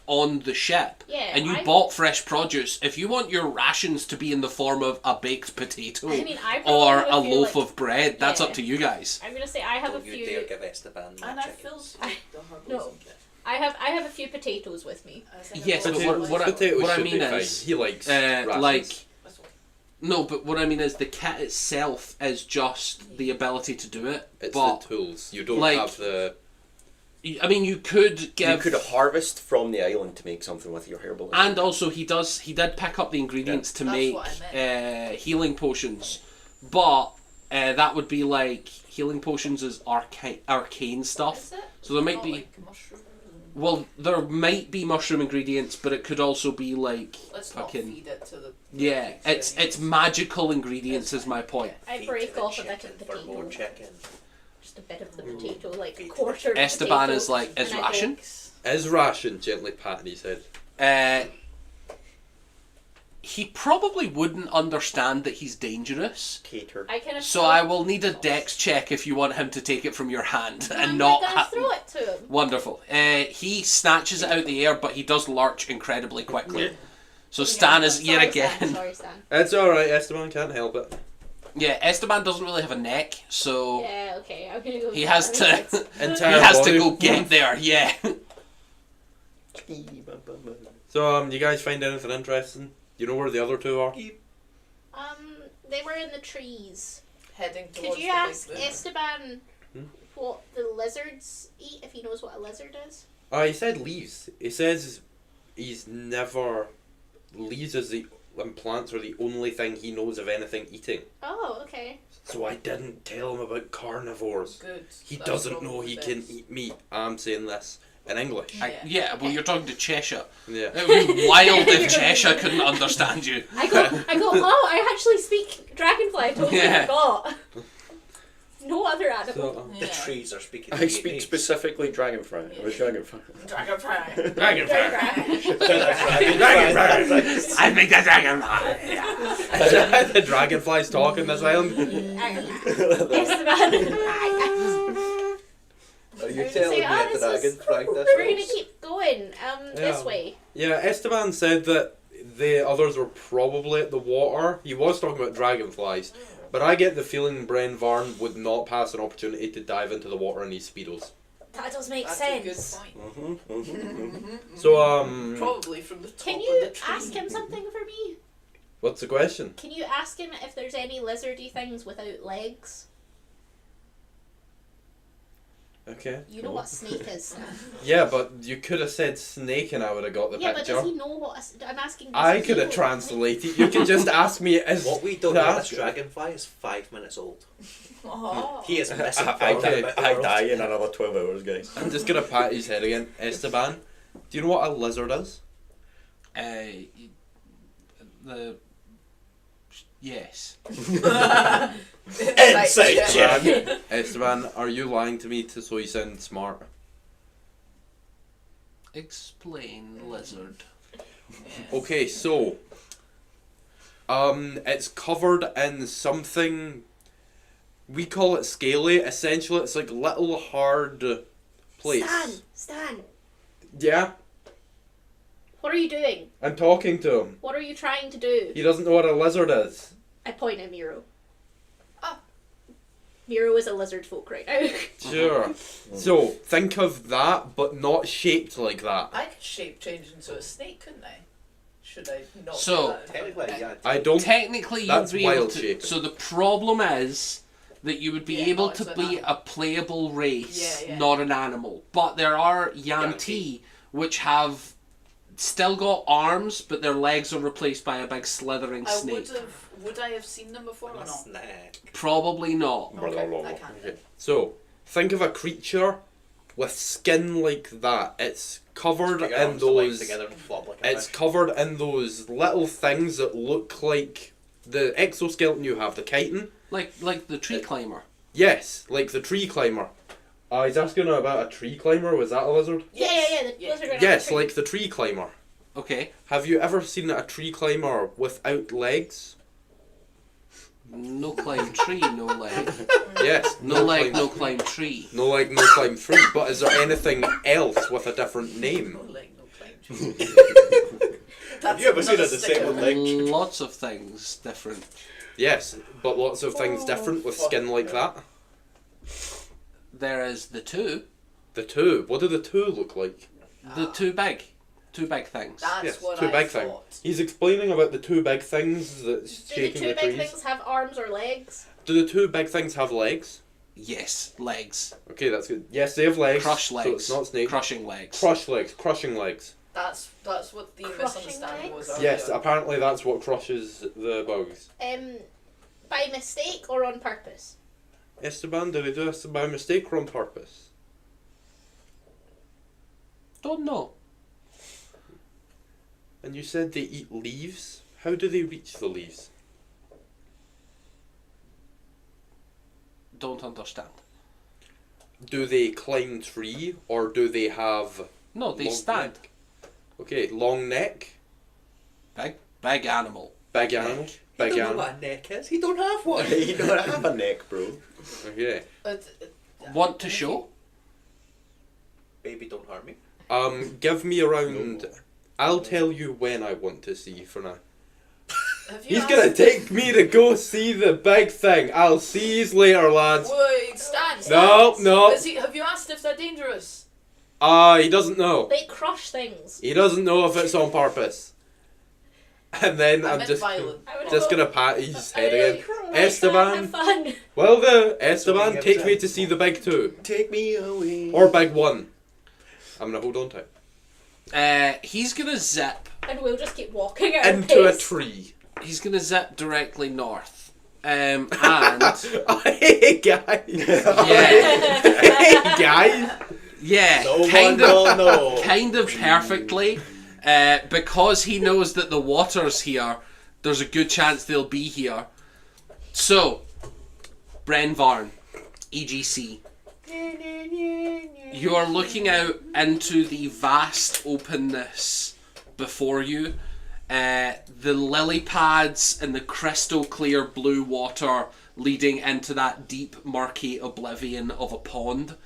on the ship, Yeah, and you I- bought fresh produce. If you want your rations to be in the form of a baked potato I mean, I probably or have a few, loaf like- of bread, that's Yeah. up to you guys. I'm gonna say I have Don't a you dare few. give Esteban my And I chickens. filled the herbalism No. kit. I have a few potatoes with me. Yes, but Potatoes, what I should mean be is, fine. He likes rations. like That's all. no, but what I mean is the kit itself is just the ability to do it. It's but the tools. You don't like, have the. I mean, you could give. You could harvest from the island to make something with your herbal. And also, he did pick up the ingredients to That's make what I healing potions, but that would be like healing potions is arcane stuff. Is it? So there might Not be like mushrooms. well, there might be mushroom ingredients, but it could also be like Let's not fucking feed it to the. yeah. creatures. It's magical ingredients is my point. I Feed break the off a bit chicken of for more potato. chicken. Just a bit of the potato, like a Feed the quarter. of Esteban potato, is like is and I ration. Is ration gently patting his head. He probably wouldn't understand that he's dangerous. Cater. I kind of. So I will need a dex check if you want him to take it from your hand and I'm not gonna throw it to him. Wonderful. He snatches it out the air, but he does lurch incredibly quickly. So Stan is yet Sorry, again. Stan, sorry, Stan. It's alright, Esteban can't help it. Yeah, Esteban doesn't really have a neck, so Yeah, okay. I'm gonna go. he with has that. to. He Entire has to body. go get there. Yeah. So, you guys find anything interesting? You know where the other two are? They were in the trees. Heading Could towards you the ask big moon. Esteban Hmm? what the lizards eat, if he knows what a lizard is? He said leaves. He says he's never. Leaves is the. And plants are the only thing he knows of anything eating. Oh, okay. So I didn't tell him about carnivores. Good. He That's doesn't know probably he the can best. eat meat. I'm saying this in English. Yeah, well, you're talking to Cheshire. Yeah. It would be wild if Cheshire couldn't understand you. I go, oh, I actually speak dragonfly. I totally Yeah. forgot. No other animal. So, The trees are speaking. I speak specifically dragonfly. Or dragonfly. Dragonfly. I think the dragonfly. the dragonflies talking this island. Esteban. Are you I was telling me gonna say, a dragon this is- flagged this? We're gonna keep going. This Yeah. way. Yeah, Esteban said that the others were probably at the water. He was talking about dragonflies. But I get the feeling Bren Varn would not pass an opportunity to dive into the water in his speedos. That does make That's sense. a good point. So, Probably from the top Can of you the tree. ask him something for me? what's the question? Can you ask him if there's any lizardy things without legs? Okay. You know what snake is. Stan. Yeah, but you could have said snake and I would have got the Yeah, but picture. does he know what I'm asking? I does he could have know- translated. You can just ask me as What we don't to know, ask this it. dragonfly is 5 minutes old. Oh. He is missing I, from that Okay. bit of the I world. die in another 12 hours, guys. I'm just gonna pat his head again. Esteban, do you know what a lizard is? The yes. Insight check. Esteban, are you lying to me so you sound smart? Explain, lizard. Okay, so it's covered in something we call it scaly. Essentially, it's like little hard plates. Stan, Yeah, what are you doing? I'm talking to him. What are you trying to do? He doesn't know what a lizard is. I point at Miro. Oh. Miro is a lizard folk right now. Sure. So think of that, but not shaped like that. I could shape change into a snake, couldn't I? Should I not So- do that? Technically, yeah. I don't. Technically, you'd That's be able wild to. shaping. So the problem is that you would be Yeah, able not to as an be animal. a playable race, Yeah, yeah. not an animal. But there are Yanti, which have still got arms, but their legs are replaced by a big slithering snake. Would I have seen them before or not? Snack. Probably not. Okay, I can't. Okay. So think of a creature with skin like that. It's covered Put your in arms and legs those. together and flop like a It's fish. covered in those little things that look like the exoskeleton you have, the chitin. Like the tree climber. Yes, like the tree climber. He's asking about a tree climber. Was that a lizard? Yeah, the lizard went Yes, up the like the tree climber. Okay. Have you ever seen a tree climber without legs? No climb tree, no leg. Yes. No leg, no climb. climb tree. No leg, no climb tree. But is there anything else with a different name? No leg, no climb. That's Have you ever seen a another sticker. disabled leg? Lots of things different. Yes, but lots of things different with skin like that. There is the two. The two. What do the two look like? The two big things. That's Yes, what two I big thought. things. He's explaining about the two big things that's Do the shaking two the big trees. things have arms or legs? Do the two big things have legs? Yes, legs. Okay, that's good. Yes, they have legs. Crush legs. So it's not snake. Crushing legs. Crush legs. Crushing legs. That's what the Crushing misunderstanding was legs? earlier. Yes, apparently that's what crushes the bugs. By mistake or on purpose? Esteban, did he do this by mistake or on purpose? Don't know. And you said they eat leaves? How do they reach the leaves? Don't understand. Do they climb tree or do they have No, they long stand. neck? Okay, long neck, Big animal. big animal, He big don't know animal. what a neck is. He don't have one. You don't have a neck, bro. Okay. Want to show? Baby, don't harm me. Give me around. No. I'll tell you when I want to see for now. Have you He's gonna asked- take me to go see the big thing. I'll see you later, lads. Wait, stand. No. Have you asked if they're dangerous? He doesn't know. They crush things. He doesn't know if it's on purpose. And then I I'm meant just violent. I would just hope- gonna pat his head I again. like, Esteban. Have fun. Well, Esteban, So take me to see the big two. Take me away. Or big one. I'm gonna hold on to it. He's gonna zip. And we'll just keep walking at Into our a pace. tree. He's gonna zip directly north. And Oh, hey, guys. yeah, Hey, guys. yeah, No kind one of, will know. kind of perfectly. Because he knows that the water's here, there's a good chance they'll be here. So, Bren Varn, EGC. You are looking out into the vast openness before you. The lily pads and the crystal clear blue water leading into that deep murky oblivion of a pond.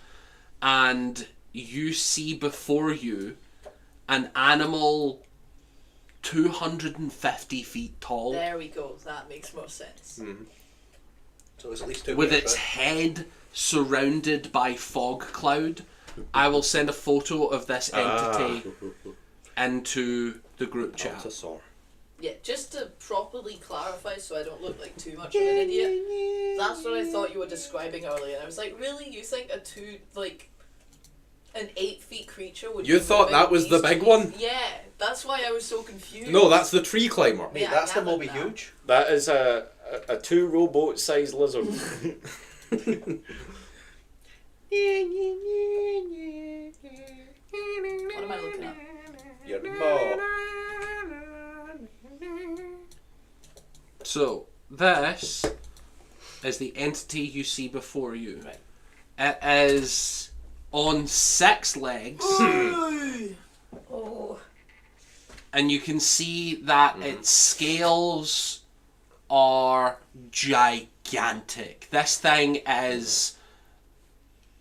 And you see before you an animal 250 feet tall There we go. That makes more sense. So it's at least 2 with meters its big. head surrounded by fog cloud. I will send a photo of this entity into the group chat. Altasaur. Yeah, just to properly clarify so I don't look like too much of an idiot. That's what I thought you were describing earlier. I was like, really? You think an 8 feet creature would You be thought moving that was the these big trees? one? Yeah, that's why I was so confused. No, that's the tree climber. Mate, Yeah, I that's the gathered Moby that. Huge. That is a 2 rowboat sized lizard. What am I looking at? Your maw. So, this is the entity you see before you. Right. It is on 6 legs, Oh. and you can see that its scales are gigantic. This thing is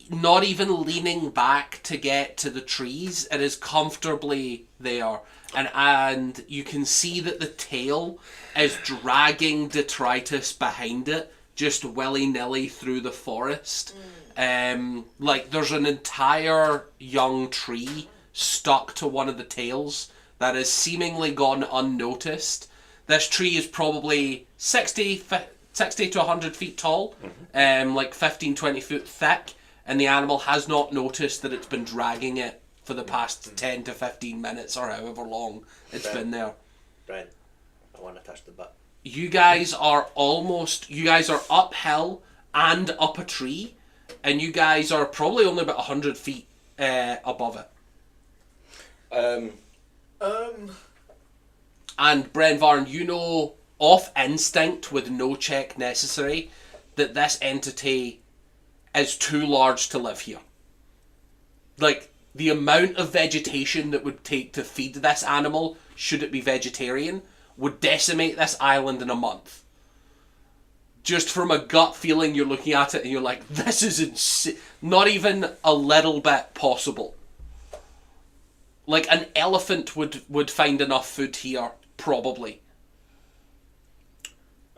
not even leaning back to get to the trees. It is comfortably there. And you can see that the tail is dragging detritus behind it, just willy-nilly through the forest. Like there's an entire young tree stuck to one of the tails that has seemingly gone unnoticed. This tree is probably 60 to 100 feet tall, like 15, 20 foot thick, and the animal has not noticed that it's been dragging it for the past 10 to 15 minutes or however long it's been there. Brian, I want to touch the butt. You guys are uphill and up a tree, and you guys are probably only about 100 feet above it. Um, And Brenvarn, you know off instinct, with no check necessary, that this entity is too large to live here. Like, the amount of vegetation that would take to feed this animal, should it be vegetarian, would decimate this island in a month. Just from a gut feeling, you're looking at it and you're like, this is insane. Not even a little bit possible. Like, an elephant would find enough food here, probably.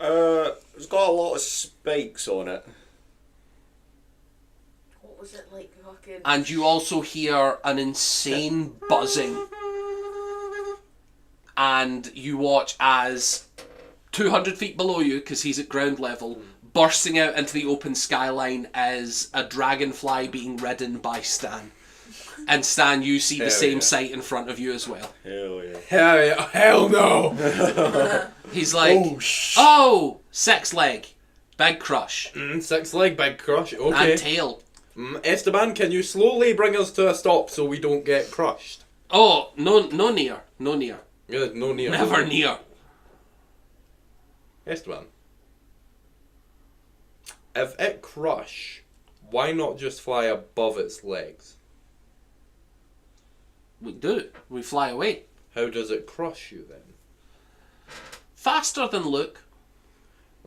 It's got a lot of spikes on it. What was it like? Fucking. And you also hear an insane buzzing. And you watch as 200 feet below you, because he's at ground level, bursting out into the open skyline is a dragonfly being ridden by Stan. And Stan, you see the same sight in front of you as well. Hell yeah. Hell yeah. Hell no. He's like, oh, six leg, big crush, Six leg, big crush. Okay. and tail. Esteban, can you slowly bring us to a stop so we don't get crushed? Oh, no near. Yeah, no near. Never near. Esteban. If it crush, why not just fly above its legs? We do. We fly away. How does it crush you then? Faster than Luke.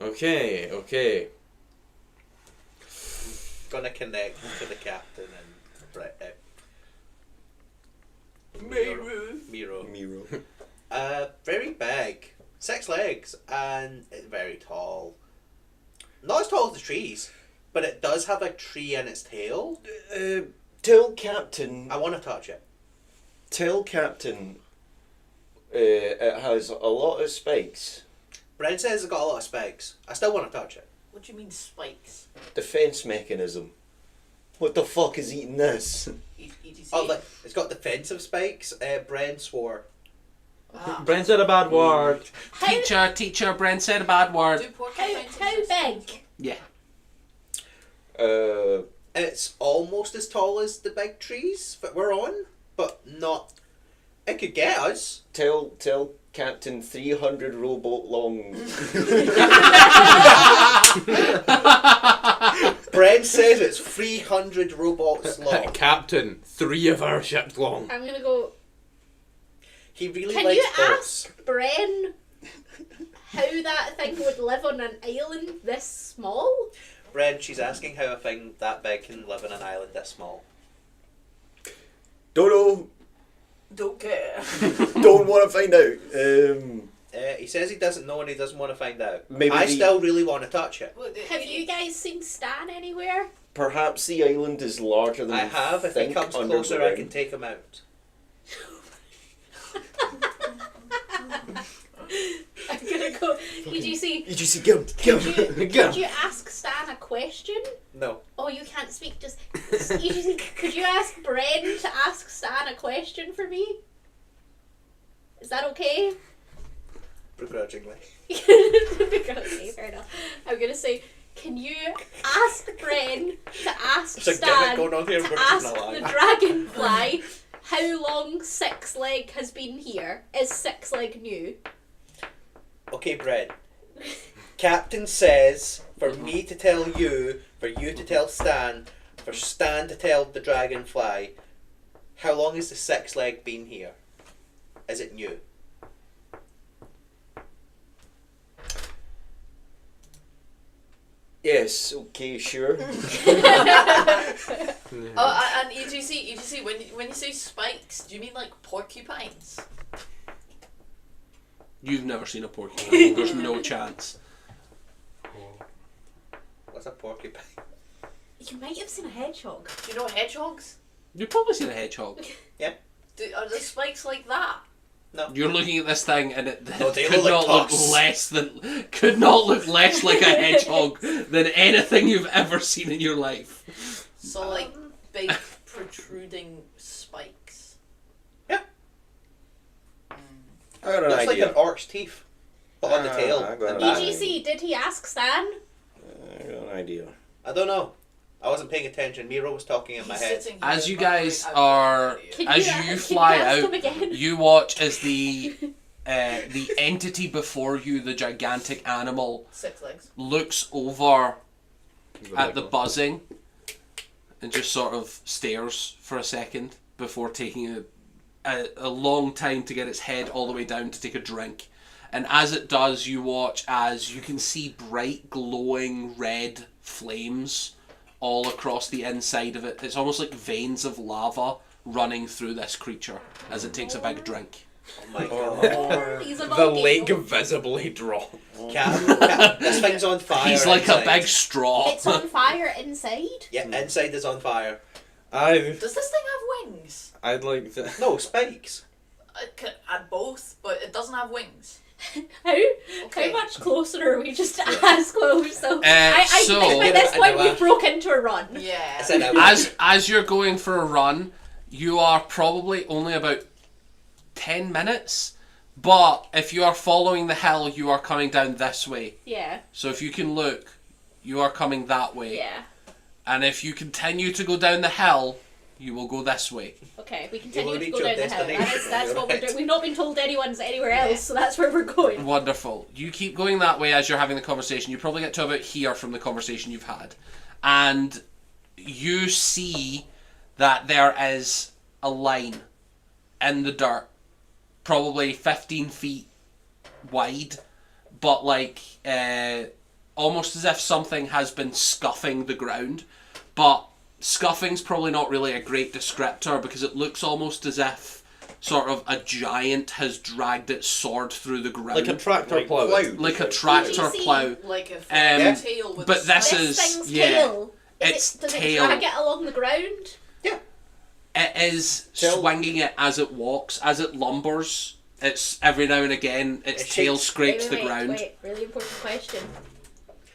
Okay. Gonna connect to the captain and Miro. Very big, 6 legs, and it's very tall. Not as tall as the trees, but it does have a tree in its tail. Tell Captain. I want to touch it. Tell Captain. It has a lot of spikes. Brent says it's got a lot of spikes. I still want to touch it. What do you mean spikes? Defense mechanism. What the fuck is eating this? ETC. Oh, like, it's got defensive spikes. Brent swore. Brent said a bad word. Teacher, Brent said a bad word. Do porcupines How exist? big? Yeah. It's almost as tall as the big trees that we're on, but not. It could get us. Tell Captain 300 rowboat long. Brent says it's 300 robots long. Captain, 3 of our ships long. I'm gonna go. He really Can likes you boats. ask Bren how that thing would live on an island this small? Brent, she's asking how a thing that big can live on an island this small. Don't know. Don't care. Don't want to find out. He says he doesn't know and he doesn't want to find out. Maybe I the- still really want to touch it. Have you guys seen Stan anywhere? Perhaps the island is larger than I we have. If he think comes closer, I underground. can take him out. I'm gonna go. EGC. You just get him. Could you ask Stan a question? No. Oh, you can't speak. Just EGC. Could you ask Bren to ask Stan a question for me? Is that okay? Begrudgingly. Okay, fair enough. I'm gonna say, can you ask Bren to ask There's a Stan gimmick going on here, to but it's ask not the live. dragonfly how long Six Leg has been here? Is Six Leg new? Okay, Brent. Captain says for me to tell you, for you to tell Stan, for Stan to tell the dragonfly, how long has the 6 leg been here? Is it new? Yes, okay, sure. Oh, and EGC, when you say spikes, do you mean like porcupines? You've never seen a porcupine. There's no chance. What's a porcupine? You might have seen a hedgehog. Do you know hedgehogs? You've probably seen a hedgehog. Are there spikes like that? You're looking at this thing and it No, they could look not like look less like a hedgehog than anything you've ever seen in your life. So like big protruding spikes. Yeah. I got an Looks like idea. an orc's teeth, but on the tail. I got and an back. idea. EGC, did he ask Stan? I got an idea. I don't know. I wasn't paying attention. Miro was talking in my head. Sitting As here, you by the way, guys I've are, no idea. Can as can you fly ask out, them again? you watch as the entity before you, the gigantic animal, 6 legs. looks over at the buzzing and just sort of stares for a second before taking a long time to get its head all the way down to take a drink. And as it does, you watch as you can see bright glowing red flames all across the inside of it. It's almost like veins of lava running through this creature as it takes a big drink. Oh my god. He's a The volcano. lake visibly dropped. Cap, this thing's on fire. He's like inside. a big straw. It's on fire inside. Yeah, inside is on fire. I'd Does this thing have wings? like to. No, spikes. It could add both, but it doesn't have wings. How Okay. much closer are we just to ask what we're so? So- At this Get it, point, and we've broke into a run. Yeah. I said I would. As you're going for a run, you are probably only about 10 minutes. But if you are following the hill, you are coming down this way. Yeah, So if you can look, you are coming that way. yeah. And if you continue to go down the hill, you will go this way. Okay, we will continue to reach go your down the hill. destination. That's what we're Right. doing. We've not been told anyone's anywhere else, so that's where we're going. Wonderful. You keep going that way as you're having the conversation. You probably get to about here from the conversation you've had. And you see that there is a line in the dirt, probably 15 feet wide, but like almost as if something has been scuffing the ground. But scuffing's probably not really a great descriptor because it looks almost as if sort of a giant has dragged its sword through the ground. Like a tractor Like plow. plow. Like a tractor You see, plow. Like if Um, a tail with but a this snake. is- This thing's yeah. tail. Its Does tail. it drag it along the ground? It is Tail- swinging it as it walks, as it lumbers. It's every now and again its It tail shakes. scrapes the ground. Wait, really important question.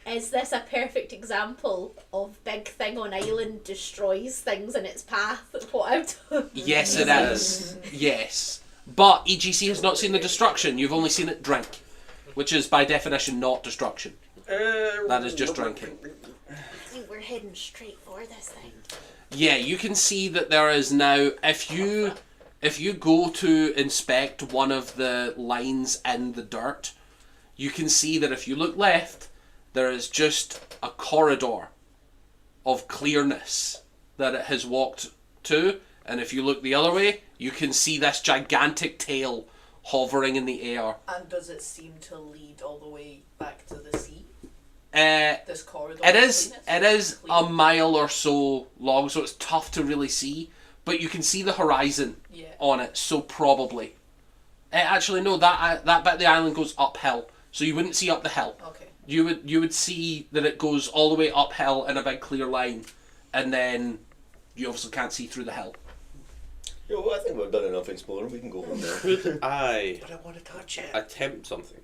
Is this a perfect example of big thing on island destroys things in its path? What I've done? Yes, it is. Yes. But EGC has not seen the destruction, you've only seen it drink. Which is by definition not destruction. That is just drinking. I think we're heading straight for this thing. Yeah, you can see that there is now, if you go to inspect one of the lines in the dirt, you can see that if you look left, there is just a corridor of clearness that it has walked to, and if you look the other way, you can see this gigantic tail hovering in the air. And does it seem to lead all the way back to the sea? Uh, This corridor. It is cleanness? a mile or so long, so it's tough to really see, but you can see the horizon Yeah. on it, so probably. Actually, no, that bit of the island goes uphill, so you wouldn't see up the hill. Okay. You would see that it goes all the way uphill in a big clear line, and then you obviously can't see through the hill. Yo, I think we've done enough exploring. We can go from there. Could I But I want to touch it. attempt something?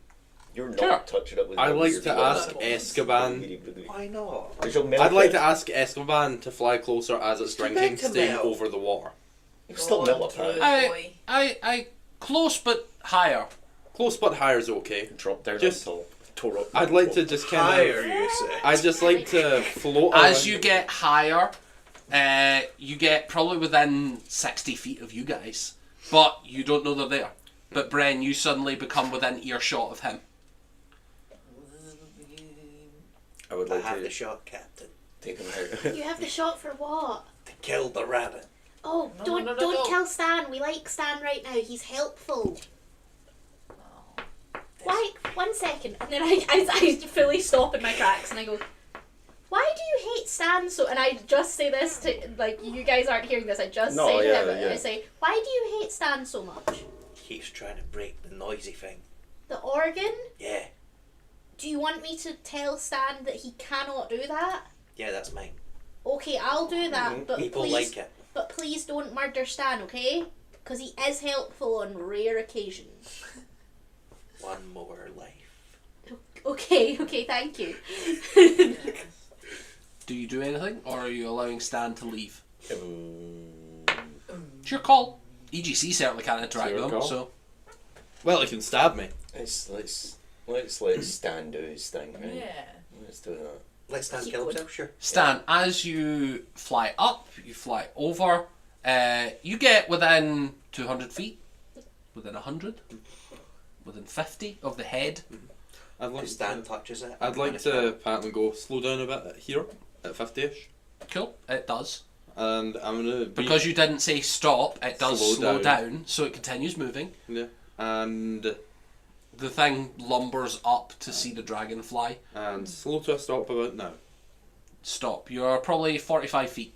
You're not Sure. touching it with I'd your like weird to gloves. ask Escoban. Why not? Is your I'd like to millipede- ask Escoban to fly closer as it's It's too drinking, big to staying melt. over the water. You're still Go on, millipede. Blue I- boy. I close but higher. Close but higher is okay. Drop down Just- on top. Tore up. I'd like to just kind Higher, of. you say? I'd just like to float As around. you get higher, you get probably within 60 feet of you guys, but you don't know they're there. But Bren, you suddenly become within earshot of him. I would I like have to the shot, Captain. take him out. You have the shot for what? To kill the rabbit. Oh, No, don't no, no, don't no. kill Stan. We like Stan right now. He's helpful. Why? 1 second, and then I fully stop in my tracks and I go, why do you hate Stan so? And I just say this to, like, you guys aren't hearing this. I just No, say to yeah, him, yeah. I say, why do you hate Stan so much? Keeps trying to break the noisy thing. The organ? Yeah. Do you want me to tell Stan that he cannot do that? Yeah, that's mine. Okay, I'll do that, but People please, like it. but please don't murder Stan, okay? Because he is helpful on rare occasions. One more life. Okay, thank you. Do you do anything, or are you allowing Stan to leave? Um, It's your call. EGC certainly can't interact It's with your him, call. so Well, he can stab me. let's let Stan do his thing, right? Yeah. Let's do that. Let Stan Keep kill going. himself, sure. Stan, as you fly up, you fly over, you get within 200 feet, within 100, within 50 of the head. I'd like Stan to, touches it. I'd like to pat and go slow down a bit here at 50ish, Cool, it does. and I'm gonna Because you didn't say stop, it does Slow slow down. down, so it continues moving. yeah, and The thing lumbers up to see the dragonfly. slow to a stop about now. Stop. You're probably 45 feet.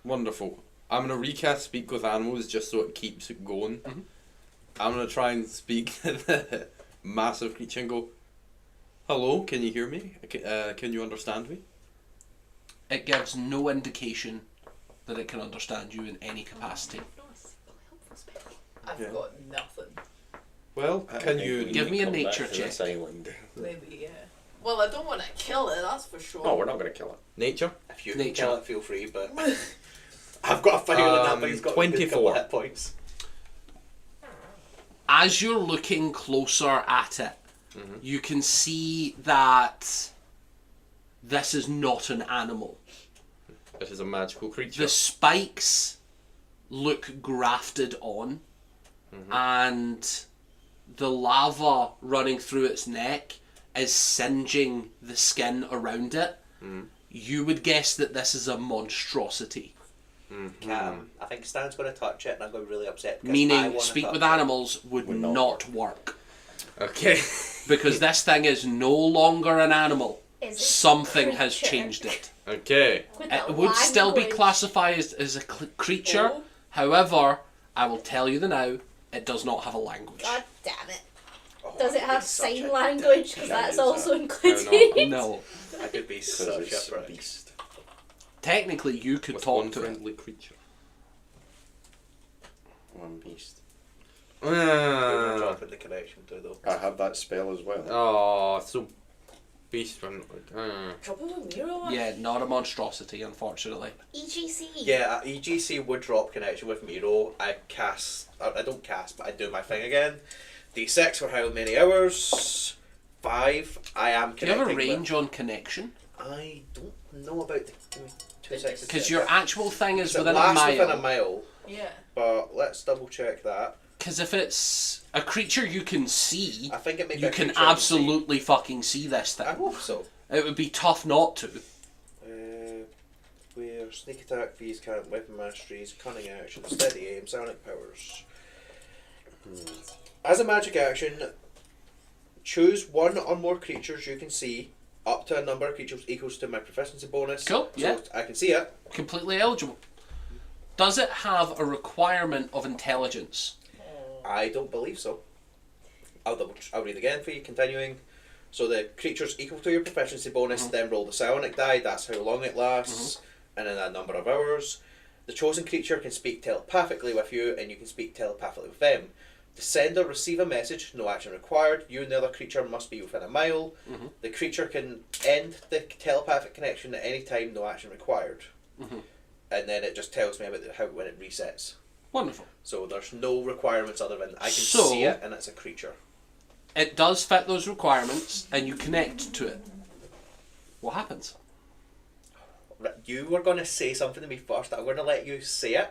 Wonderful. I'm gonna recast speak with animals just so it keeps it going. Mhm. I'm gonna try and speak to the massive creature and go, "Hello, can you hear me? Can you understand me?" It gives no indication that it can understand you in any capacity. I've Yeah. got nothing. Well, can you Give me a come back nature to check. this island? Maybe, yeah. Well, I don't want to kill it, that's for sure. No, we're not going to kill it. nature? If you Nature. can kill it, feel free, but I've got a feeling that thing's got a good 24. couple of hit points. As you're looking closer at it, you can see that this is not an animal. This is a magical creature. The spikes look grafted on, and the lava running through its neck is singeing the skin around it. You would guess that this is a monstrosity. I think Stan's going to touch it, and I'm going to be really upset. because I Meaning, wanna speak touch with it. animals would Would not, not work. Okay. Because this thing is no longer an animal. Is it Something has creature? changed it. Okay. With It that would still be language. classified as a creature. Oh. However, I will tell you the now, it does not have a language. God damn it. Oh, Does it I'd be have such sign a language? dick. Because Can't that's use also that. included. No. I could be Because such it's a a prick. beast. Technically, you could With talk one to it. friendly creature. One beast. We're Ah. dropping the connection to though. I have that spell as well. Oh, so beast friendly. Drop of a mirror one? Yeah, not a monstrosity, unfortunately. EGC. Yeah, EGC would drop connection with Miro. I don't cast, but I do my thing again. D6 for how many hours? 5. I am Do you have a connecting. range on connection? I don't know about the. Give me 2 seconds. Because your actual thing is It within a lasts within a mile. mile, Yeah. but let's double check that. Because if it's a creature you can see, I think it may be you a can creature I see. absolutely fucking see this I thing. hope so. It would be tough not to. Where sneak attack, fees count, weapon masteries, cunning action, steady aim, psionic powers. As a magic action, choose one or more creatures you can see, up to a number of creatures equals to my proficiency bonus. Cool, yeah. So I can see it. Completely eligible. Does it have a requirement of intelligence? I don't believe so. I'll read again for you, continuing. So the creature's equal to your proficiency bonus, then roll the psionic die, that's how long it lasts, and in a number of hours. The chosen creature can speak telepathically with you, and you can speak telepathically with them. The sender receive a message, no action required. You and the other creature must be within a mile. The creature can end the telepathic connection at any time, no action required. And then it just tells me about when it resets. Wonderful. So there's no requirements other than I can So- see it and it's a creature. It does fit those requirements, and you connect to it. What happens? Right, you were going to say something to me first. I'm going to let you say it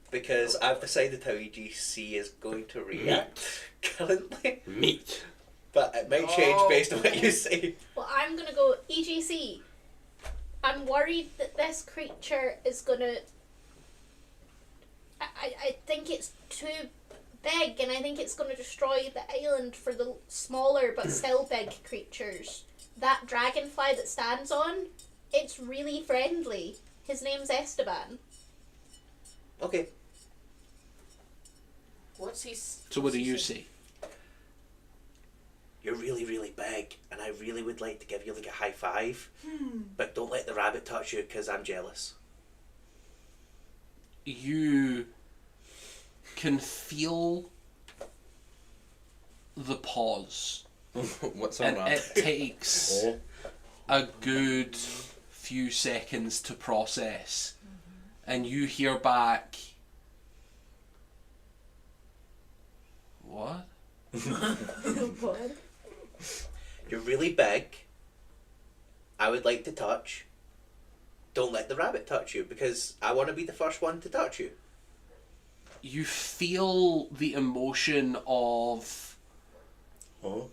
because I've decided how EGC is going to react currently. Meat. But it might change based on what you say. Well, I'm gonna go EGC. I'm worried that this creature is gonna. I think it's too big, and I think it's gonna destroy the island for the smaller but still big creatures. That dragonfly that stands on, it's really friendly. His name's Esteban. Okay. What's he? So what do you say? You're really, really big, and I really would like to give you like a high five. But don't let the rabbit touch you because I'm jealous. You can feel the pause, What's and on that? it takes a good few seconds to process, and you hear back, what? What? You're really big, I would like to touch. Don't let the rabbit touch you, because I want to be the first one to touch you. You feel the emotion of Oh.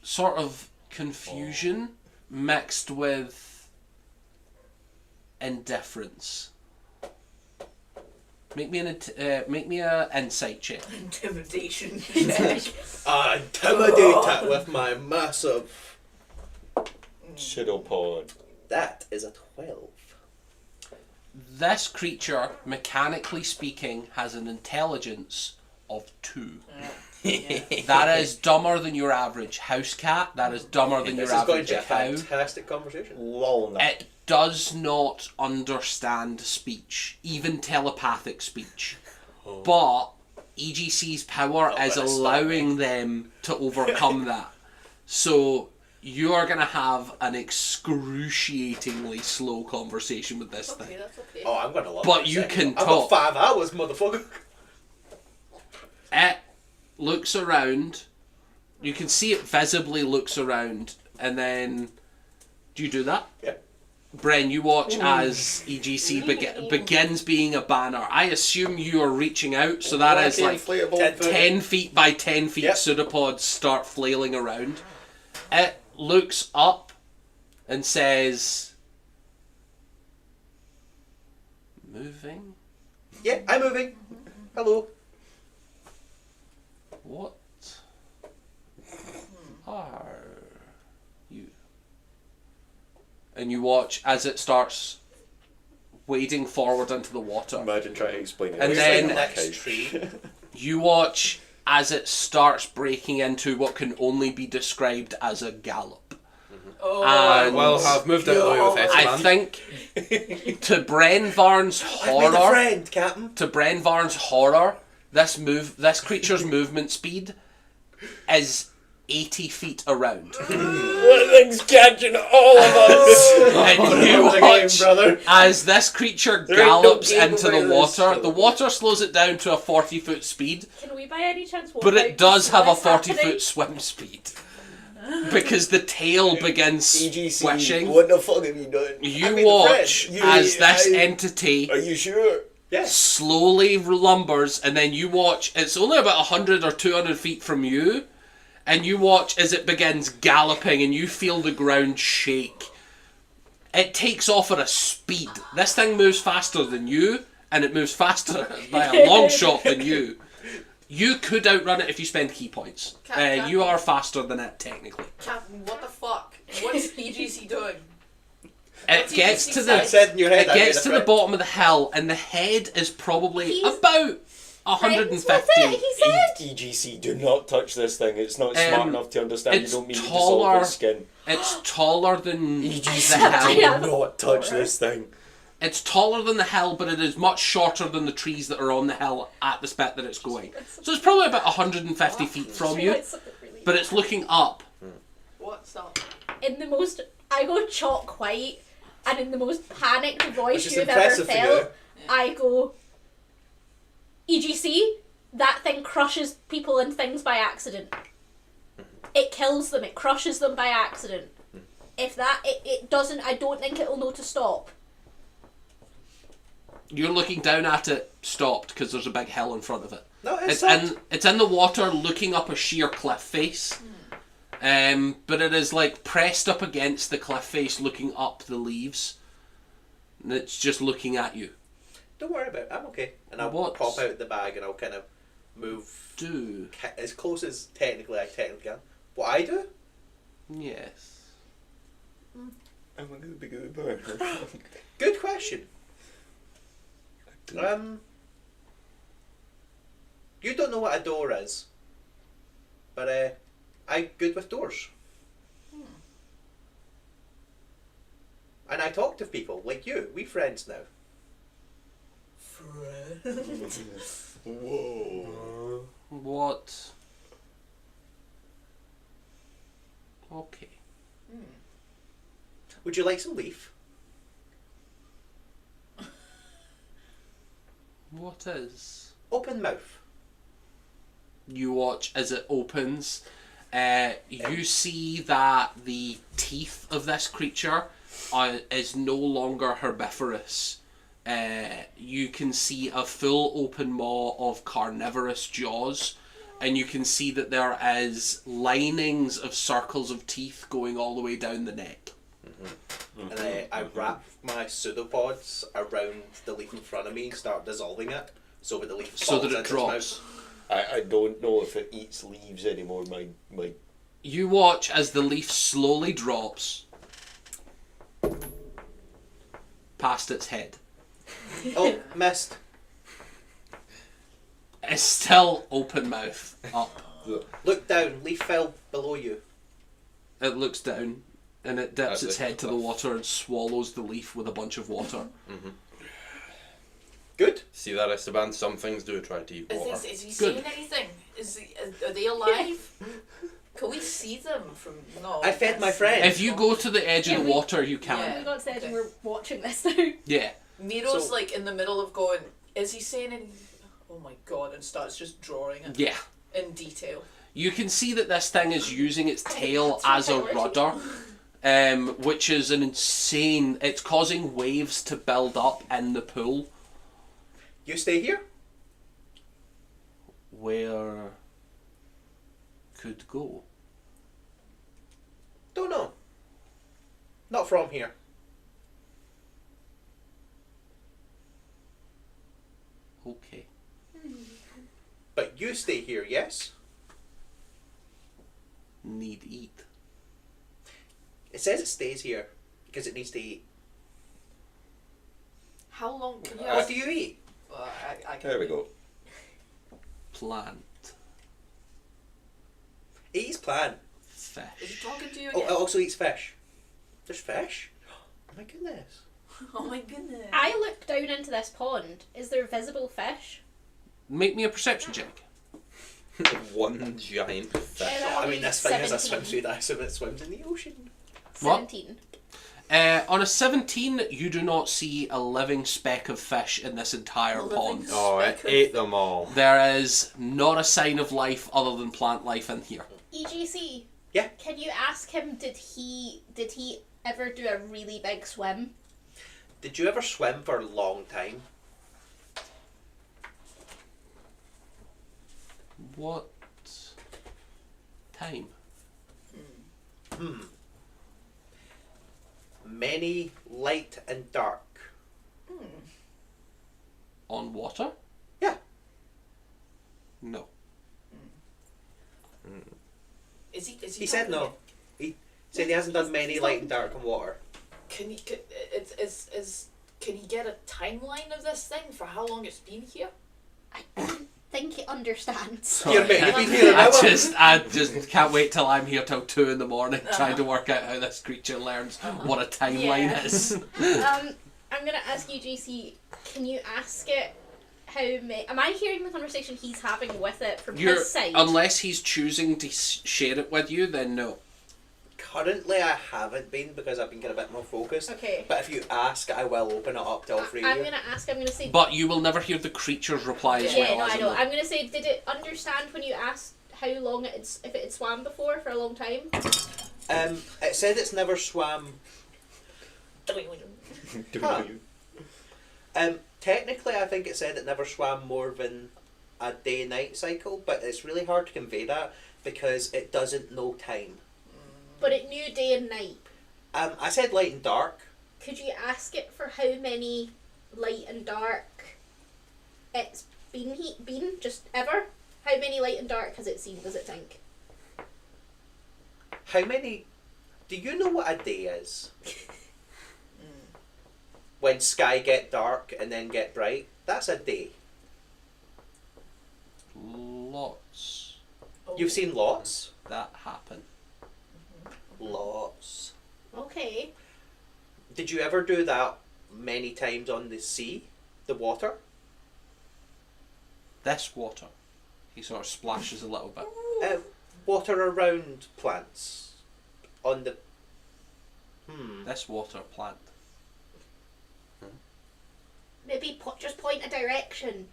sort of confusion mixed with indifference. Make me a insight check. Intimidation. I intimidate it with my massive... Pseudopod. That is a 12. This creature, mechanically speaking, has an intelligence of 2. That is dumber than your average house cat. That is dumber than This your is going average to be a cow. fantastic conversation. Walnut. It does not understand speech, even telepathic speech. But EGC's power Not is gonna stop allowing them to overcome that. So you are going to have an excruciatingly slow conversation with this Okay, thing. that's okay. Oh, I'm going to love But this you thing. can I've talk. got 5 hours, motherfucker. It looks around. You can see it visibly looks around. And then... Do you do that? Yeah. Bren, you watch as EGC begins being a banner. I assume you are reaching out, so that is like 10 feet by 10 feet. Yep. Pseudopods start flailing around. It looks up and says, moving? Yeah, I'm moving. Hello. What are you? And you watch as it starts wading forward into the water. Imagine trying to explain it. And It's then- like Next a tree. couch. You watch as it starts breaking into what can only be described as a gallop. Oh, And Well, I've moved out of the way with I Esteban. think to Bren Varn's I've made a horror, friend, Captain. to Bren Varn's horror, this creature's movement speed is 80 feet around. That thing's catching all of us. And you Another game, watch brother. as this creature There ain't no gallops game into the about this. water. The water slows it down to a 40-foot speed, Can we by any chance walk but out it does to have a what's happening? 40-foot swim speed. Because the tail begins EGC, swishing. what the fuck have you done? You made a watch friend. as this I- entity Are you sure? Yes. slowly lumbers, and then you watch, it's only about 100 or 200 feet from you, and you watch as it begins galloping, and you feel the ground shake. It takes off at a speed. This thing moves faster than you, and it moves faster by a long shot than you. You could outrun it if you spend key points. You are faster than it, technically. Captain, what the fuck? What's EGC doing? It What's gets EGC to I the said in your head. it I made gets a to the friend. bottom of the hill, and the head is probably He's about Friends with 150. it, he said. EGC, do not touch this thing. It's not smart enough to understand you it's don't mean to taller. dissolve its skin. It's taller than EGC, the hill. Yeah. do not touch this thing. It's taller than the hill, but it is much shorter than the trees that are on the hill at the spot that it's going. So it's probably about 150 feet from you, but it's looking up. What's up? In the most, I go chalk white, and in the most panicked voice Which is you've ever impressive for felt, you. I go, EGC, that thing crushes people and things by accident. It kills them, it crushes them by accident. If that, it doesn't, I don't think it'll know to stop. You're looking down at it, stopped, because there's a big hill in front of it. No, It's in the water, looking up a sheer cliff face. But it is like pressed up against the cliff face, looking up the leaves. And it's just looking at you. Don't worry about it. I'm okay. And I'll What's- pop out the bag and I'll kind of move Do as close as technically I can. What I do? yes. I'm a good big bird. Good question. You don't know what a door is, but I'm good with doors. And I talk to people like you. We friends now. Whoa. What? Okay. Would you like some leaf? What is? Open mouth. You watch as it opens. You see that the teeth of this creature is no longer herbivorous. You can see a full open maw of carnivorous jaws, and you can see that there is linings of circles of teeth going all the way down the neck. And I wrap my pseudopods around the leaf in front of me and start dissolving it so that the leaf So falls that it into its drops. mouth. I don't know if it eats leaves anymore. My You watch as the leaf slowly drops past its head. Oh, missed. It's still open mouth up. Look down. Leaf fell below you. It looks down and it dips That's its it. head to the water and swallows the leaf with a bunch of water. Good. See that, Esteban? Some things do try to eat water. Is he Good. saying anything? Are they alive? Can we see them from? No. I fed my friend. If you go to the edge of Yeah, the we- water, you can. Yeah. We got to the edge and we're watching this now. Yeah. Miro's So- like in the middle of going. Is he saying anything? Oh my god! And starts just drawing it Yeah. in detail. You can see that this thing is using its tail as a rudder, which is an insane... It's causing waves to build up in the pool. You stay here. Where could go? Don't know. Not from here. Okay. But you stay here, yes? Need eat. It says it stays here because it needs to eat. How long can you? What do you eat? I can there we go. Plant. It eats plant. Is he Fish. talking to you Oh, again? it also eats fish. There's fish? Oh my goodness. Oh my goodness. I look down into this pond. Is there visible fish? Make me a perception check. One giant fish. Yeah, I mean, this thing has a 17. swimsuit. I assume it swims in the ocean. What? 17. On a 17, you do not see a living speck of fish in this entire A living pond. s- Oh, it ate them all. There is not a sign of life other than plant life in here. EGC. Yeah. Can you ask him? Did he ever do a really big swim? Did you ever swim for a long time? What time? Many light and dark. On water? Yeah. No. Is he? He said no. He said he hasn't done many light and dark on water. Can he? Can he get a timeline of this thing for how long it's been here? I don't think he understands. You've been here an I hour. just can't wait till I'm here till 2 in the morning trying to work out how this creature learns what a timeline Yeah. is. I'm gonna ask you, JC. Can you ask it how many? Am I hearing the conversation he's having with it from his side? Unless he's choosing to share it with you, then no. Currently, I haven't been because I've been getting a bit more focused. Okay. But if you ask, I will open it up to all three of I'm you. gonna ask. I'm gonna say. But you will never hear the creature's reply as yeah, well no, as I in know. the- I'm gonna say, did it understand when you asked how long if it had swam before for a long time? It said it's never swam. Huh. Technically, I think it said it never swam more than a day-night cycle, but it's really hard to convey that because it doesn't know time. But it knew day and night. I said light and dark. Could you ask it for how many light and dark it's been just ever? How many light and dark has it seen? Does it think? How many? Do you know what a day is? When sky get dark and then get bright, that's a day. Lots You've seen lots? that happen. Lots. Okay. Did you ever do that many times on the sea? The water? This water. He sort of splashes a little bit. Water around plants? On the... This water plant. Maybe just point a direction.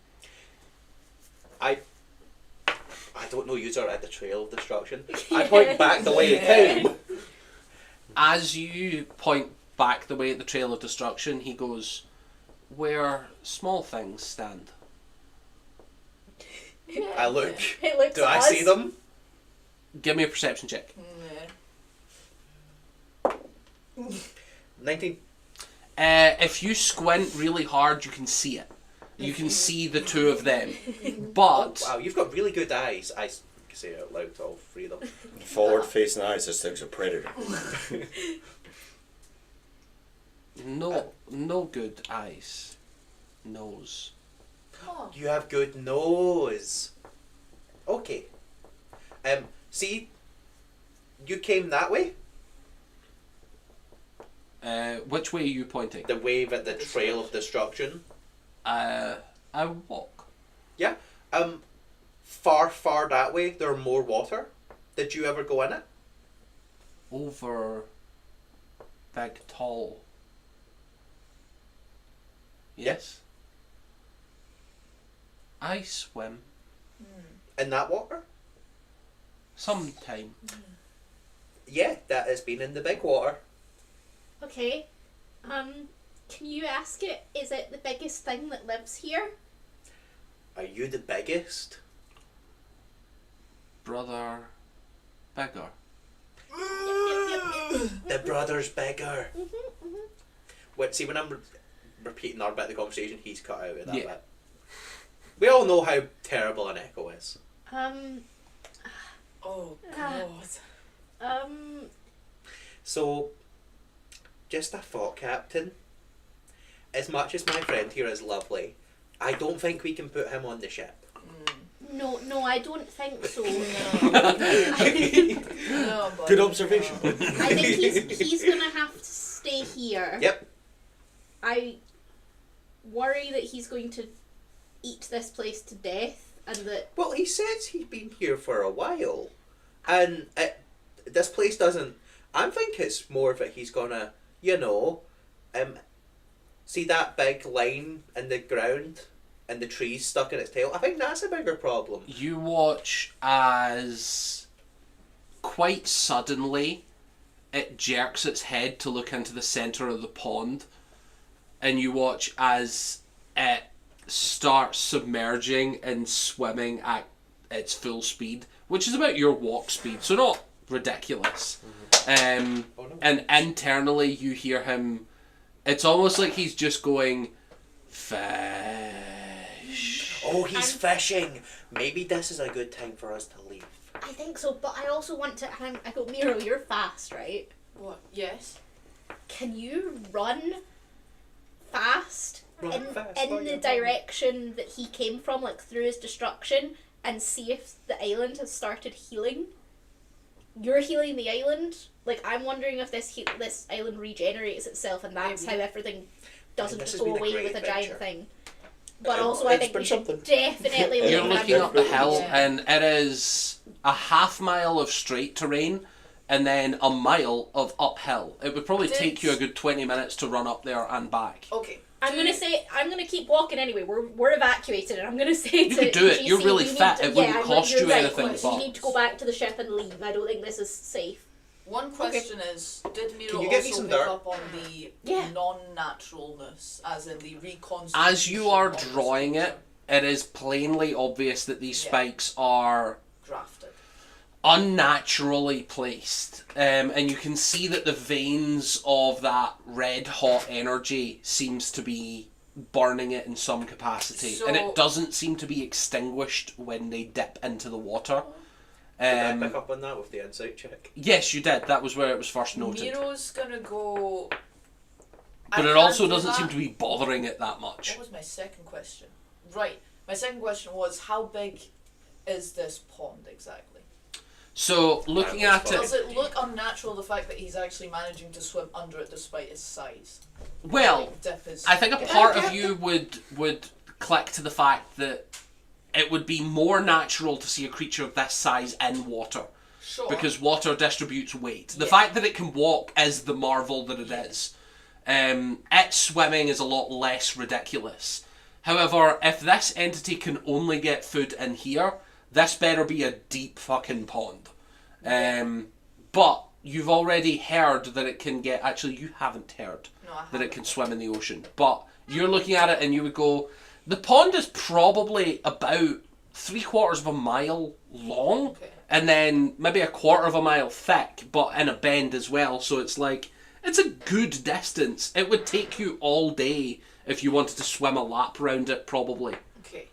I don't know, user at the trail of destruction. I point back the way it came. As you point back the way at the Trail of Destruction, he goes, "Where small things stand." I look. It looks Do at I us. see them? Give me a perception check. 19. If you squint really hard, you can see it. You can see the two of them. But Wow, you've got really good eyes. I can say it out loud to all three of them. Forward facing eyes, this thing's a predator. no good eyes. Nose. Oh. You have good nose. Okay. See, you came that way. Which way are you pointing? The wave at the Trail of Destruction. I walk. Yeah. Far that way. There are more water. Did you ever go in it? Over big tall. Yeah. Yes. I swim In that water? sometime. Yeah, that has been in the big water. Okay. Can you ask it? Is it the biggest thing that lives here? Are you the biggest? Brother bigger. The brother's bigger. Mm-hmm. See, when I'm repeating our bit of the conversation, he's cut out of that Yeah. bit. We all know how terrible an echo is. Oh god. So, just a thought, Captain. As much as my friend here is lovely, I don't think we can put him on the ship. No, I don't think so. No, buddy, Good observation. no. I think he's gonna have to stay here. Yep. I worry that he's going to eat this place to death, and that Well, he says he's been here for a while. And this place doesn't... I think it's more that he's gonna, see that big line in the ground and the trees stuck in its tail? I think that's a bigger problem. You watch as quite suddenly it jerks its head to look into the centre of the pond, and you watch as it starts submerging and swimming at its full speed, which is about your walk speed, so not ridiculous. Oh, no. And internally you hear him, it's almost like he's just going, fish. Oh, he's fishing. Maybe this is a good time for us to leave. I think so. But I also want to. I go, Miro, you're fast, right? What? Yes. Can you run fast Run fast, in run the your direction that he came from, like through his destruction, and see if the island has started healing? You're healing the island. Like, I'm wondering if this island regenerates itself, and that's Maybe. how everything doesn't This just has go be the away great with a giant adventure. thing. But also, I it's think been we should something. definitely You're You're look looking at up the hill, Yeah. and it is a half mile of straight terrain and then a mile of uphill. It would probably take you a good 20 minutes to run up there and back. Okay. I'm gonna keep walking anyway. We're evacuated, and I'm gonna say You to could do it. GC, You're really we need fit. to- It wouldn't yeah, cost you're you right. anything, We but- need to go back to the ship and leave. I don't think this is safe. One question is, did Miro Can you get me also some pick dirt? up on the Yeah. non-naturalness, as in the reconstitution? As you are of this drawing it, creature? it is plainly obvious that these Yeah. spikes are Drafted. unnaturally placed, and you can see that the veins of that red hot energy seems to be burning it in some capacity, and So- it doesn't seem to be extinguished when they dip into the water. Did I pick up on that with the insight check? Yes, you did. That was where it was first noted. Miro's gonna go... But it also doesn't seem to be bothering it that much. What was my second question? Right. My second question was, how big is this pond exactly? So, looking That at was it, Does it look unnatural, the fact that he's actually managing to swim under it despite his size? well, Like, dip his I think a head? part of you would click to the fact that it would be more natural to see a creature of this size in water, Sure. because water distributes weight. The Yeah. fact that it can walk is the marvel that it is. Its swimming is a lot less ridiculous. However, if this entity can only get food in here, this better be a deep fucking pond. But you've already heard that it can get... Actually, you haven't heard No, I that haven't. it can swim in the ocean. But you're looking at it and you would go, the pond is probably about 3/4 of a mile long, Okay. and then maybe 1/4 of a mile thick, but in a bend as well. So it's like, it's a good distance. It would take you all day if you wanted to swim a lap round it, probably. Okay.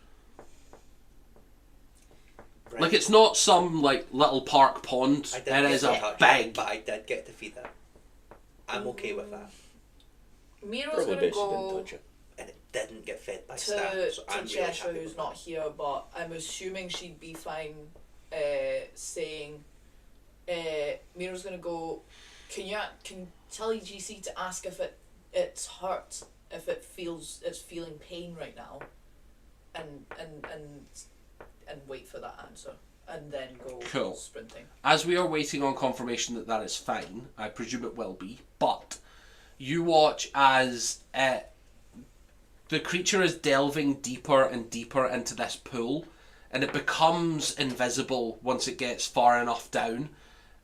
Right. Like, it's not some, like, little park pond. I It didn't is get a to touch big... it, but I did get to feed it. I'm okay with that. Miro's Probably gonna best you didn't go touch it. And it didn't get fed by Stan, to so I'm really Cheshire, happy who's with not that. here, but I'm assuming she'd be fine saying, Miro's gonna go, can you tell EGC to ask if it's hurt, if it's feeling pain right now, and wait for that answer, and then go Cool. sprinting. As we are waiting on confirmation that that is fine, I presume it will be, but you watch as the creature is delving deeper and deeper into this pool, and it becomes invisible once it gets far enough down,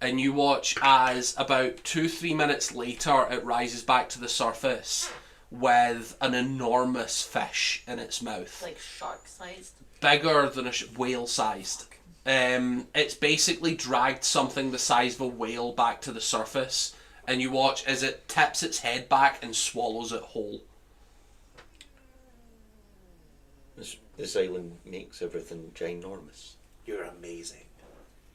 and you watch as about 2-3 minutes later it rises back to the surface with an enormous fish in its mouth. Like shark-sized. Bigger than a whale-sized. It's basically dragged something the size of a whale back to the surface, and you watch as it tips its head back and swallows it whole. This island makes everything ginormous. You're amazing.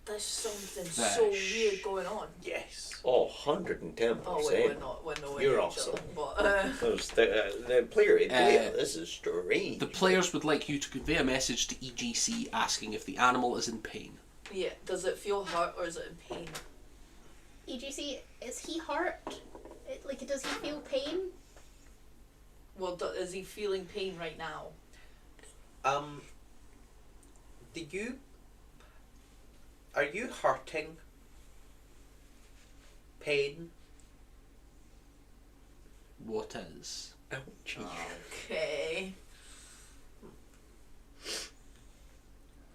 There's something Fish. so weird going on. Yes. Oh, 110%. Oh wait, we're nowhere You're near awesome. each other, but There's the player, this is strange. The players would like you to convey a message to EGC asking if the animal is in pain. yeah, does it feel hurt or is it in pain? EGC, is he hurt? Like, does he feel pain? Well, is he feeling pain right now? Are you hurting? Pain? What is? Ouchie. Okay.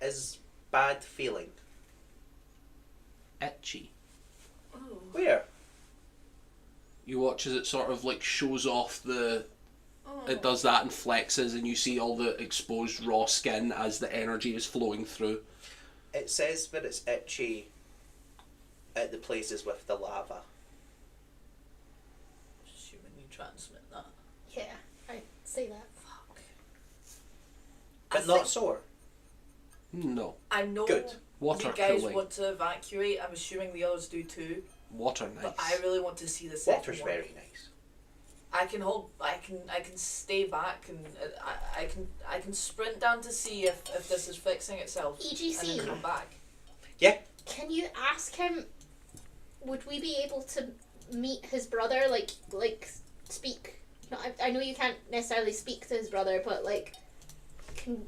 Is bad feeling? Itchy. Oh. Where? You watch as it sort of like shows off the... It does that and flexes, and you see all the exposed raw skin as the energy is flowing through. It says that it's itchy at the places with the lava. Assuming you transmit that. Yeah, I'd say that. Fuck. But not sore. No. I know Good. Water you guys cooling. want to evacuate. I'm assuming the others do too. Water nice. But I really want to see the second Water's one. very nice. I can stay back and I can sprint down to see if this is fixing itself. And EGC, then come back. Yeah. can you ask him, would we be able to meet his brother, like speak? No, I know you can't necessarily speak to his brother, but like,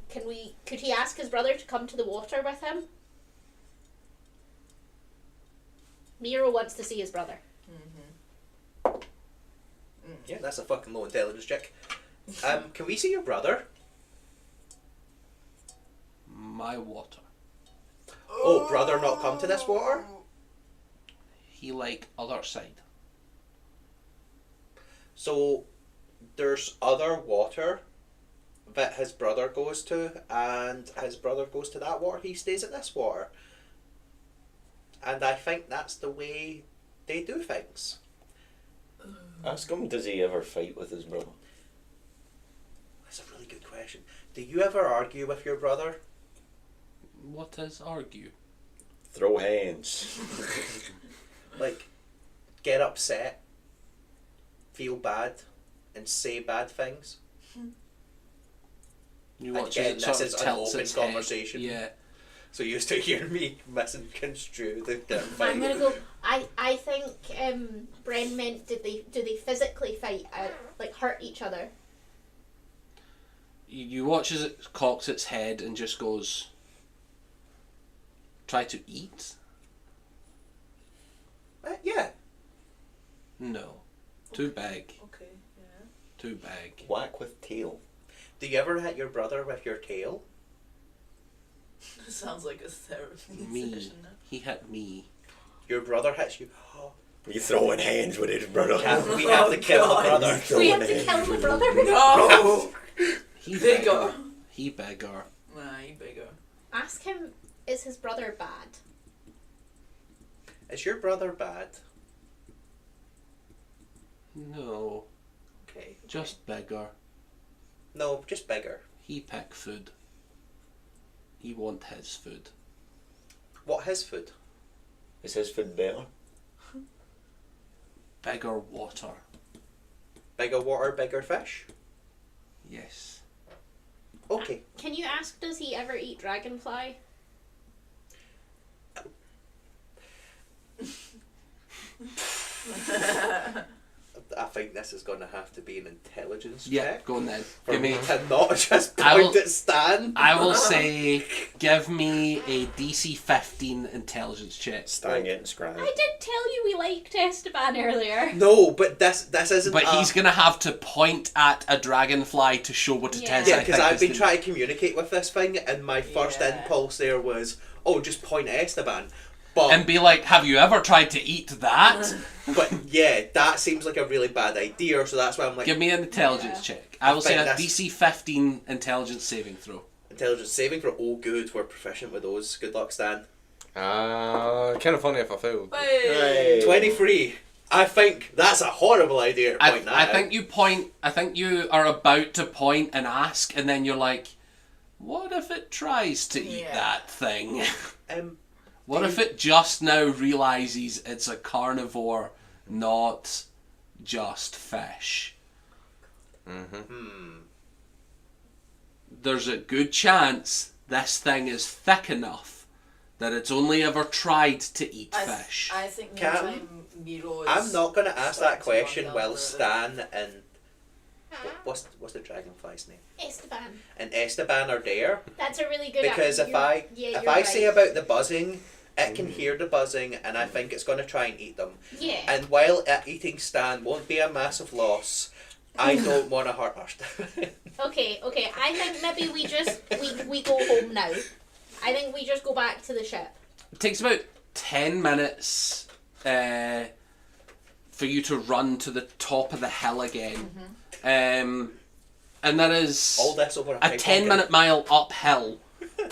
could he ask his brother to come to the water with him? Miro wants to see his brother. Yeah, that's a fucking low intelligence check. Can we see your brother? My water. Oh, brother not come to this water? He like other side. So, there's other water that his brother goes to, and his brother goes to that water, he stays at this water. And I think that's the way they do things. Ask him, does he ever fight with his brother? That's a really good question. Do you ever argue with your brother? What is argue? Throw hands. Like, get upset, feel bad, and say bad things? You And watch again, as it this sort is of an tilts open its head. conversation. Yeah. So you used to hear me misconstrue the damn fight. I'm gonna go. I think Bren meant do they physically fight, like hurt each other? You watch as it cocks its head and just goes, try to eat? Yeah. No. Too big. Okay, yeah. Too big. Whack with tail. Do you ever hit your brother with your tail? Sounds like a therapy Me. session. He hit me. Your brother hits you. You throwing hands with his brother. We have to kill the brother. We have to kill the brother. No! He Bigger. He bigger. Nah, he bigger. Ask him, is his brother bad? Is your brother bad? No, Okay. just bigger. No, just bigger. He pick food. He want his food. What his food? Is his food better? Bigger water. Bigger water, bigger fish? Yes. Okay. Can you ask, does he ever eat dragonfly? I think this is going to have to be an intelligence Yeah, check. go on then. For Give me. me to not just I will- point at Stan. I will say, give me a DC 15 intelligence check. Stan getting scrapped. I did tell you we liked Esteban earlier. No, but this isn't. But he's gonna have to point at a dragonfly to show what it Yeah. is. Yeah, I because think I've is been the- trying to communicate with this thing, and my first Yeah. impulse there was, oh, just point at Esteban. But and be like, have you ever tried to eat that? but yeah, that seems like a really bad idea. So that's why I'm like, Give me an intelligence Yeah. check. I will say think a that's- DC 15 intelligence saving throw. intelligence saving for all good. We're proficient with those. Good luck, Stan. Kind of funny if I failed. Hey. 23. I think that's a horrible idea to point that I out. think you point. I think you are about to point and ask, and then you're like, "What if it tries to eat Yeah. that thing? What Do if it just now realizes it's a carnivore, not just fish?" There's a good chance this thing is thick enough that it's only ever tried to eat fish. I think Cam, meantime Miro is I'm not going to ask that starting to question run while down Stan and what's the dragonfly's name? Esteban. And Esteban are there. That's a really good Because if you're- I yeah, if you're I say right. about the buzzing, it can hear the buzzing, and I think it's going to try and eat them. Yeah. And while eating Stan won't be a massive loss, I don't want to hurt her. Okay, I think maybe we go home now. I think we just go back to the ship. It takes about 10 minutes for you to run to the top of the hill again. And that is All this over a 10-minute mile uphill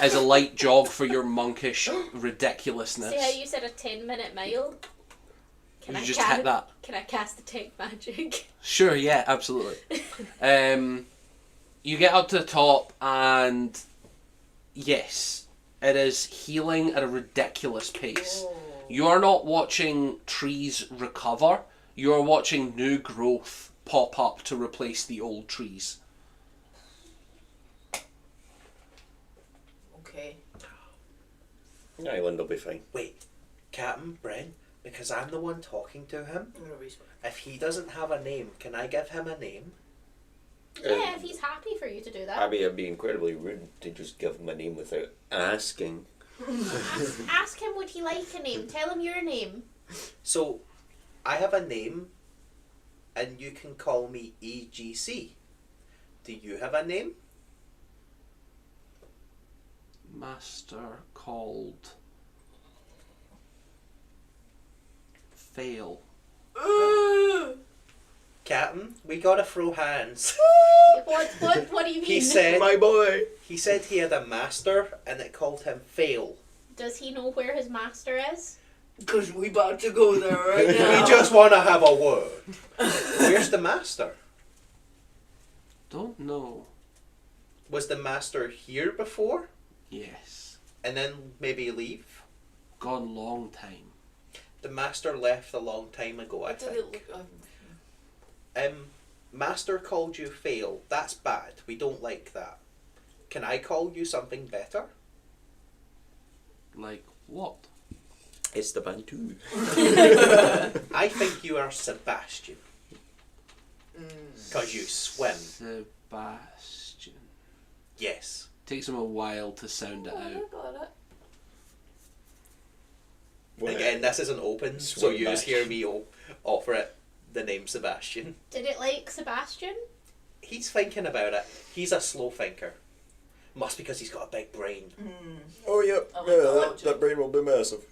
is a light jog for your monkish ridiculousness. See how you said a 10-minute mile? You just hit that. Can I cast detect magic? Sure, yeah, absolutely. You get up to the top and yes, it is healing at a ridiculous pace. You are not watching trees recover, you are watching new growth pop up to replace the old trees. Okay. The island will be fine. Wait, Captain Brent, because I'm the one talking to him. I'm gonna respawn. If he doesn't have a name, can I give him a name? Yeah, if he's happy for you to do that. It'd be incredibly rude to just give him a name without asking. Ask him would he like a name. Tell him your name. So, I have a name, and you can call me EGC. Do you have a name? Master called Fail. Captain, we gotta throw hands. What do you mean? He said My boy! he said he had a master, and it called him Fail. Does he know where his master is? Because we about to go there right now. We just want to have a word. Where's the master? Don't know. Was the master here before, Yes. and then maybe leave? Gone long time. The master left a long time ago, I What did it think. look? Master called you Fail. That's bad. We don't like that. Can I call you something better? Like what? It's the Bantu. I think you are Sebastian, Mm. because you swim. Sebastian. Yes. Takes him a while to sound it Oh, out. I got it. Again, this isn't open, so Swim you just back. hear me offer it the name Sebastian. Did it like Sebastian? He's thinking about it. He's a slow thinker. Must because he's got a big brain. Mm. Oh, yep. Oh my God. that brain will be massive.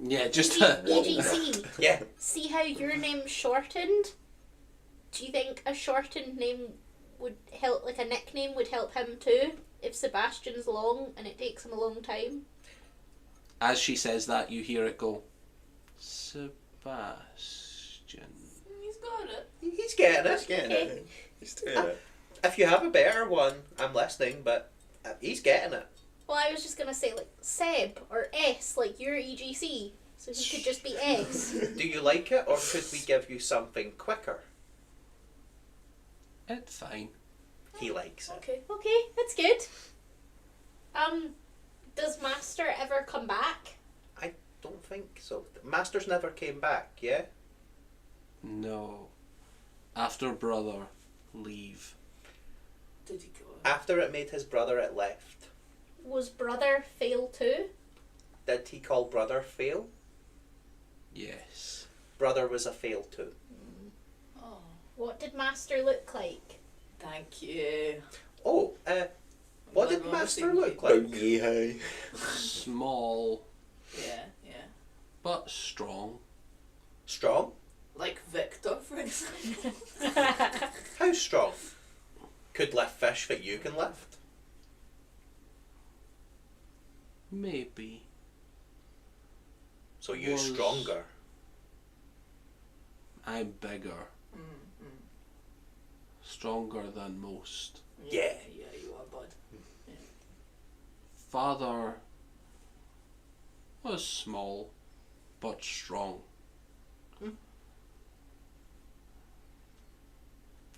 Yeah, just EGC. Yeah. See how your name's shortened? Do you think a shortened name would help, like a nickname would help him too? If Sebastian's long and it takes him a long time? As she says that, you hear it go, Sebastian. He's got it. He's getting it. He's getting Okay. it. He's doing it. If you have a better one, I'm listening, but he's getting it. Well, I was just gonna say like Seb or S, like your EGC. So he could just be S. Do you like it, or could we give you something quicker? It's fine. He likes it. Okay. Okay, that's good. Does Master ever come back? I don't think so. Masters never came back, yeah? No. After brother, leave. Did he go? After it made his brother, it left. Was brother fail too? Did he call brother fail? Yes. Brother was a fail too. Oh, What did Master look like? thank you. Oh, what Glad did we're on the Master same look page. like? Yeah. Small, Yeah, yeah. but strong. Strong? Like Victor, for example. How strong? Could lift fish that you can lift? Maybe. So you're Was- stronger. I'm bigger. Stronger than most. Yeah. Yeah, you are, bud. Father was small, but strong.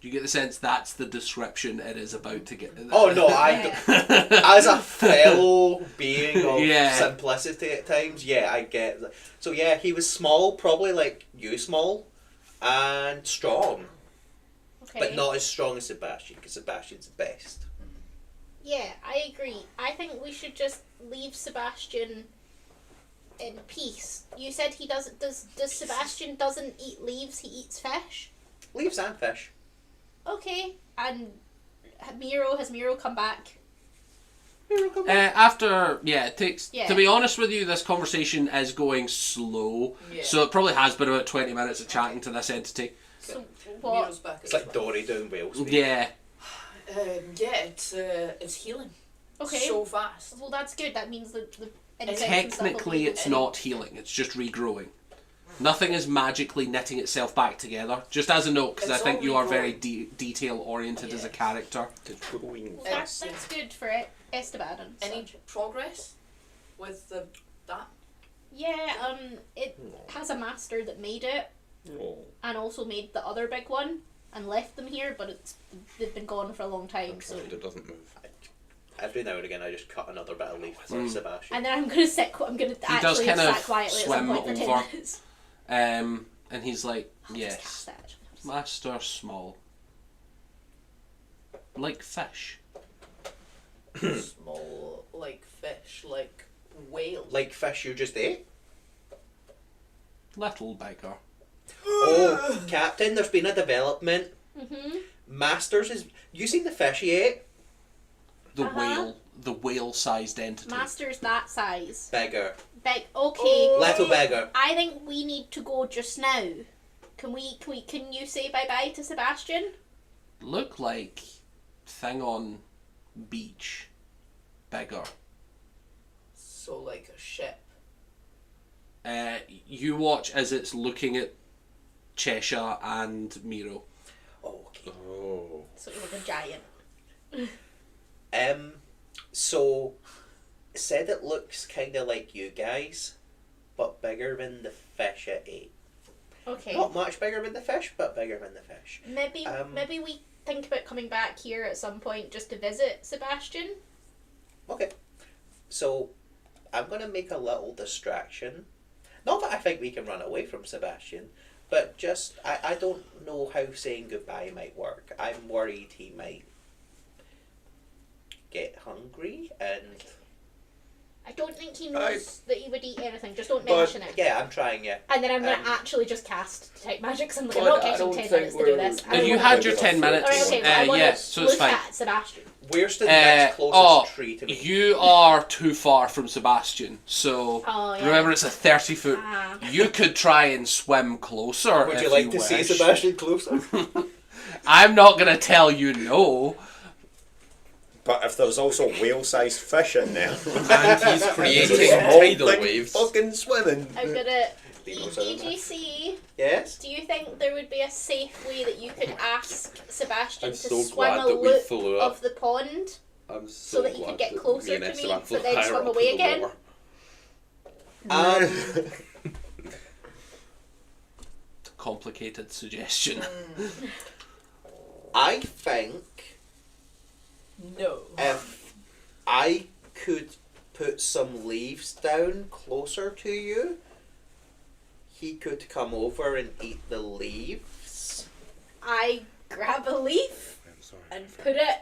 Do you get the sense that's the description it is about to get? Oh no, as a fellow being of Yeah. simplicity at times, yeah, I get that. So yeah, he was small, probably like you small, and strong, Okay. but not as strong as Sebastian, because Sebastian's the best. Yeah, I agree. I think we should just leave Sebastian in peace. You said he doesn't. Does Sebastian doesn't eat leaves? He eats fish. Leaves and fish. Okay. And has Miro come back? After, it takes. Yeah. To be honest with you, this conversation is going slow, Yeah. so it probably has been about 20 minutes of chatting to this entity. So what? Miro's back It's as like well. Dory doing whale speak. Yeah. Yeah, it's healing. Okay. So fast. Well, that's good. That means the insects and stuff will Technically, be- it's not healing; it's just regrowing. Nothing is magically knitting itself back together. Just as a note, because I It's think all you are very regrowing. detail oriented as a Yeah. character. Well, that's good for it. Esteban and Any such. progress with that? Yeah. It has a master that made it, and also made the other big one, and left them here. But they've been gone for a long time. So. It doesn't move. Every now and again, I just cut another bit of leaf for Sebastian. And then I'm gonna sit. I'm gonna does actually kind sit of quietly at swim some point for 10 over. minutes. And he's like, I'll just yes, cast that. master small. Like fish. Small, like fish, like whale. Like fish you just ate? Little bigger. Oh, Captain, there's been a development. Mhm. Masters is... You seen the fish he ate? The whale-sized entity. Master's that size. Bigger. Big. Okay. Little bigger. I think we need to go just now. Can you say bye bye to Sebastian? Look like thing on beach. Bigger. So like a ship. You watch as it's looking at Cheshire and Miro. Oh, okay. Oh. So it was a giant. So, said it looks kind of like you guys, but bigger than the fish it ate. Okay. Not much bigger than the fish, but bigger than the fish. Maybe we think about coming back here at some point just to visit Sebastian. Okay. So, I'm going to make a little distraction. Not that I think we can run away from Sebastian, but just, I don't know how saying goodbye might work. I'm worried he might get hungry and I don't think he knows that he would eat anything. Just don't mention it. Yeah, I'm trying it. And then I'm going to actually just cast Detect Magic, because I'm like, I'm But not I getting don't 10 think minutes to do this. we're- I You wanna- had your 10 minutes. Alright, okay, well, I want Yeah, to so it's look fine. at Sebastian. Where's the next closest Oh, tree to me? you are too far from Sebastian, so Oh, yeah. remember it's a 30-foot. Ah. You could try and swim closer. Would if you like to wish. see Sebastian closer? I'm not gonna tell you no. But if there's also whale-sized fish in there, And he's creating there's a whole tidal thing waves. fucking swimming. I'm gonna. Dino's out of that. EGC, Yes? do you think there would be a safe way that you could ask Sebastian I'm to so swim glad a that we loop flew up. of the pond? I'm so that you glad could get that closer me and to Esteban me, flew but then higher swim up away in the again? water. Complicated suggestion. I think No. if I could put some leaves down closer to you, he could come over and eat the leaves. I grab a leaf I'm sorry. and put it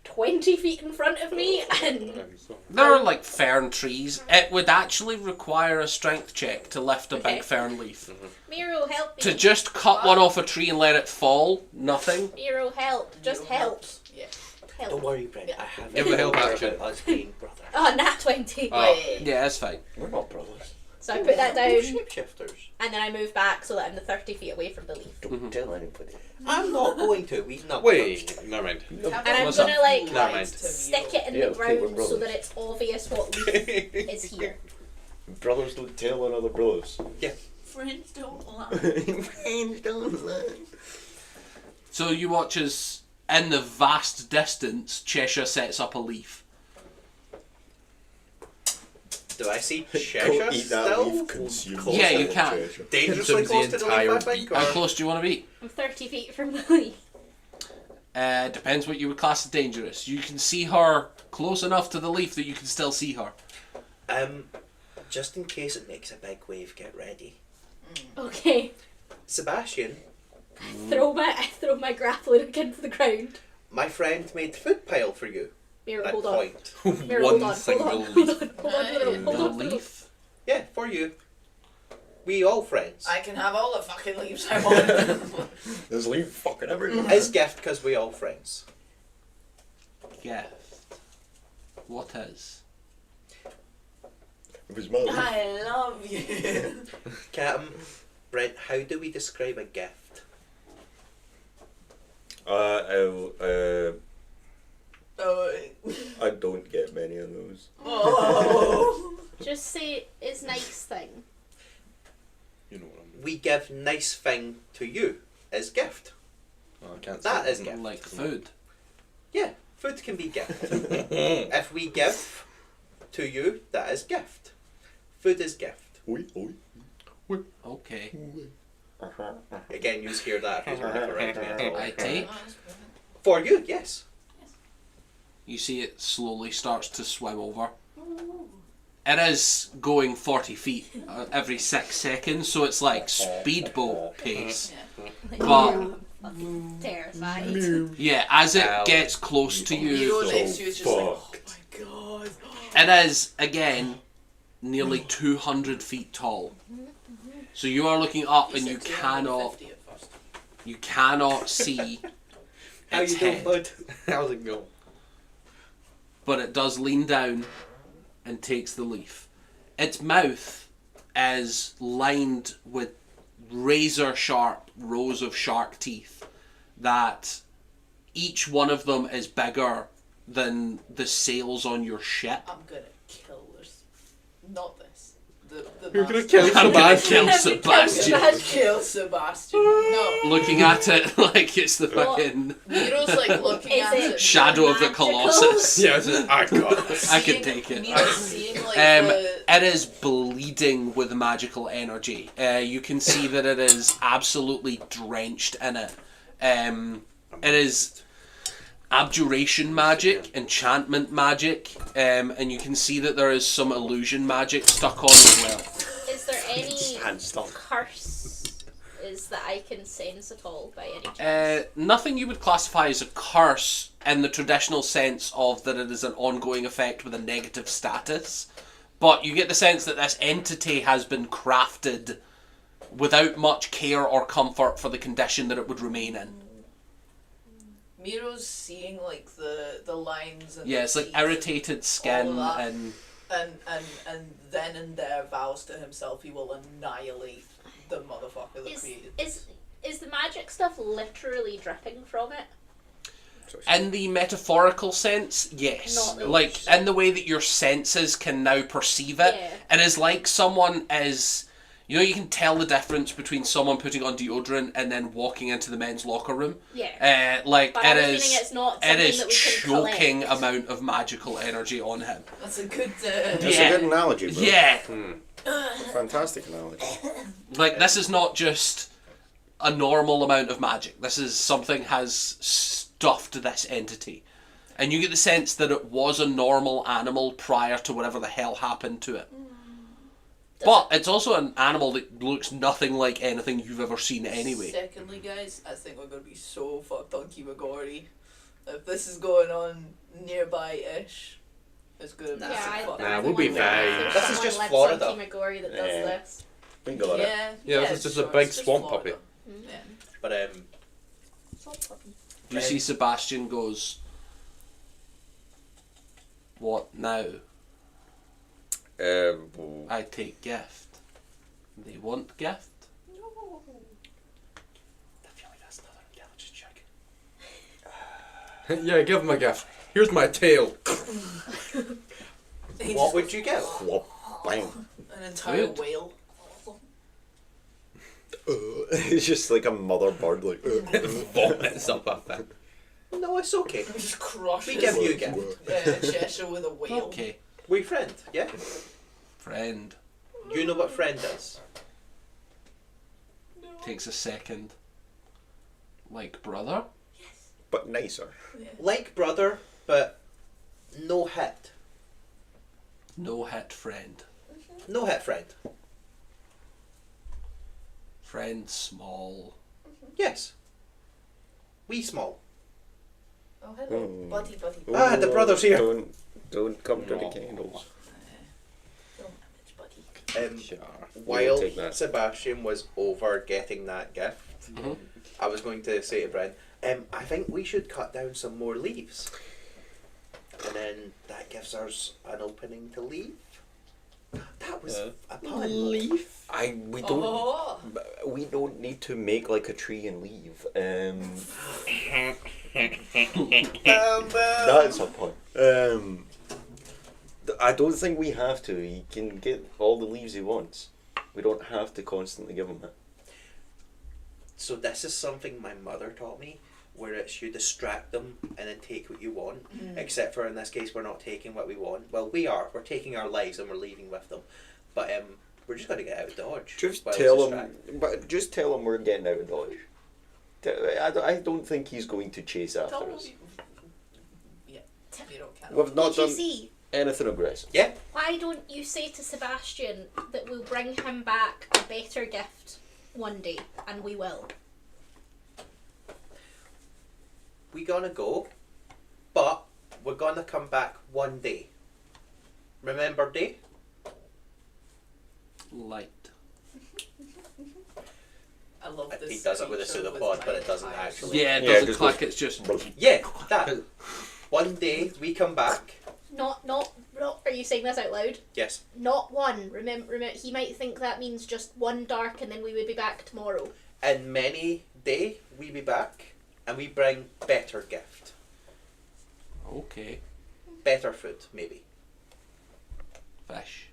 20 feet in front of me, and I'm sorry. There are like fern trees. It would actually require a strength check to lift a Okay. big fern leaf. Miro, help me. To just cut one off a tree and let it fall, nothing. Miro, help. Just help. Yeah. Don't Help. worry, Brent. I have Give a help about action. us being brothers. Oh, nat 20. Oh. Yeah, it's fine. We're not brothers. So I put that We're down, shapeshifters. and then I move back so that I'm 30 feet away from the leaf. Don't tell anybody. I'm not going to. We've not. Wait, never mind. And I'm What's gonna, up? like, Never mind. stick it in Yeah, the okay, we're ground so brothers. that it's obvious what leaf is here. Brothers don't tell on other brothers. Friends don't lie. Friends don't lie. So you watch as, in the vast distance, Cheshire sets up a leaf. Do I see Go Cheshire eat that still? leaf, consume Close Yeah, to you the can. treasure. Dangerously Consumes the close to the leaf, I entire think. How Or... close do you want to be? I'm 30 feet from the leaf. Depends what you would class as dangerous. You can see her close enough to the leaf that you can still see her. Just in case it makes a big wave, get ready. Okay. Sebastian, I throw my grappling hook into the ground. my friend made food pile for you. Miro, At hold on. point. Miro, One hold on. single Hold on. leaf. Hold on. Hold on. The Hold on. leaf? Yeah, for you. We all friends. I can have all the fucking leaves I want. There's leaf fucking everywhere. His gift because we all friends. Gift. What is? It was my leaf. I love you. Captain, Brent, how do we describe a gift? Oh. I don't get many of those. Oh. Just say it's nice thing. You know what I'm doing. We give nice thing to you as gift. Oh, I can't That say is gift. Like food. Yeah, food can be gift. If we give to you, that is gift. Food is gift. Oi, oi. Okay. Again, you hear that if you want to correct me at all. I take. For you, yes. You see it slowly starts to swim over. It is going 40 feet every 6 seconds, so it's like speedboat pace. But Terrified. yeah, as it Ow. gets close to you, Miro next to you is just like, oh fucked. my god. it is again nearly 200 feet tall. So you are looking up and you said cannot 250 at first. see How its you doing, head. bud? How's it go? But it does lean down and takes the leaf. Its mouth is lined with razor sharp rows of shark teeth that each one of them is bigger than the sails on your ship. I'm gonna kill this. Not this. The You're gonna master. kill I'm gonna Sebastian. kill Sebastian. Kill Sebastian. No. Looking at it like it's the fucking Miro's like looking Is at it- it. Shadow of the Magical? Colossus. Yeah, I got this. I can take it. Miro's seeing like It is bleeding with magical energy. You can see that it is absolutely drenched in it. It is abjuration magic, enchantment magic, and you can see that there is some illusion magic stuck on as well. Is there any Stand still. curse that I can sense at all by any chance? Nothing you would classify as a curse in the traditional sense of that it is an ongoing effect with a negative status, But you get the sense that this entity has been crafted without much care or comfort for the condition that it would remain in. Miro's seeing like the lines and Yeah, the it's like teeth, irritated skin all that. and and then and there vows to himself he will annihilate the motherfucker that created this. Is the magic stuff literally dripping from it? in the metaphorical sense, yes. Not the- Like in the way that your senses can now perceive it. Yeah. It is like someone is, you know, you can tell the difference between someone putting on deodorant and then walking into the men's locker room. Yeah. Like But I it was is, meaning it's not it something is that we can choking collect. amount of magical energy on him. That's a good That's Yeah. a good analogy, bro. Yeah, Fantastic analogy. like this is not just a normal amount of magic. This is something has stuffed this entity. And you get the sense that it was a normal animal prior to whatever the hell happened to it. But it's also an animal that looks nothing like anything you've ever seen anyway. Secondly, guys, I think we're going to be so fucked on Kimagori. If this is going on nearby-ish, it's going to be Yeah, so I, fucked. Nah, we'll be someone- fine. there's This is someone just lives Florida. on Kimagori that does Yeah. this. We got it. Yeah, this is it's just a sure, big it's just swamp Florida. puppy. Yeah. But You see Sebastian goes, "What now? I take gift. They want gift?" I feel like that's another intelligence check. Yeah, give him a gift. Here's my tail. He What just would you get? Bang. an entire Weird. whale. It's just like a mother bird, like. Vomits up at that. No, it's okay. He just crushes We give you a gift. Cheshire with a whale. Okay, We friend, yeah? friend. You know what friend does. Takes a second. Like brother? But nicer. Like brother, but no hit. No hit friend. No hit friend. Friend small. Yes. We small. Oh, hello. Mm. Buddy, buddy. Ah, the brother's here. Don't come to the No. candles. Don't manage, buddy. Sure. While take that. Sebastian was over getting that gift, Mhm. I was going to say to Brent, I think we should cut down some more leaves. And then that gives us an opening to leave. That was a pun. We don't. Oh, We don't need to make like a tree and leave. That's a pun. I don't think we have to. He can get all the leaves he wants. We don't have to constantly give him it. So this is something my mother taught me, where it's you distract them and then take what you want. Except for in this case, we're not taking what we want. Well, we are. We're taking our lives and we're leaving with them. But we're just going to get out of Dodge. Just while tell it's him. distracted. But just tell him we're getting out of Dodge. I don't think he's going to chase after don't us. Yeah, you don't care. We've not Did you done see? anything aggressive. Yeah. Why don't you say to Sebastian that we'll bring him back a better gift one day, and we will. We gonna go, but we're gonna come back one day. Remember day? Light. I love this. He does it with a creature pseudopod, but it my doesn't eyes. actually. Yeah, it Yeah, doesn't just click, goes- it's just... Yeah, that. One day we come back. Not. Are you saying this out loud? Yes. Not one. Remember. He might think that means just one dark, and then we would be back tomorrow. In many day we be back, and we bring better gift, Okay. better food maybe. Fish.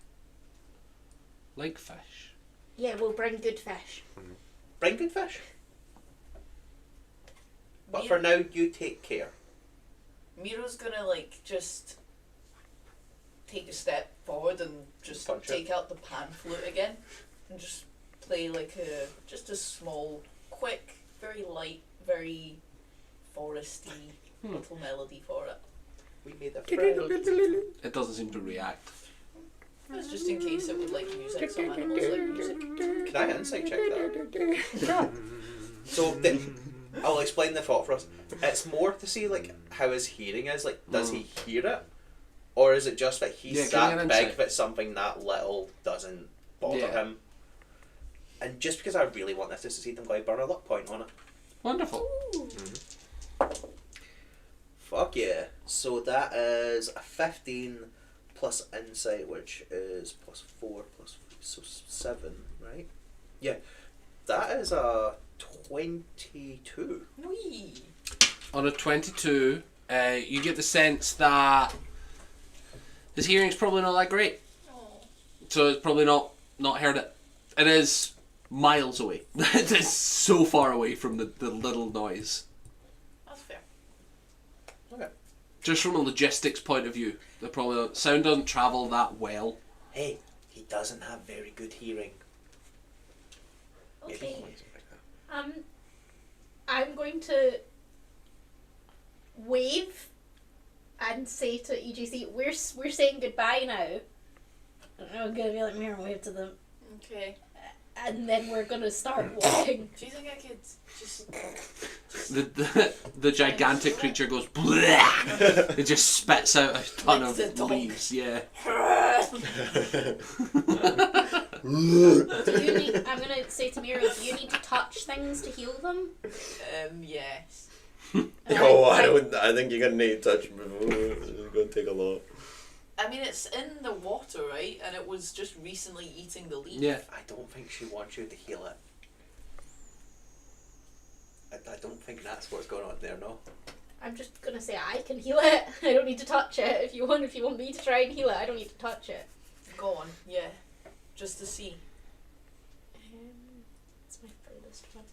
Like fish. Yeah, we'll bring good fish. Bring good fish. But for now, you take care. Miro's gonna like just take a step forward and just Punch it. take out the pan flute again and just play like just a small, quick, very light, very foresty little melody for it. We made a friend. It doesn't seem to react. It's just in case it would like music. Some animals like music. Can I insight check that? So I'll explain the thought for us. It's more to see like how his hearing is. Like, does he hear it, Or is it just that he's Yeah, give me that an big insight. that something that little doesn't bother Yeah. him? And just because I really want this to succeed, I'm going to burn a luck point on it. Wonderful. Fuck yeah. So that is a 15 plus insight, which is plus 4 plus 3, so 7, right? Yeah. That is a 22. Wee. On a 22, you get the sense that his hearing's probably not that great. Oh. So it's probably not heard it. It is miles away. It is so far away from the little noise. That's fair. Okay. Just from a logistics point of view, the probably sound doesn't travel that well. Hey, he doesn't have very good hearing. Okay. I'm going to wave and say to EGC, we're saying goodbye now. I'm gonna be like, Mira, wave to them, Okay. and then we're gonna start walking. Do you think I could just The gigantic creature goes bleh. It just spits out a ton Like the of dog. leaves. Yeah. Do you need? I'm gonna say to Mira, do you need to touch things to heal them? yes. Oh, I think you're gonna need to touch him before. It's gonna take a lot. I mean, it's in the water, right? And it was just recently eating the leaf. Yeah. I don't think she wants you to heal it. I don't think that's what's going on there, no? I'm just gonna say I can heal it. I don't need to touch it. If you want me to try and heal it, I don't need to touch it. Go on, yeah. Just to see. It's my furthest one.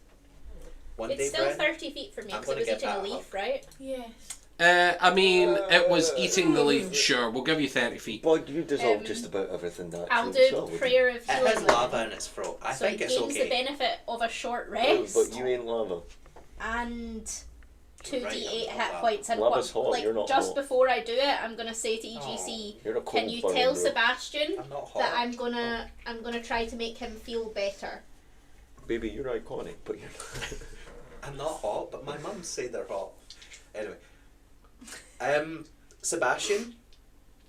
One It's day, still Brent, 30 feet from me I'm because it gonna was give eating a that a leaf, hug. right? Yes. I mean, it was eating the leaf. Sure, we'll give you 30 feet. But you dissolve Um, just about everything that. I'll do prayer of It healing. has then. lava in its throat. I So think it it's gains the okay. benefit of a short Oh, rest but you ain't lava. and 2d8 Right, I'm hit not points. And Lava's what, hot, like you're not just hot. before I do it, I'm gonna say to EGC, You're a cold can you burning tell bro. Sebastian I'm not hot. that I'm gonna try to make him feel better. Baby, you're iconic, but you're not. I'm not hot, but my mum say they're hot. Anyway. Sebastian,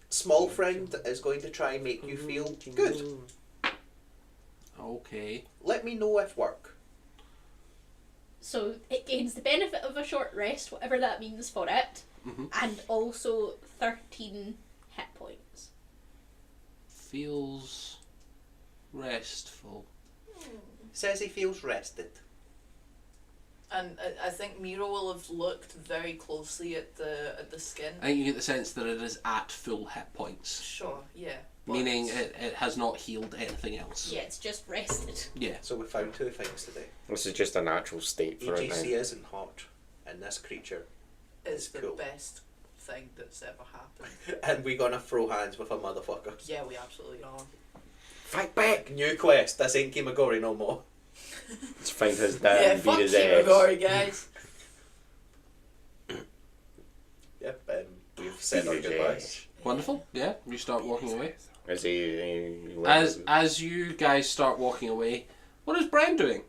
small friend is going to try and make you feel good. Okay. Let me know if work. So it gains the benefit of a short rest, whatever that means for it, Mhm. and also 13 hit points. Feels restful. Says he feels rested. And I think Miro will have looked very closely at the skin. I think you get the sense that it is at full hit points, Sure, yeah. but- meaning it has not healed anything else. Yeah, it's just rested. Yeah. So we found two things today. This is just a natural state for it EGC now. isn't hot, and this creature. Is the cool. best thing that's ever happened. And we gonna throw hands with a motherfucker. Yeah, we absolutely are. Fight back! New quest. This ain't Kimagori no more. Let's find his dad Yeah, and beat fuck his ass. Kimagori, guys. Yep, we've said our Beat his goodbyes. ass. Wonderful. Yeah. You start walking away. Is he As you guys start walking away, what is Bren doing?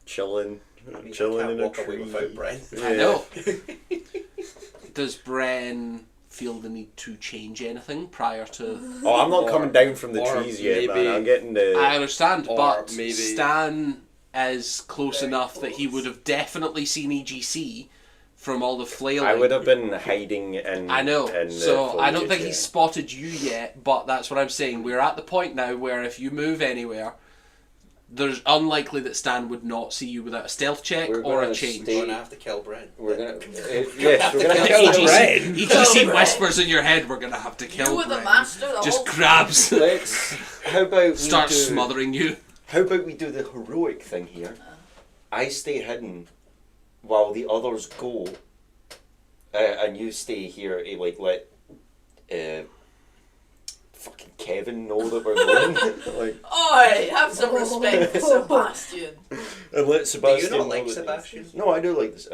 chilling, I mean, chilling I can't in a walk tree? away without Brent. I know. Does Bren feel the need to change anything prior to? Oh, I'm not Or- coming down from the or trees yet, maybe- man. I'm getting the. I understand, Or but maybe- Stan is close Very enough that he close. would have definitely seen EGC from all the flailing. I would have been hiding in. I know. In the So I don't foliage, think yeah. he's spotted you yet, but that's what I'm saying. We're at the point now where if you move anywhere, there's unlikely that Stan would not see you without a stealth check We're or a gonna change. We're gonna have to kill Brent. We're gonna. Yes, we're gonna Kill kill EGC, Brent. EGC whispers in your head, we're gonna have to kill You were the Bren." master the Just whole grabs, Let's. How about we starts do, smothering you. How about we do the heroic thing here? I stay hidden while the others go, and you stay here. Like let. Fucking Kevin know that we're going. Like, Oi, have some respect for Sebastian. and let Do Sebastian. you not know like that- Sebastian? No, I do like this.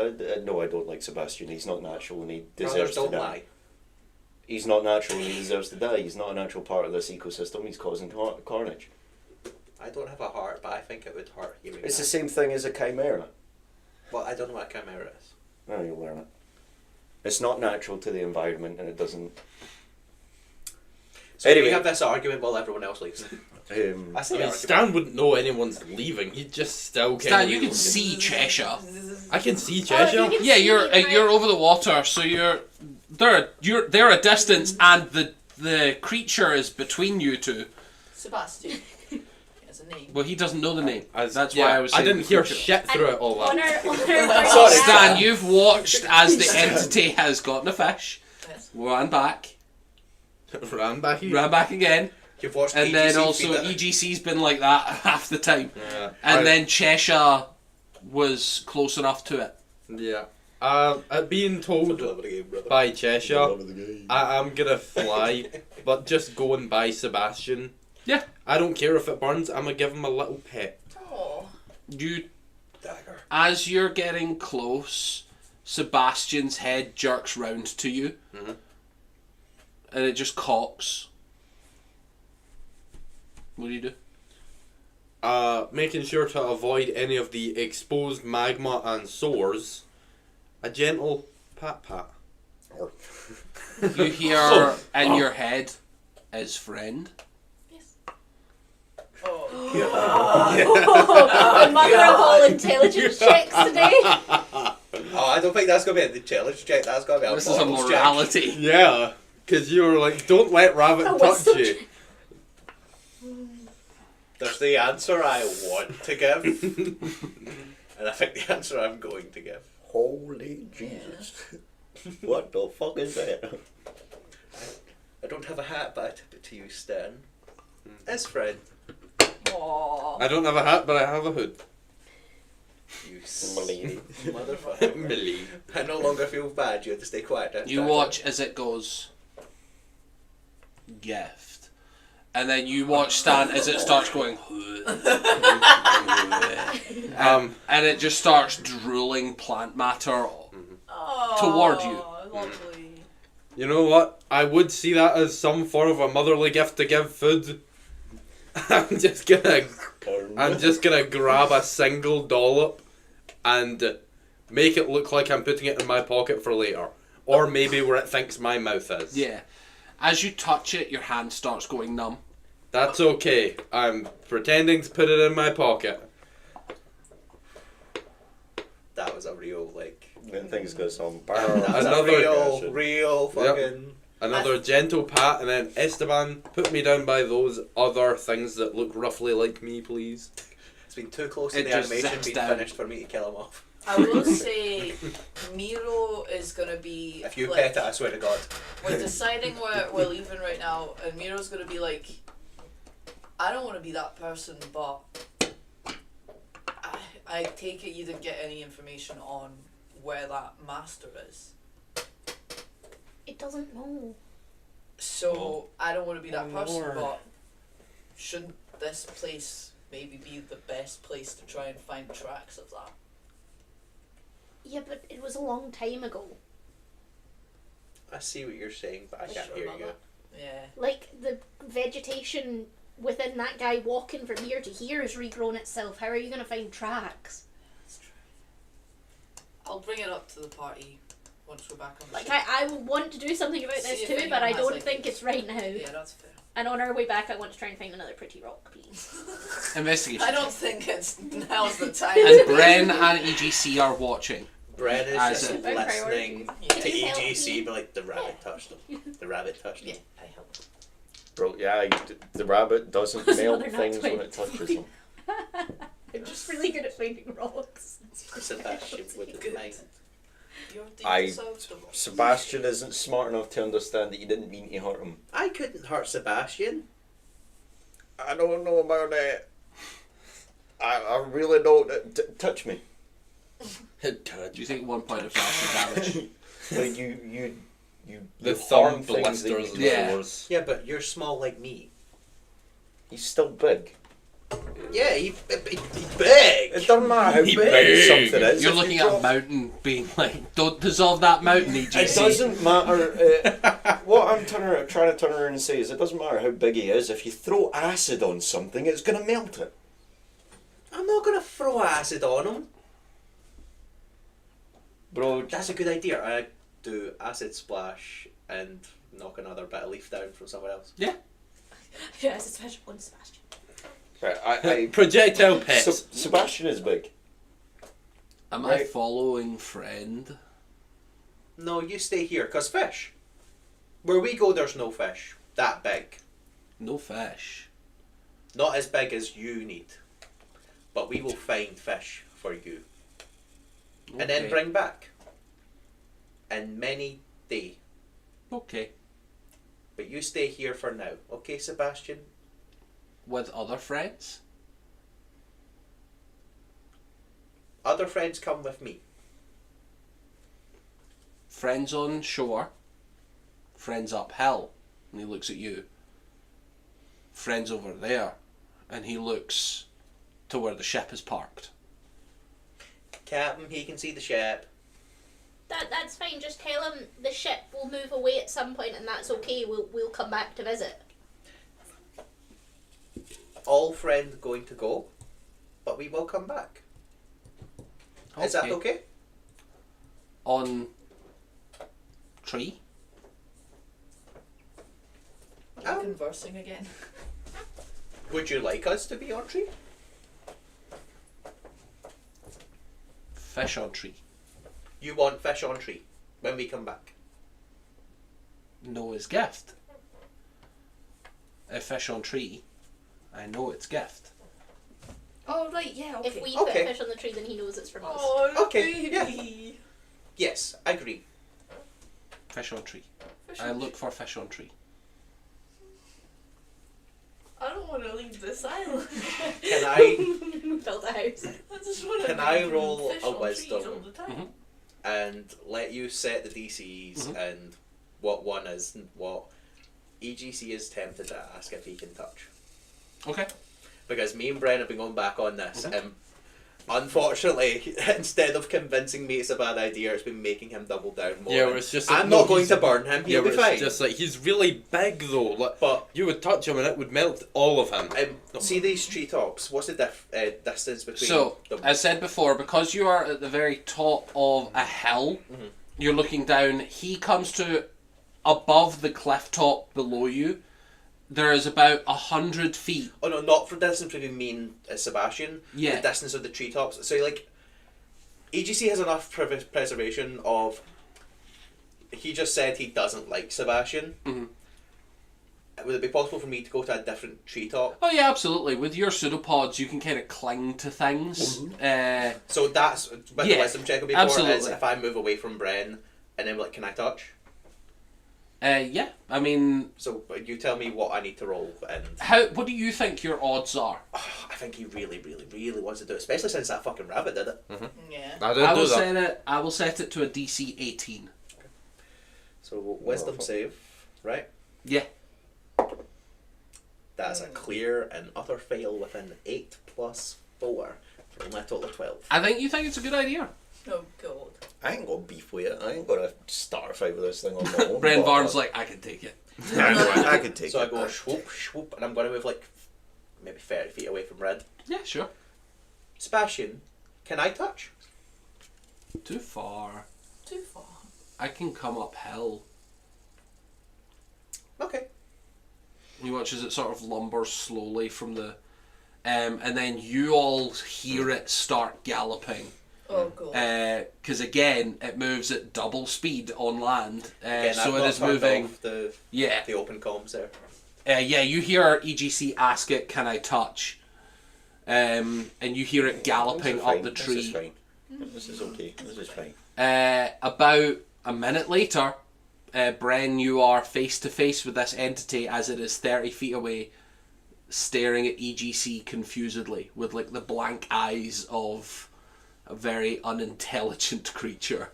No, I don't like Sebastian. He's not natural, and he Brothers deserves to don't die. lie. He's not natural, and he deserves to die. He's not a natural part of this ecosystem. He's causing carnage. I don't have a heart, but I think it would hurt hearing It's the that. same thing as a chimera. Well, I don't know what a chimera is. No, you'll learn it. It's not natural to the environment, and it doesn't. So Anyway. we have this argument while everyone else leaves. I say I mean, argument. Stan wouldn't know anyone's leaving. He'd just still Stan, you can see Cheshire. I can see Oh, Cheshire. you can Yeah, see you're right- you're over the water, so they're a distance, and the creature is between you two. Sebastian. He has a name. Well, he doesn't know the name. As- That's yeah, why I was saying didn't the hear creature. shit through it all On that. our Sorry, Stan, you've watched as the entity has gotten a fish, Yes. ran back, Ran back here. ran back again, You've watched and then EGC also feed it. EGC's been like that half the time. Yeah. And then Cheshire was close enough to it. Yeah. Being told Love of the game, brother. by Cheshire, I'm gonna fly, but just going by Sebastian. Yeah. I don't care if it burns. I'm gonna give him a little pet. Oh. You, Dagger. as you're getting close, Sebastian's head jerks round to you, Mhm. and it just cocks. What do you do? Making sure to avoid any of the exposed magma and sores. A gentle pat pat. You hear in your head, his friend. Oh. The mother of all intelligence checks today. Oh, I don't think that's going to be a challenge check. That's going to be a This is a bottles check. morality. Yeah, because you were like, don't let Rabbit A touch wisdom you. There's the answer I want to give, and I think the answer I'm going to give. Holy Jesus! What the fuck is that? I don't have a hat, but I tip it to you, Stan. As friend. Aw. I don't have a hat, but I have a hood. You Milady. motherfucker. Millie. I no longer feel bad. You have to stay quiet. Don't You you? watch as it goes. Gift. And then you watch Stan as it starts going. And it just starts drooling plant matter. Toward you. Lovely. You know what? I would see that as some form of a motherly gift to give food. I'm just gonna grab a single dollop and make it look like I'm putting it in my pocket for later. Or maybe where it thinks my mouth is. Yeah. As you touch it, your hand starts going numb. That's okay. I'm pretending to put it in my pocket. That was a real, like... Then things go some. That was Another- a real fucking... Another gentle pat, and then Esteban, put me down by those other things that look roughly like me, please. It's been too close It to the just animation zips being down. finished for me to kill him off. I will say, Miro is gonna be. If you like, pet it, I swear to God. We're deciding where we're leaving right now, and Miro's gonna be like, I don't want to be that person, but I take it you didn't get any information on where that master is. It doesn't know. So I don't want to be that person, Lord. but shouldn't this place maybe be the best place to try and find tracks of that? Yeah, but it was a long time ago. I see what you're saying, but I Are can't sure hear about you. that? Yeah. Like, the vegetation within that guy walking from here to here has regrown itself. How are you going to find tracks? That's true. I'll bring it up to the party once we're back on the Like, ship. I will want to do something about See this if too, anyone but I has, don't like, think it's right now. Yeah, that's fair. And on our way back, I want to try and find another pretty rock piece. Investigation. I don't think it's now's the time. And Bren and EGC are watching. Brett is As just a- Big listening priority. to Can you help EGC, me? but like the rabbit touched him. The rabbit touched Yeah, him. I help. Bro, yeah, the rabbit doesn't Those melt other things when not it touches twins. them. I'm just really good at finding rocks. Sebastian with his mind. You're I- deep south of us. Sebastian isn't smart enough to understand that you didn't mean to hurt him. I couldn't hurt Sebastian. I don't know about that. I really don't. Touch me. Do you take 1 point of flashing damage? Like you The harm thumb things that you blisters do. Yeah. and sores. Yeah, but you're small like me. He's still big. Yeah, he's big. It doesn't matter how He big, big. something is. You're if looking you at a drop- mountain being like, don't dissolve that mountain, It EGC. doesn't matter. What I'm trying to turn around and say is, it doesn't matter how big he is. If you throw acid on something, it's gonna melt it. I'm not gonna throw acid on him. Bro, That's a good idea. do acid splash and knock another bit of leaf down from somewhere else? Yeah, it's a special one, Sebastian. Right, I Projectile pets. Sebastian is big. Am I Right. following friend? No, you stay here, 'cause fish. Where we go, there's no fish that big. No fish. Not as big as you need. But we will find fish for you. And then Okay. bring back. In many day. Okay. But you stay here for now. Okay, Sebastian? With other friends? Other friends come with me. Friends on shore. Friends uphill. And he looks at you. Friends over there. And he looks to where the ship is parked. Captain, he can see the ship. That's fine. Just tell him the ship will move away at some point, and that's okay. We'll come back to visit. All friends going to go, but we will come back. Is that okay? On tree? Are we conversing again? Would you like us to be on tree? Fish on tree. You want fish on tree when we come back. Noah's gift. A fish on tree. I know it's gift. Oh, right, yeah, okay. If we Okay. put a fish on the tree, then he knows it's from us. Oh, Okay, baby. Yes, I agree. Fish on tree. Fish I on look for fish on tree. I don't want to leave this island. Can I Build a house. I just want to Can I roll fish a on wisdom? trees all the time. Mhm. and let you set the DCs and what one is and what EGC is tempted to ask if he can touch. Okay. Because me and Bren have been going back on this and unfortunately instead of convincing me it's a bad idea, it's been making him double down more. Yeah, where it's just like, I'm no, not going he's- to burn him, Yeah, he'll be but fine. it's just like he's really big though. Like, But you would touch him and it would melt all of him. see these treetops, what's the distance between So, them? as said before, because you are at the very top of a hill, you're looking down, he comes to above the cliff top below you. There is about 100 feet. Oh no, not for distance between me and Sebastian. Yeah. The distance of the treetops. So like, EGC has enough preservation of. He just said he doesn't like Sebastian. Mhm. Would it be possible for me to go to a different treetop? Oh yeah, absolutely. With your pseudopods, you can kind of cling to things. So that's what the Yeah, wisdom check will be for. Is absolutely. if I move away from Bren, and then like, can I touch? Yeah, I mean, So you tell me what I need to roll, and what do you think your odds are? I think he really, really, really wants to do it, especially since that fucking rabbit did it. Yeah. I didn't do that. I will set it to a DC 18. So wisdom fuck. save, right? Yeah. That's a clear and utter fail within 8 plus 4 for only a total of 12. I think you think it's a good idea. Oh, God. I ain't got beef with it. I ain't got a star fight with this thing on my own. Bren but, Varn's like, I can take it. I could take So I it. go swoop, swoop, and I'm going to move like maybe 30 feet away from Red. Yeah, sure. Sebastian, can I touch? Too far. Too far. I can come uphill. Okay. You watch as it sort of lumbers slowly from the... and then you all hear it start galloping. Oh, God. Because again, it moves at double speed on land. Again, so I've it not is turned moving... off the Yeah. open comms there. Yeah, you hear EGC ask it, can I touch? And you hear it galloping This is up fine. the This tree. is fine. This is okay. This is fine. About a minute later, Bren, you are face to face with this entity as it is 30 feet away, staring at EGC confusedly with like the blank eyes of a very unintelligent creature.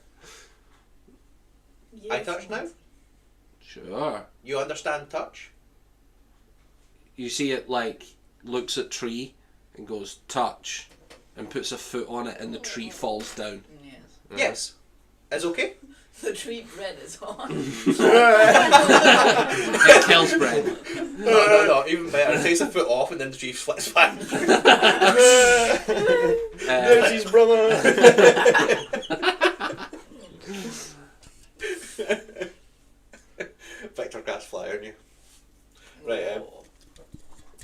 I touch now? Sure. You understand touch? You see it like looks at tree and goes touch and puts a foot on it and the tree falls down. Yes. Yes. Is okay? The tree Red is on. It kills Bren. No, even better. It takes a foot off and then the tree flips back. There's his brother. Right,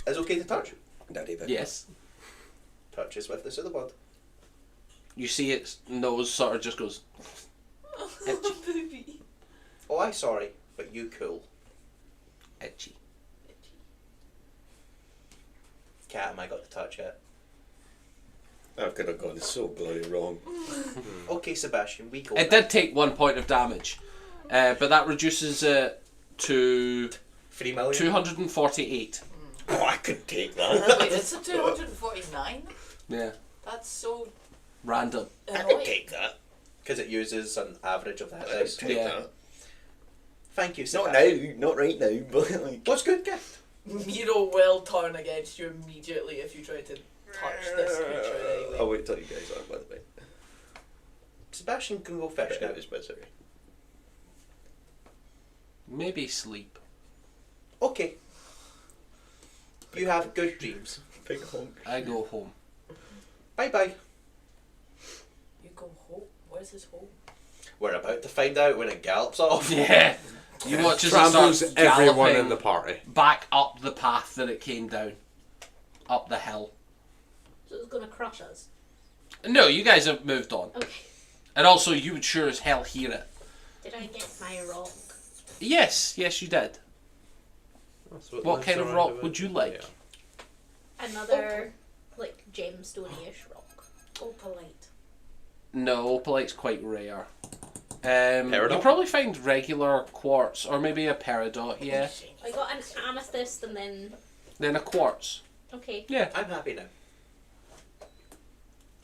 is it okay to touch? Daddy bit. Yes. Touches with the pseudopod. You see its nose sort of just goes. Oh, baby. Oh, I'm sorry, but you cool. Itchy. Cat, am I got to touch it? That could have gone so bloody wrong. Okay, Sebastian, we go. It now. did take 1 point of damage, but that reduces it to 3 million. 248. Oh, I could take that. Wait, it's a 249? Yeah. That's so Random. I could annoying. take that. Because it uses an average of that. I could take Yeah. that. Thank you, Not Sebastian. now, not right now, but like. What's good, gift? Miro will turn against you immediately if you try to touch this creature anyway. I'll wait till you guys are, by the way. Sebastian can go fish now. Out his misery. Maybe sleep. Okay. You have good dreams. Big honk. I go home. Bye bye. You go home? Where's his home? We're about to find out when it gallops off. Yeah. You watch as it Tramples starts everyone in galloping the party. back up the path that it came down. Up the hill. So it's gonna crush us. No, you guys have moved on. Okay. And also, you would sure as hell hear it. Did I get my rock? Yes, yes, you did. That's What kind of rock would you like? Another, like, gemstone-ish rock. Opalite. No, opalite's quite rare. Peridot? You'll probably find regular quartz, or maybe a peridot, yeah. I got an amethyst and Then a quartz. okay. Yeah. I'm happy now.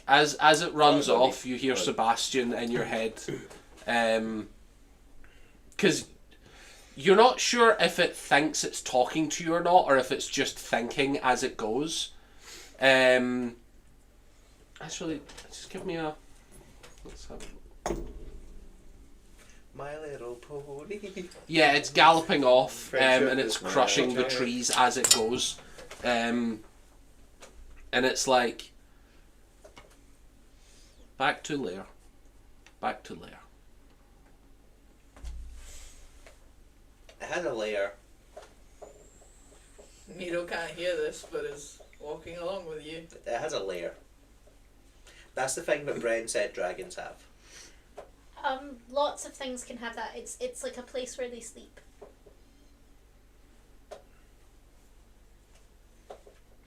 As it runs Oh, off, you hear Sebastian in your head. Because you're not sure if it thinks it's talking to you or not, or if it's just thinking as it goes. Actually, just give me a... Let's have... My little pony. Yeah, it's galloping off, Friendship and it's is my crushing the giant. trees as it goes. And it's like... Back to lair. Back to lair. It has a layer. Miro can't hear this, but is walking along with you. It has a layer. That's the thing that Bren said dragons have. Lots of things can have that. It's like a place where they sleep.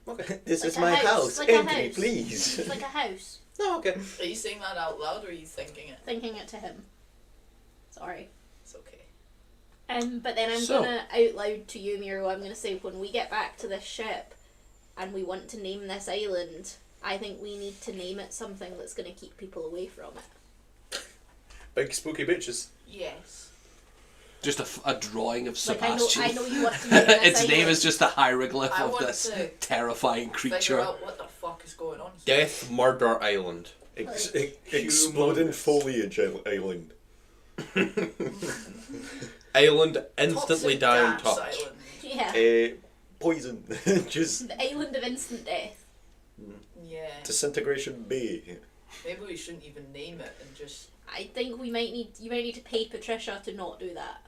Okay. This Like is a my house, house. like a Enter me, house. please. It's like a house. No, okay. Are you saying that out loud or are you thinking it? Thinking it to him. Sorry. It's okay. But then I'm So- gonna out loud to you, Miro. I'm gonna say when we get back to this ship, and we want to name this island, I think we need to name it something that's gonna keep people away from it. Big spooky bitches. Yes. Just a drawing of Like Sebastian. I know you want to name this Its name island. is just a hieroglyph I of want this to terrifying Figure creature. out what the fuck is going on here. Death Murder Island. Exploding foliage island. Island instantly Toxic down gas touch. island. Yeah. Poison. Just The island of instant death. Yeah. disintegration bay. Maybe we shouldn't even name it and just. I think you might need to pay Patricia to not do that.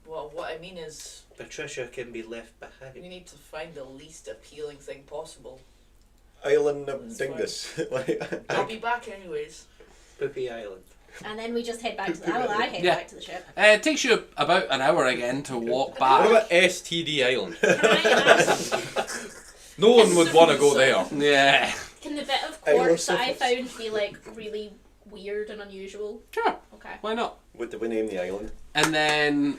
Well, what I mean is, Patricia can be left we behind. need to find the least appealing thing possible. Island of That's Dingus. Like, I'll be back anyways. Poopy Island. And then we just head back to the I head Yeah. back to the ship. It takes you about an hour again to walk What back. about STD Island? Can I ask, No one would want to go there. Yeah. can the bit of I love quartz that I syphilis. found be like really weird and unusual? Sure. Okay. Why not? what do we name the island? And then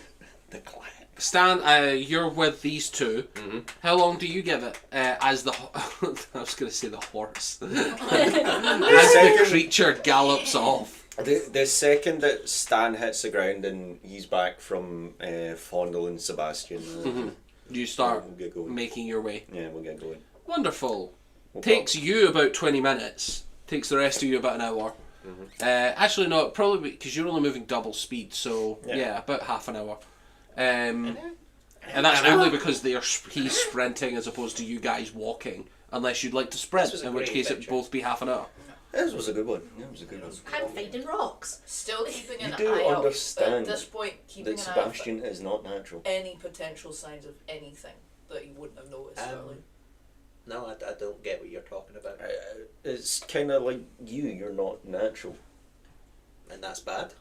The Clan. Stan, you're with these two. Mm-hmm. How long do you give it as the... I was going to say the horse. As the creature gallops off. The second that Stan hits the ground and he's back from fondling Sebastian, You start we'll get going. making your way. Yeah, we'll get going. Wonderful. We'll Takes you about 20 minutes. Takes the rest of you about an hour. Actually, no, probably because you're only moving double speed, so yeah, about half an hour. And that's only because he's sprinting as opposed to you guys walking unless you'd like to sprint, This was a in which great case it'd adventure. both be half an hour. This was a good one. It was a good one. I'm finding rocks. Still keeping an You do eye out. understand At this point, keeping That an eye out for Sebastian is not natural. any potential signs of anything that you wouldn't have noticed earlier. No, I don't get what you're talking about. It's kind of like you're not natural. And that's bad.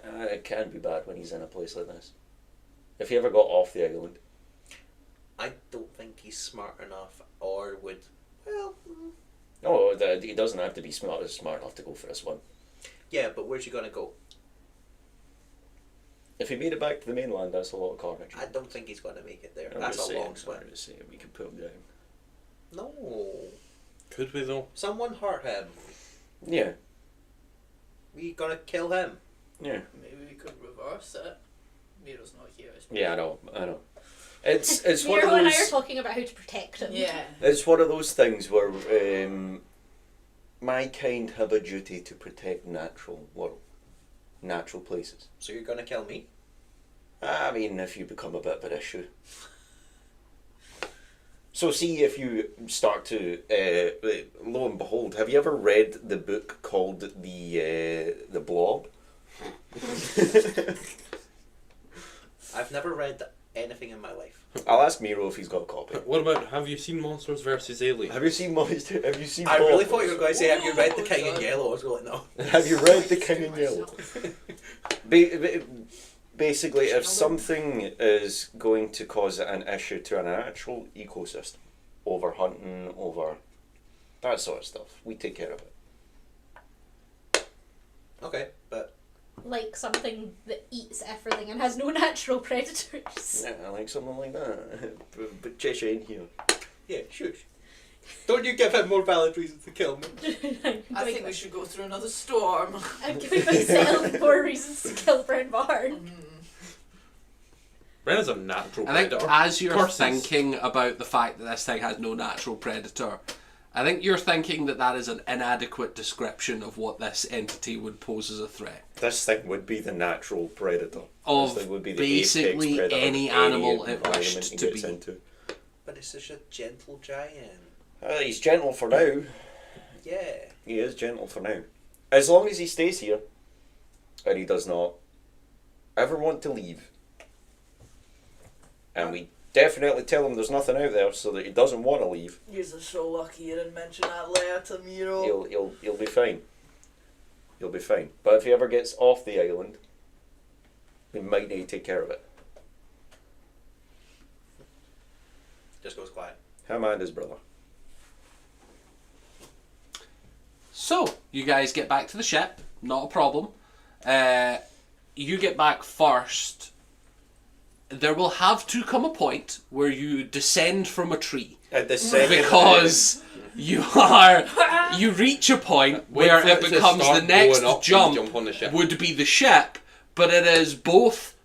It can be bad when he's in a place like this. If he ever got off the island. I don't think he's smart enough or would. Well, Oh, he doesn't have to be smart enough to go for a swim. yeah, but where's he gonna go? If he made it back to the mainland, that's a lot of carnage. I don't think he's gonna make it there. I'm That's just a saying, long swim. I'm just saying, we could put him down. No, Could we though? someone hurt him. Yeah, We gonna kill him. yeah. Maybe we could reverse it. Miro's not here. Yeah, I know. It's one Miro of and I are those. talking about how to protect him. Yeah. It's one of those things where my kind have a duty to protect natural world, natural places. So you're gonna kill me? I mean, if you become a bit of an issue. So see if you start to, lo and behold, have you ever read the book called The Blob? I've never read anything in my life. I'll ask Miro if he's got a copy. What about, have you seen Monsters vs. Aliens? Have you seen Monster? Have you seen? I Bob? really thought you were going to say, have you read The Oh, King in God. Yellow? I was like, no. Have you read The King in Yellow? Basically, if something is going to cause an issue to a natural ecosystem, over hunting, over that sort of stuff, we take care of it. Okay, but Like something that eats everything and has no natural predators. Yeah, I like something like that. But Cheshire ain't here. yeah, shush. Don't you give him more valid reasons to kill me. I think we should go through another storm. I'm giving myself more reasons to kill Brown Barn. Ren is a natural I think predator. as you're Curses. thinking about the fact that this thing has no natural predator, I think you're thinking that that is an inadequate description of what this entity would pose as a threat. This thing would be the natural predator. Of this thing would be the basically apex predator any of animal it environment wished he to gets be. into. But it's such a gentle giant. He's gentle for now. Yeah. He is gentle for now. As long as he stays here, and he does not ever want to leave. And we definitely tell him there's nothing out there so that he doesn't want to leave. You're so lucky you didn't mention that later to Miro. He'll be fine. He'll be fine. But if he ever gets off the island, we might need to take care of it. Just goes quiet. Him and his brother. So, you guys get back to the ship, not a problem. You get back first. There will have to come a point where you descend from a tree. At the second Because you reach a point where Wait for it it to becomes start the next going up, jump, you jump on the ship. would be the ship, but it is both.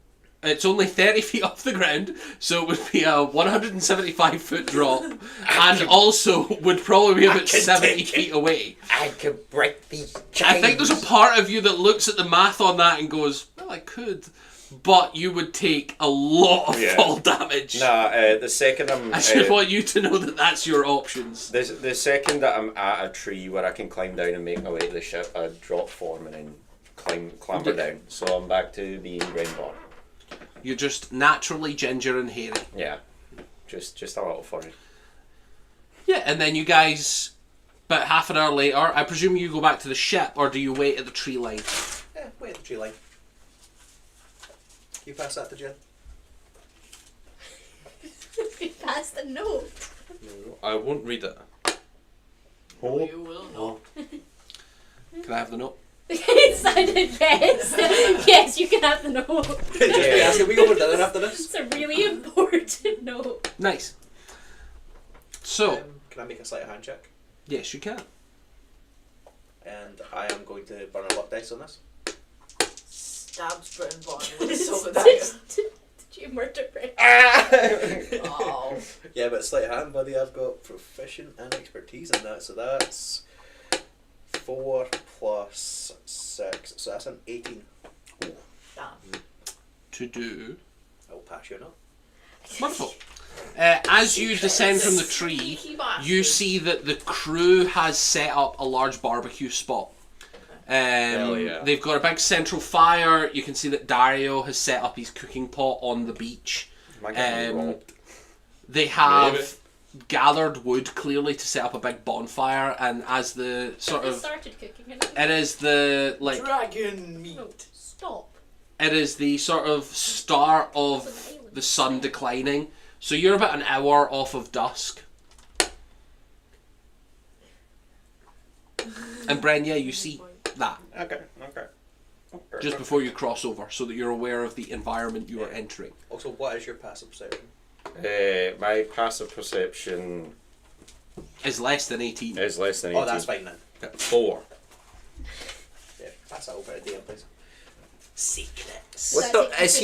It's only 30 feet off the ground, so it would be a 175 foot drop, and also would probably be about 70 feet away. I could break these chains. I think there's a part of you that looks at the math on that and goes, well, I could, but you would take a lot of fall damage. Nah, the second I'm... I just want you to know that that's your options. The second that I'm at a tree where I can climb down and make my way to the ship, I drop form and then clamber down. So I'm back to being Brain Bar. You're just naturally ginger and hairy. Yeah, just a little furry. Yeah, and then you guys, about half an hour later, I presume you go back to the ship, or do you wait at the tree line? Yeah, wait at the tree line. You pass that to Jen. We passed the note. I won't read it. Oh, you will not. Can I have the note? Decided yes. Yes, you can have the note. Just be asking, we go for dinner after this? It's a really important note. Nice. So, Can I make a sleight of hand check? yes, you can. And I am going to burn a luck dice on this. Stabs Britain Barn with a silver dagger. Did you murder Brent? Oh. Yeah, but sleight of hand, buddy, I've got proficient and expertise in that, so that's 4 plus 6, so that's an 18. Damn. To do. I'll pass you or not. Wonderful. As you descend from the tree, Sneaky bastard. you see that the crew has set up a large barbecue spot. Hell yeah. They've got a big central fire. You can see that Dario has set up his cooking pot on the beach. Am I getting robbed? They have Maybe. gathered wood clearly to set up a big bonfire, and as the sort They of started cooking it. it is the like Dragon meat. No, stop. it is the sort of start of the sun declining. So you're about an hour off of dusk. And Bren, yeah, you see that Okay. just before you cross over, so that you're aware of the environment you are entering. Also, what is your passive perception? My passive perception Is less than 18. is less than 18. Oh, that's fine then. 4. Yeah, pass that over to DM, please. Secrets. What the? Is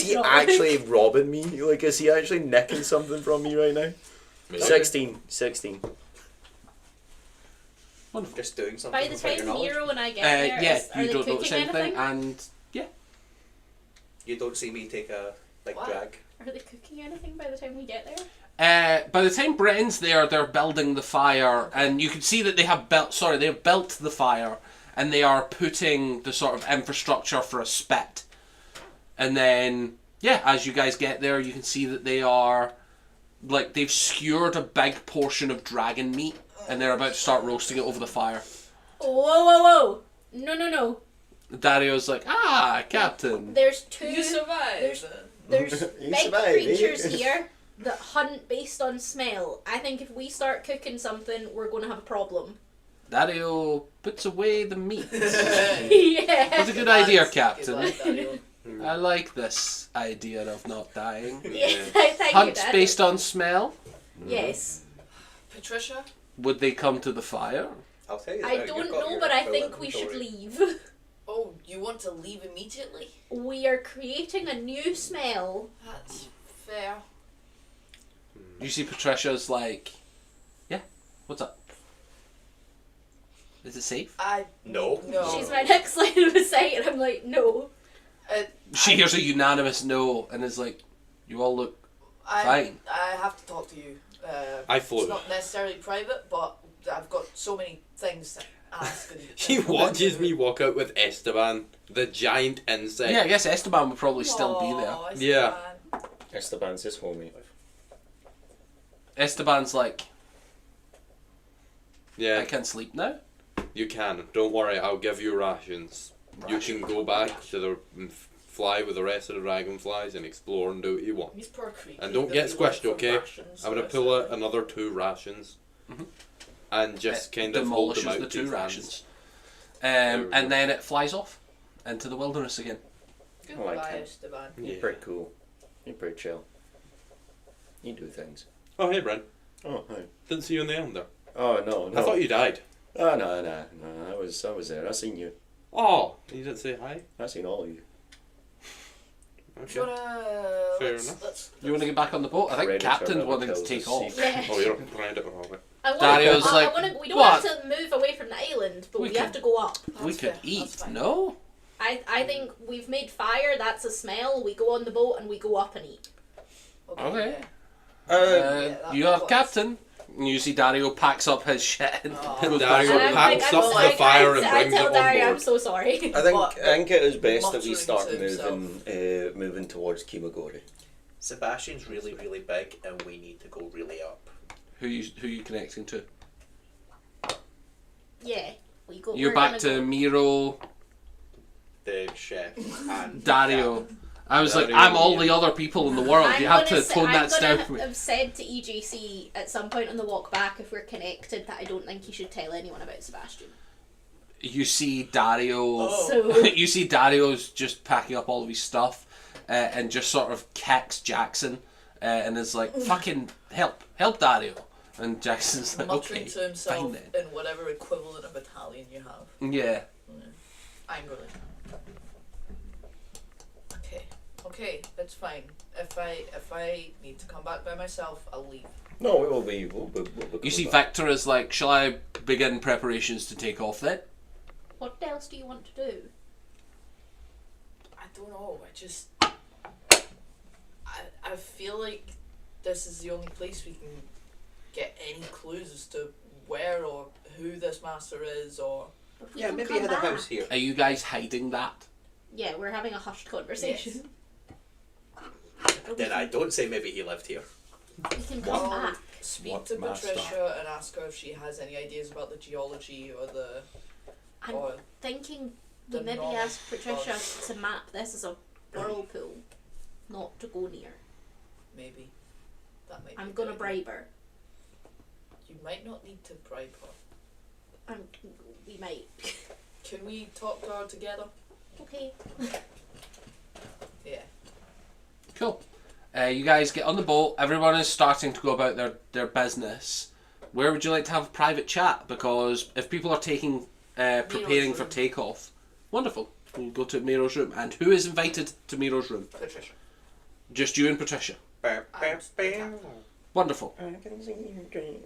he actually robbing me? Like, is he actually nicking something from me right now? Maybe. 16. Just doing something By the without your time knowledge. Nero and I get Yeah, there, are you they don't cooking notice anything, anything? and You don't see me take a big What? drag. Are they cooking anything by the time we get there? by the time Bren's there, they're building the fire, and you can see that they have built the fire, and they are putting the sort of infrastructure for a spit. And then, yeah, as you guys get there, you can see that they are, like, they've skewered a big portion of dragon meat, and they're about to start roasting it over the fire. Whoa. No. Dario's like, Captain. There's two. You survived. There's You big survived, eh? creatures here that hunt based on smell. I think if we start cooking something, we're going to have a problem. Dario puts away the meat. Yeah. That's a good idea, Good Captain. lad, Daniel. I like this idea of not dying. Yeah, thank you, Hunts Dad. based on smell. Yes. Patricia? Would they come to the fire? I'll tell you I that, don't you've got know, your but I full think we should inventory. leave. Oh, you want to leave immediately? We are creating a new smell. That's fair. You see Patricia's like, yeah, what's up? Is it safe? No. She's my next line of sight, and I'm like, no. She hears a unanimous no and is like, you all look I fine. have to talk to you. I flew. It's not necessarily private, but I've got so many things to ask. And He watches me walk out with Esteban, the giant insect. Yeah, I guess Esteban would probably still be there. Aw, Yeah. Esteban. Esteban's his homie. Esteban's like, I Yeah, can sleep now. you can. Don't worry, I'll give you rations. You can go back to the fly with the rest of the dragonflies and explore and do what you want. These poor creatures. And don't that get we squished, left for okay? rations, I'm gonna so pull it's out another 2 rations. Mhm. And just kind of hold them Demolishes out the with 2 his rations. There we And go. then it flies off into the wilderness again. I like Goodbye, him. Esteban. You're Yeah. pretty cool. You're pretty chill. You do things. Oh, hey, Brent. Oh, hi. Didn't see you in the end there. Oh, no. I thought you died. Oh, no. I was there. I seen you. Oh, you didn't say hi? I seen all of you. Do you Okay. wanna... Fair let's- enough. let's- You want to get back on the boat? I think Predator Captain's never wanting to kills take the off. secret. Yeah. Oh, you're behind it. Oh, okay. Dario's like, we don't what? have to move away from the island, but We we have could- to go up. We That's could fair, eat. that's fine. No? I think we've made fire, that's a smell. We go on the boat and we go up and eat. Okay. yeah. You that are works. Captain. And you see Dario packs up his shit and Oh. goes Dario back. And I'm packs like, up I'm the like, fire and I brings tell it on Dario, I'm board. so sorry. I think it is best that we muttering start to moving towards Kimagori. Sebastian's really, really big, and we need to go really up. Who you connecting to? Yeah, we go. You're we're back gonna to go. Miro, The chef and Dario. I was like, Dario, I'm all yeah. the other people in the world. You have to tone that down for I'm me. gonna have said to EJC at some point on the walk back, if we're connected, that I don't think he should tell anyone about Sebastian. You see Dario. So You see Dario's just packing up all of his stuff and just sort of kicks Jackson and is like, fucking help Dario. And Jackson's like, Muttering okay, to himself fine then. in whatever equivalent of Italian you have. Yeah. Angrily. Okay, that's fine. If I need to come back by myself, I'll leave. No, we will be. We'll be You see back. Victor is like, shall I begin preparations to take off then? what else do you want to do? I don't know. I feel like this is the only place we can get any clues as to where or who this master is, or If we Yeah, don't maybe come he had a back- house here. Are you guys hiding that? Yeah, we're having a hushed conversation. Then I don't say maybe he lived here. We can come Well, back. speak What to master? Patricia and ask her if she has any ideas about the geology or the I'm or thinking we the maybe north ask Patricia of- to map this as a whirlpool, not to go near. maybe that might. I'm be a gonna good bribe her. idea. You might not need to bribe her. We might. Can we talk to her together? Okay. Yeah. Cool. You guys get on the boat. Everyone is starting to go about their business. Where would you like to have a private chat? Because if people are preparing Miro's for room. takeoff, wonderful. You go to Miro's room. And who is invited to Miro's room? Patricia. Just you and Patricia. And the captain. Wonderful. I can see your dream.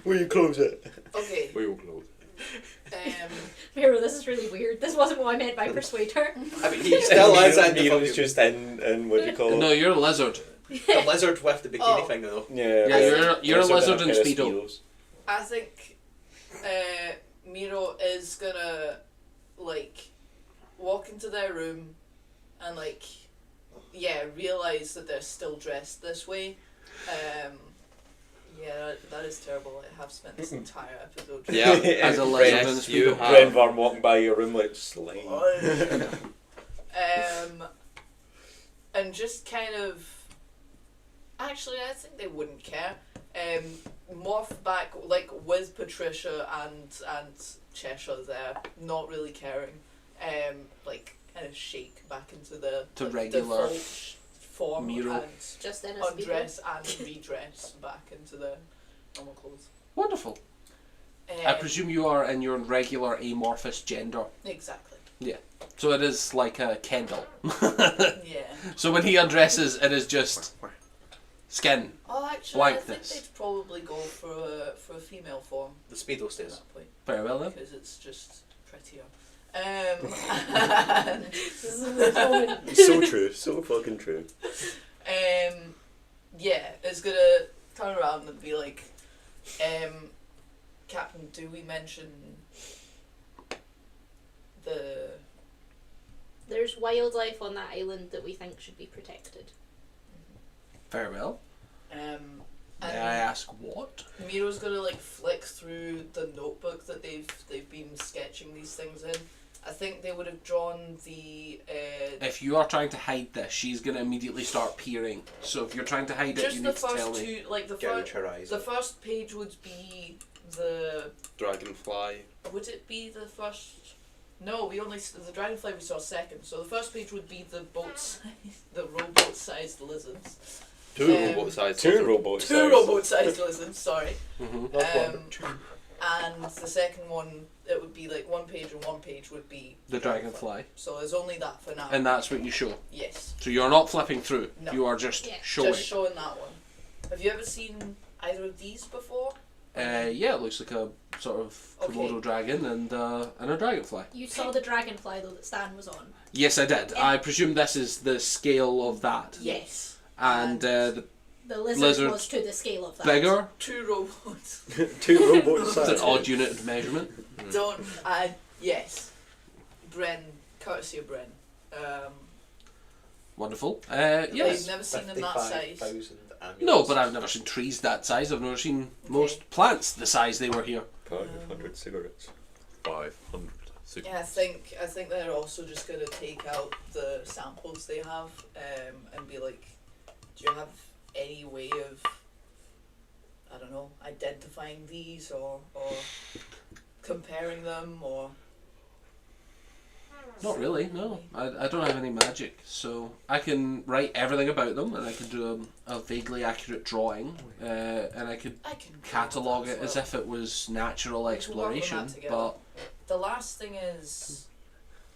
Will you close it? Okay. We will close. Miro, this is really weird. This wasn't what I meant by persuade her. I mean, he still is in the Miro's fucking- just in what do you call it? No, you're a lizard. the lizard with the bikini Oh. thing though. Yeah, You're a lizard in pair of Speedo. I think Miro is gonna like walk into their room and like realize that they're still dressed this way. Yeah, that is terrible. I have spent this entire episode. Yeah, As a lizard in yes, Speedo. you have. Brenvarm walking by your room like slime. And just kind of. Actually, I think they wouldn't care. Morph back like with Patricia and Cheshire there, not really caring. Like kind of shake back into the To like, regular default form Miro. and Just in a speedo. undress and redress back into the normal clothes. Wonderful. I Um, presume you are in your regular amorphous gender. Exactly. So it is like a Kendall. Yeah. So when he undresses, it is just skin. Oh, actually, Blankness. I think they'd probably go for a female form The speedo at stays. that point Very well then. because it's just prettier. And, This is the moment. So true, so fucking true. yeah, it's gonna turn around and be like, Captain, do we mention the There's wildlife on that island that we think should be protected. Very well. um? May And I ask what? Miro's gonna like flick through the notebook that they've been sketching these things in. I think they would have drawn the If you are trying to hide this, she's going to immediately start peering. So if you're trying to hide it, just you the need to tell first me. two, like the Gouge first. her eyes. The first page would be the. Dragonfly. Would it be the first? No, we only the dragonfly we saw second. So the first page would be the boat size, the rowboat-sized lizards. Two Um, robot-sized. Two robots. Two rowboat-sized lizards. Sorry. Mm-hmm. Not one, Um, but two. And the second one, it would be like one page, and one page would be The dragonfly. So there's only that for now. And that's what you show. Yes. So you're not flipping through. No. You are just Yeah. showing. Just showing that one. Have you ever seen either of these before? Yeah, it looks like a sort of Komodo Okay. dragon and a dragonfly. You saw the dragonfly though that Stan was on. Yes, I did. Yeah. I presume this is the scale of that. Yes. And the The lizard, Lizard. was to the scale of that. bigger, Two robots. Two robots. it's an odd unit of measurement. Don't. Yes. Bren, courtesy of Bren. Wonderful. You've Yes. never seen them that size. 55,000 amulets. No, but I've never seen trees that size. I've never seen most plants the size they were here. 500 cigarettes. 500. Yeah, I think they're also just gonna take out the samples they have, and be like, do you have any way of, I don't know, identifying these or comparing them or? Not really, no. I don't have any magic, so I can write everything about them, and I can do a vaguely accurate drawing, and I could I can catalogue do it that as well. if it was natural We can work on that exploration. together. But The last thing is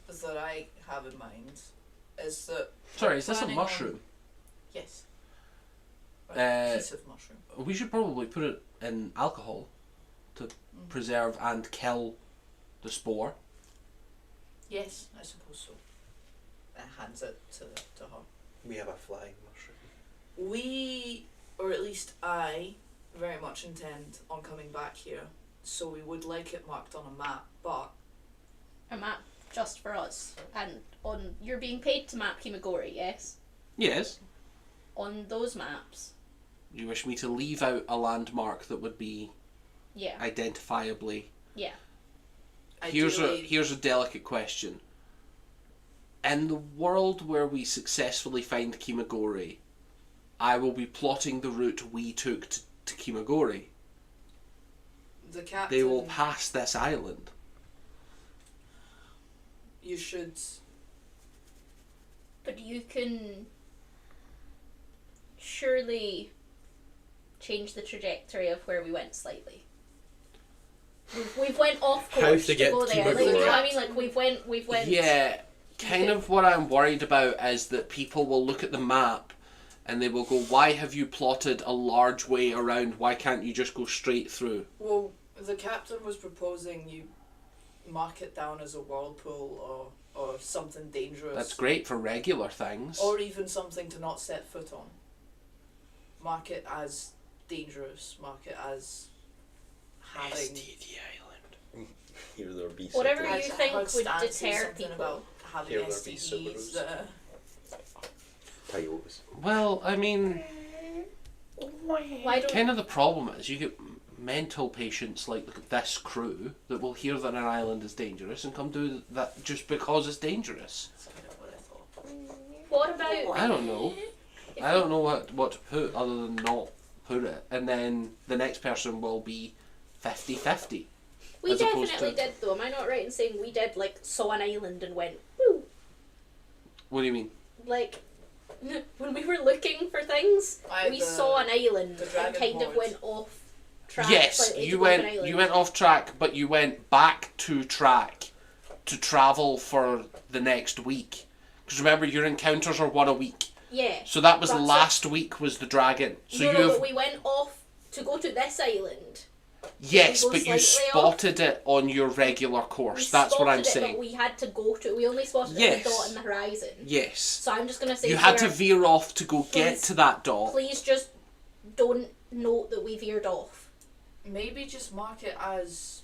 that I have in mind is that sorry, is this a planning on- mushroom? yes, Uh, piece of mushroom. We should probably put it in alcohol to preserve and kill the spore. Yes, I suppose so. And hands it to her. We have a flying mushroom. We, or at least I, very much intend on coming back here, so we would like it marked on a map, but... A map just for us. And you're being paid to map Kimagori, yes? Yes. On those maps. You wish me to leave out a landmark that would be Yeah. identifiably... Yeah. Here's Ideally, a delicate question. In the world where we successfully find Kimagori, I will be plotting the route we took to Kimagori. the captain... They will pass this island. You should... But you can surely change the trajectory of where we went slightly. We've went off How course to to get go there. Like, Kimagori. you know what I mean? Like we've went. Yeah, kind of what I'm worried about is that people will look at the map and they will go, why have you plotted a large way around? Why can't you just go straight through? Well, the captain was proposing you mark it down as a whirlpool or something dangerous. That's great for regular things. Or even something to not set foot on. Mark it as dangerous. Mark it as having... STD Island. Here there be Whatever something. you think Heard would Stan say deter something people. about having Here there be STDs. Subarus. Toyotas. Well, I mean, Why don't kind of the problem is you get mental patients like this crew that will hear that an island is dangerous and come do that just because it's dangerous. That's kind of what I thought. what about I don't know. I don't know what to put other than not put it. And then the next person will be 50-50. we as opposed definitely to- did though. Am I not right in saying we did like saw an island and went woo? What do you mean? Like when we were looking for things, we saw an island the and dragon kind of horde. went off track. Yes, slightly you to go off an went island. off track, but you went back to track to travel for the next week. Because remember, your encounters are one a week. Yeah. So that was That's last week was the dragon. So no, you no, have but we went off to go to this island. yes, we go but you slightly off. spotted it on your regular course. We That's what I'm spotted it, saying. But we had to go to. We only spotted Yes. the dot in the horizon. Yes, So I'm just gonna say you had to here, veer off to go get Please- to that dot. please just don't note that we veered off. Maybe just mark it as...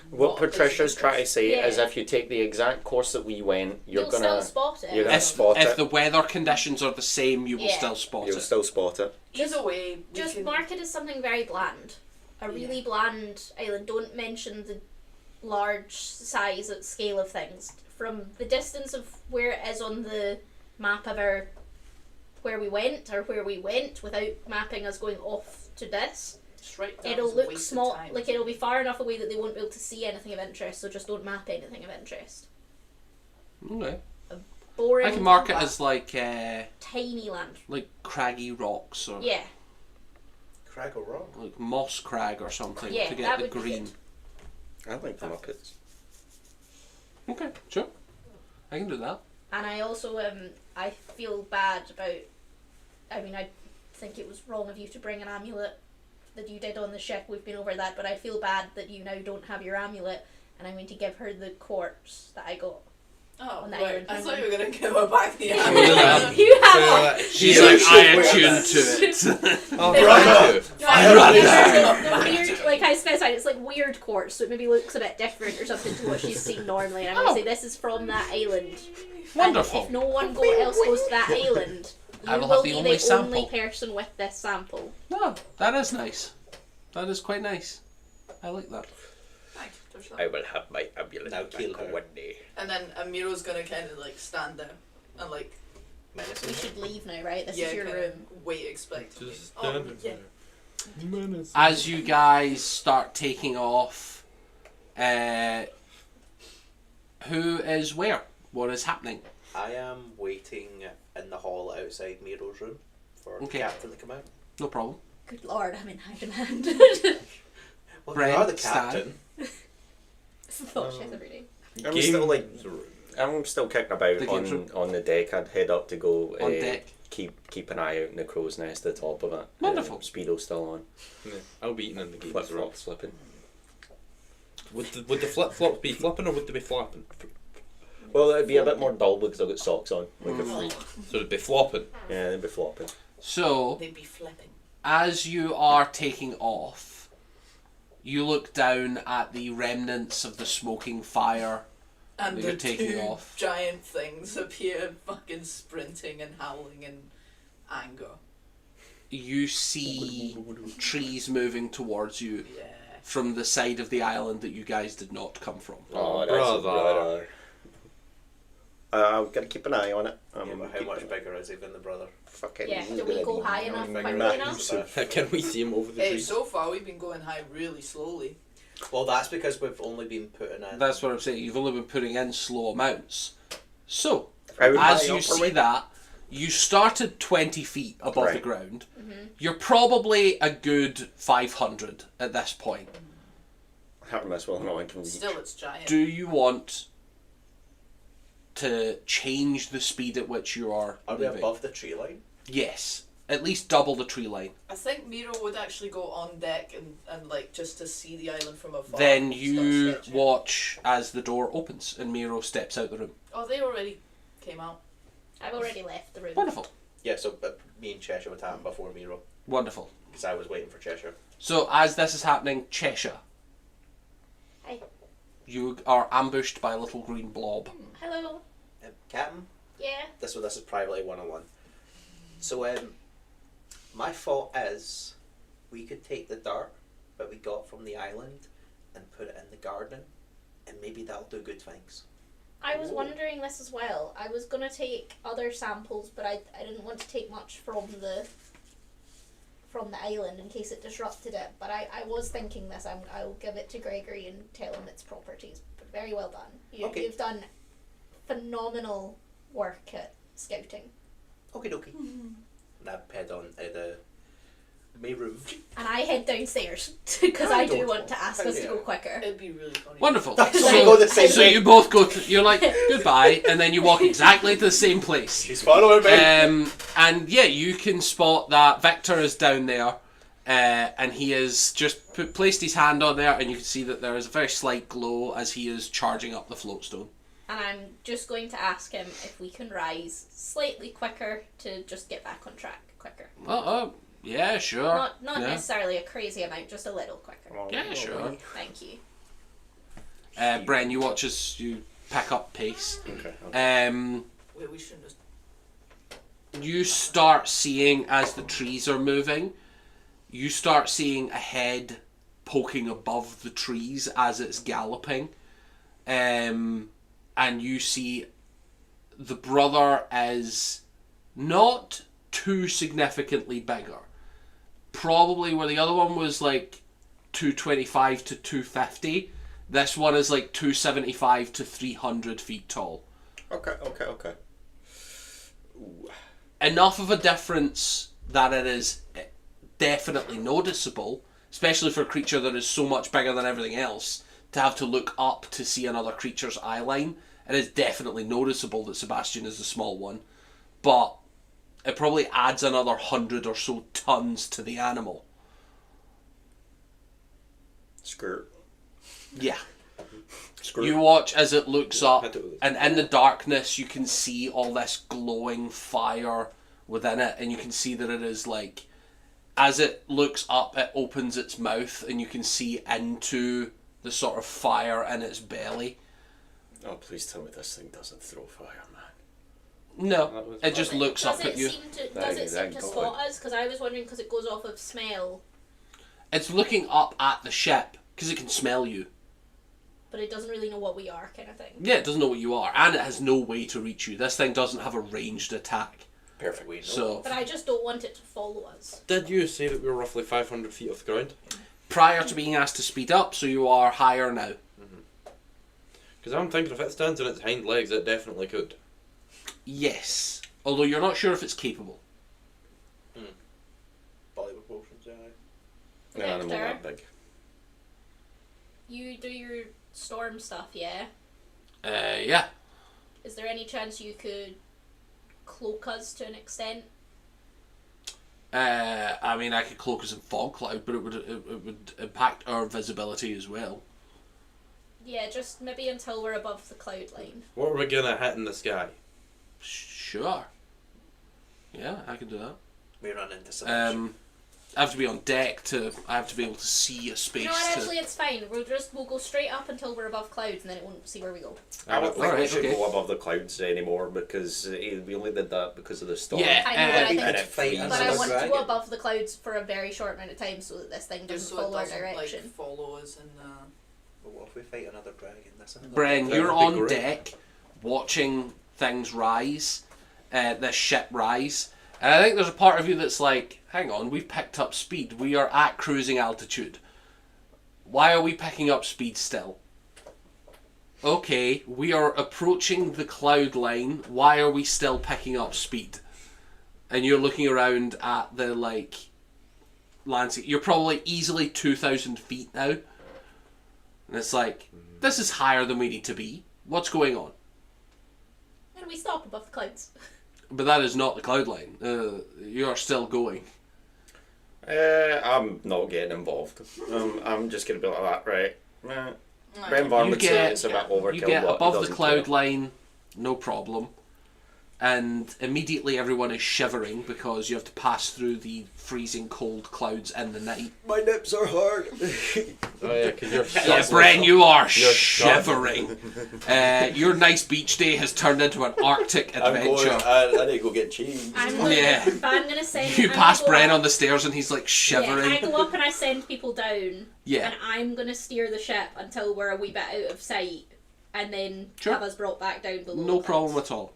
What this Patricia's is- trying to say is Yeah. if you take the exact course that we went, you're You'll gonna still spot it. you're gonna If, spot if it. the weather conditions are the same, you will Yeah. still spot You'll it. still spot it. Either way, we Just can... mark it as something very bland. A really bland island. Don't mention the large size and scale of things. From the distance of where it is on the map of our where we went without mapping us going off to this, Just write down it'll as a look wasted small. time. Like it'll be far enough away that they won't be able to see anything of interest. So just don't map anything of interest. Okay. Boring. I can mark it combat. as like tiny land. craggy rocks or Yeah. Crag or rock? like moss crag or something Yeah, to get that the would be green. I like the Muppets. Okay, sure. I can do that. And I also I feel bad about. I mean, I think it was wrong of you to bring an amulet that you did on the ship. We've been over that, but I feel bad that you now don't have your amulet, and I'm going to give her the quartz that I got. Oh, on the right. island. I thought you were going to give her back the Yeah. amulet. You have one. She's You like, should I wear attuned that." to it. Oh, They're right. I'd rather that. Weird, like I specified, it's like weird quartz, so it maybe looks a bit different or something to what she's seen normally. And I'm going to say this is from that island. Wonderful. And if no one else goes to that island, I you will will have be the the only only sample. person with this sample. No, that is nice. That is quite nice. I like that. Thanks, Joshua. I will have my amulet Now back kill her. one day. And then Amiro's going to kind of like stand there and like, Menacing. We should leave now, right? This yeah, is your kinda room. wait, expect. Just Oh, standing yeah. there. As you guys start taking off, who is where? What is happening? I am waiting in the hall outside Miro's room for Okay. the captain to come out. No problem. Good lord, I'm in hand in hand. Well, Brent, you are the Stan. captain. Thought shit every day. I'm Game- still like I'm still kicking about The game's on the deck. I'd head up to go On deck. keep an eye out in the crow's nest at the top of it. Wonderful. Speedo's still on. Yeah, I'll be eating in the game. Flip flops flipping. Would the flip flops be flipping or would they be flapping? Well, it'd be a bit more dull because I've got socks on, like a freak. So it'd be flopping. Yeah, they'd be flopping. So, They'd be flipping. as you are taking off, you look down at the remnants of the smoking fire. And That the you're taking two off. giant things appear fucking sprinting and howling in anger. You see trees moving towards you Yeah. from the side of the island that you guys did not come from. Oh, that's brother. brother. I've got to keep an eye on it. Yeah, but how much bigger is he than the brother? Fucking Yeah, do we go high enough quickly enough? Can we see him over the Hey, trees? so far we've been going high really slowly. Well, that's because we've only been putting in. That's what I'm saying. You've only been putting in slow amounts. So, How as high you up are see we? that, you started 20 feet above the Right. ground. You're probably a good 500 at this point. Hit or miss, well, no, I can reach. Still, it's giant. Do you want to change the speed at which you are Are we moving? above the tree line? Yes. At least double the tree line. I think Miro would actually go on deck and like just to see the island from afar. Then and you start sketching. watch as the door opens and Miro steps out the room. Oh, they already came out. I've already left the room. Wonderful. Yeah, so me and Cheshire would happen before Miro, Wonderful. because I was waiting for Cheshire. So as this is happening, Cheshire, Hi. you are ambushed by a little green blob. Hello. Captain, Yeah. this is privately 101. So, my thought is, we could take the dirt that we got from the island and put it in the garden, and maybe that'll do good things. I was wondering this as well. I was gonna take other samples, but I didn't want to take much from the island in case it disrupted it. But I was thinking this. I'll give it to Gregory and tell him its properties. But very well done. Okay. You've done phenomenal work at scouting. Okie dokie. And I head on the main room. And I head downstairs because I do don't want to ask us to go yeah. quicker. It'd be really funny. Wonderful. So we go the same So way. you both go. You're like goodbye, and then you walk exactly to the same place. He's following me. And yeah, you can spot that Victor is down there, and he has just placed his hand on there, and you can see that there is a very slight glow as he is charging up the floatstone. And I'm just going to ask him if we can rise slightly quicker to just get back on track quicker. Oh, yeah, sure. Not yeah. necessarily a crazy amount, just a little quicker. Yeah, sure. Thank you. Bren, you watch as you pick up pace. Okay. Wait, we shouldn't have. You start seeing, as the trees are moving, you start seeing a head poking above the trees as it's galloping. And you see the brother is not too significantly bigger. Probably where the other one was like 225 to 250, this one is like 275 to 300 feet tall. Okay. Enough of a difference that it is definitely noticeable, especially for a creature that is so much bigger than everything else, to have to look up to see another creature's eye line. It is definitely noticeable that Sebastian is the small one, but it probably adds another 100 or so tons to the animal. Skirt. Yeah. Skirt. You watch as it looks up, hit it with it. and in the darkness you can see all this glowing fire within it, and you can see that it is like, as it looks up, it opens its mouth, and you can see into the sort of fire in its belly. Oh, please tell me this thing doesn't throw fire, man. No, That was it just fine. looks Does up it at you. seem to Thank God. spot us? Because I was wondering because it goes off of smell, It's looking up at the ship because it can smell you. but it doesn't really know what we are, kind of thing. Yeah, it doesn't know what you are, and it has no way to reach you. This thing doesn't have a ranged attack. Perfect. We know. So But I just don't want it to follow us. Did you say that we were roughly 500 feet off the ground? prior to being asked to speed up, so you are higher now. Because I'm thinking if it stands on its hind legs, it definitely could. Yes, although you're not sure if it's capable. Body proportions, yeah. No animal Victor? that big. You do your storm stuff, yeah? Yeah. Is there any chance you could cloak us to an extent? I mean, I could cloak us in fog cloud, but it would impact our visibility as well. Yeah, just maybe until we're above the cloud line. What are we gonna hit in the sky? Sure. Yeah, I can do that. We run into some. I have to be on deck I have to be able to see a space. No, actually, it's fine. We'll go straight up until we're above clouds, and then it won't see where we go. I don't think we Alright, should okay. go above the clouds anymore because we only did that because of the storm. Yeah, I know, but I we think could it fight freezes. But I another want to dragon. go above the clouds for a very short amount of time so that this thing Just doesn't so it follow our doesn't direction. like follow us in the. But what if we fight another dragon? That's another Bren, That you're would be on great. deck, watching things rise, this ship rise, and I think there's a part of you that's like, hang on, we've picked up speed. We are at cruising altitude. Why are we picking up speed still? Okay, we are approaching the cloud line. Why are we still picking up speed? And you're looking around at the, like, landscape. You're probably easily 2,000 feet now. And it's like, this is higher than we need to be. What's going on? And we stop above the clouds. But that is not the cloud line. You are still going. I'm not getting involved. I'm just going to be like that, right? Bren Varn would say it's a bit overkill. You get but he above the doesn't cloud care. line, no problem. And immediately everyone is shivering because you have to pass through the freezing cold clouds in the night. My nips are hard. Oh yeah, because you're Yeah, Bren, you are shivering. shivering. Your nice beach day has turned into an Arctic adventure. I need to go get changed. I'm gonna, Yeah. but I'm gonna send. You I'm pass gonna go Bren up- on the stairs and he's like shivering. Yeah, I go up and I send people down. Yeah. And I'm gonna steer the ship until we're a wee bit out of sight, and then Sure. have us brought back down below. No the problem clouds. at all.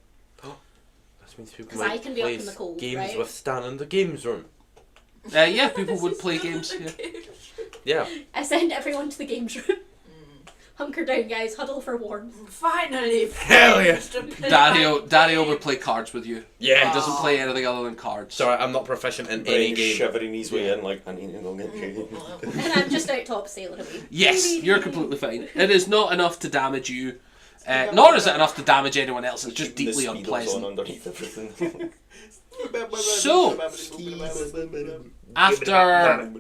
This means people 'Cause might I can be up play in the cold, games right? with Stan in the games room. Yeah, people would play games. Yeah. Yeah. I send everyone to the games room. Hunker down, guys. Huddle for warmth. Finally. Hell yeah. Daddy would play cards with you. Yeah. He doesn't play anything other than cards. Sorry, I'm not proficient in any Bren game. shivering his way in like, I need to go get changed. And I'm just out top sailing away. Yes, you're completely fine. It is not enough to damage you, nor is it enough to damage anyone else. It's just Keeping the deeply speedos unpleasant. on underneath everything. So, after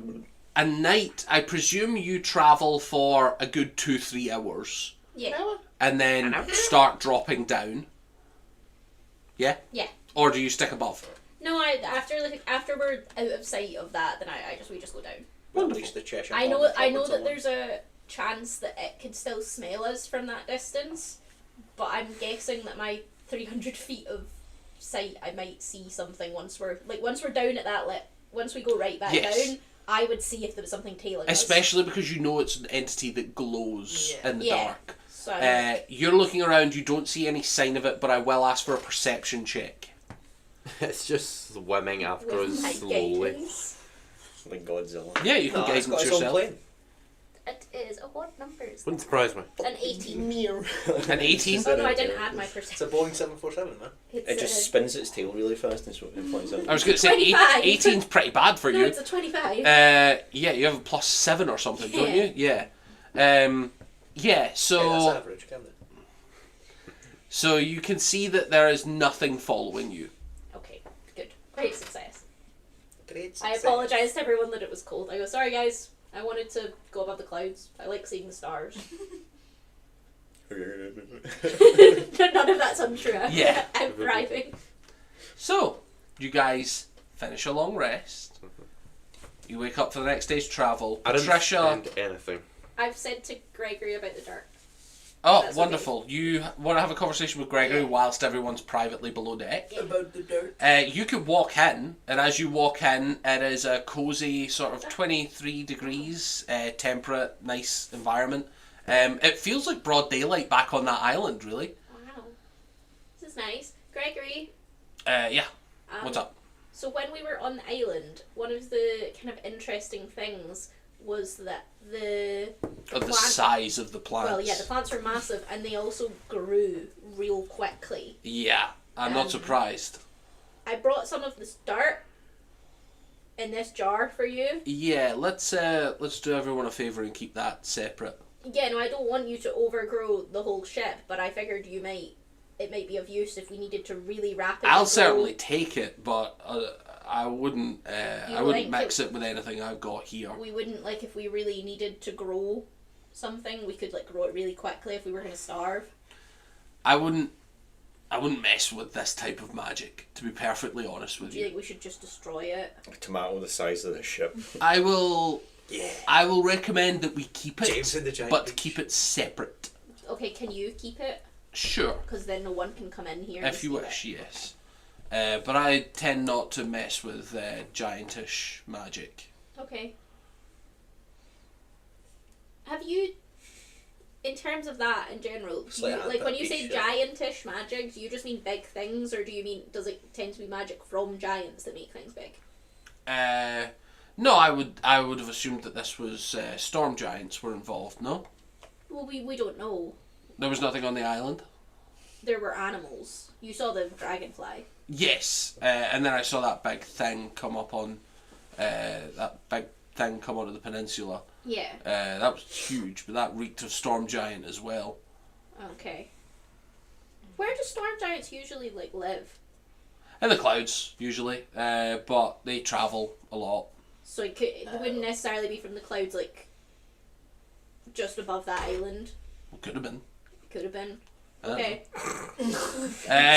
a night, I presume you travel for a good 2-3 hours, Yeah. and then start dropping down. Yeah. Yeah. Or do you stick above? No, after we're out of sight of that, then we just go down. Unleash the Cheshire I know Bomb that there's a chance that it could still smell us from that distance, but I'm guessing that my 300 feet of sight, I might see something once we're down at that once we go right back Yes. down. I would see if there was something tailing us. Especially because you know it's an entity that glows Yeah. in the Yeah. dark. So You're looking around, you don't see any sign of it, but I will ask for a perception check. It's just swimming after with us my slowly. guidance, Like Godzilla. Yeah, you can No, it's guidance got its own yourself. plane. it is a what number is Wouldn't that? surprise me. An 18. An 18? Oh no, I didn't add my It's a perception. Boeing 747, man. It just spins its tail really fast and so it flies out. I was going to say 25. 18's pretty bad for No, you. it's a 25. Yeah, you have a +7 or something, don't you? Yeah. Yeah, Yeah, so that's average, can't it? so you can see that there is nothing following you. Okay, good. Great success. Great. I apologise to everyone that it was cold. I go, sorry guys, I wanted to go above the clouds. I like seeing the stars. None of that's untrue. Yeah. I'm thriving. So, you guys finish a long rest. You wake up for the next day's travel. I didn't Patricia. spend anything. I've said to Gregory about the dirt. Oh, That's wonderful. You want to have a conversation with Gregory Yeah. whilst everyone's privately below deck. About the dirt. You could walk in, and as you walk in, it is a cosy sort of 23 degrees, temperate, nice environment. It feels like broad daylight back on that island, really. Wow. This is nice. Gregory, Yeah, what's up? so when we were on the island, one of the kind of interesting things was that the Of the plant- size of the plants. Well, yeah, the plants were massive, and they also grew real quickly. Yeah, I'm not surprised. I brought some of this dirt in this jar for you. Yeah, let's do everyone a favour and keep that separate. Yeah, no, I don't want you to overgrow the whole ship, but I figured it might be of use if we needed to really rapidly I'll grow. certainly take it, but I wouldn't. I wouldn't like mix it with anything I've got here. We wouldn't, like, if we really needed to grow something, we could, like, grow it really quickly if we were going to starve. I wouldn't. I wouldn't mess with this type of magic, to be perfectly honest with Do you you. think we should just destroy it? A tomato the size of the ship. I will Yeah. I will recommend that we keep it, James and the Giant but Peach. keep it separate. Okay, can you keep it? Sure, Because then no one can come in here. if you and wish, steal yes. But I tend not to mess with giantish magic. it. Okay. Have you, in terms of that in general, It's do you, like like when that you say beach, giantish magic, do you just mean big things, or do you mean does it tend to be magic from giants that make things big? No, I would have assumed that this was storm giants were involved. No, Well, we don't know. there was nothing on the island. There were animals. You saw the dragonfly. Yes, and then I saw that big thing come up on come onto the peninsula. Yeah. That was huge, but that reeked of storm giant as well. Okay. Where do storm giants usually live? In the clouds usually, but they travel a lot. So it wouldn't necessarily be from the clouds, just above that island. Could have been. Could have been. I don't Okay.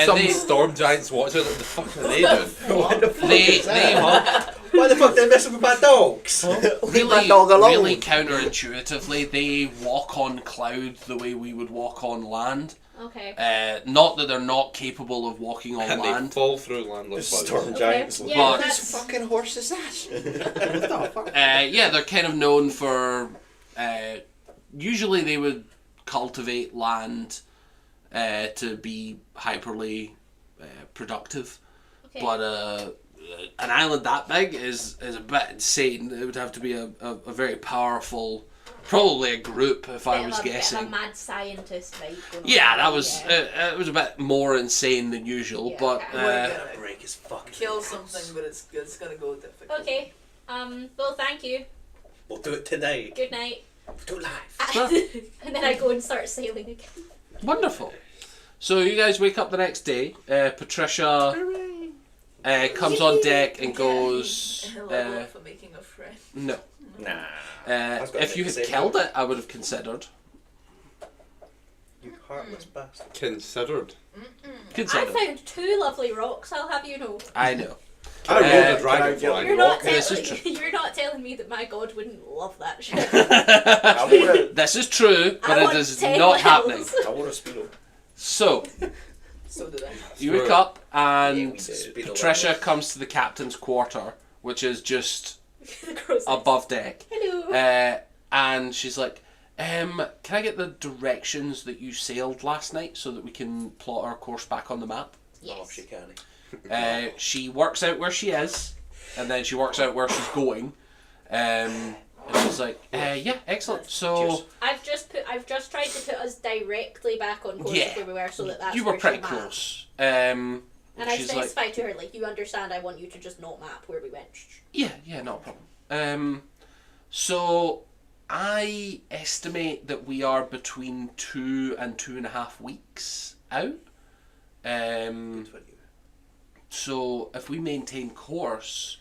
Some they, storm giants watch it. What the fuck are they doing? What the fuck they, is that? they Why the fuck they messing with my dogs? Leave my dog alone. really counterintuitively, they walk on cloud the way we would walk on land. Okay. Not that they're not capable of walking on And they land. fall through land like Storm clouds. giants. Yeah, But- This that's fucking horse is that? Yeah, they're kind of known for. Usually, they would cultivate land to be hyperly productive, okay. but an island that big is a bit insane. It would have to be a very powerful, probably a group if I was Bit of guessing. a mad scientist vibe going on. Yeah, that was Yeah. it was a bit more insane than usual, Yeah, but okay. We're gonna Break his fucking kill house. something, but it's gonna go difficult. Okay. Well, thank you. We'll do it tonight. Good night. Do it live. Sure. And then I go and start sailing again. wonderful. So you guys wake up the next day. Patricia comes on deck and goes. Level up for making a friend. No. Nah. was gonna If you make had the same killed note. it, I would have considered. You heartless bastard. Considered. I Considered. found 2 lovely rocks, I'll have you know. I know. I rode a can dragonfly. You're not, This is telling, you're not telling me that my god wouldn't love that shit. I wore a, This is true, but I it want is 10 not wells. happening. I wore a speedo. So So did I. you True. wake up Yeah, and we did. Patricia comes to the captain's quarter, which is just The crow's nest. above deck. Hello. And she's like, can I get the directions that you sailed last night so that we can plot our course back on the map? Oh, Yes. she can. She works out where she is, and then she works out where she's going. And she's like, yeah, excellent. So I've just tried to put us directly back on course Yeah. of where we were, so that's you were where pretty she'll map. close. And I she's like, specified to her, you understand, I want you to just not map where we went. yeah, not a problem. So I estimate that we are between 2 and 2.5 weeks out. Good for you. So if we maintain course,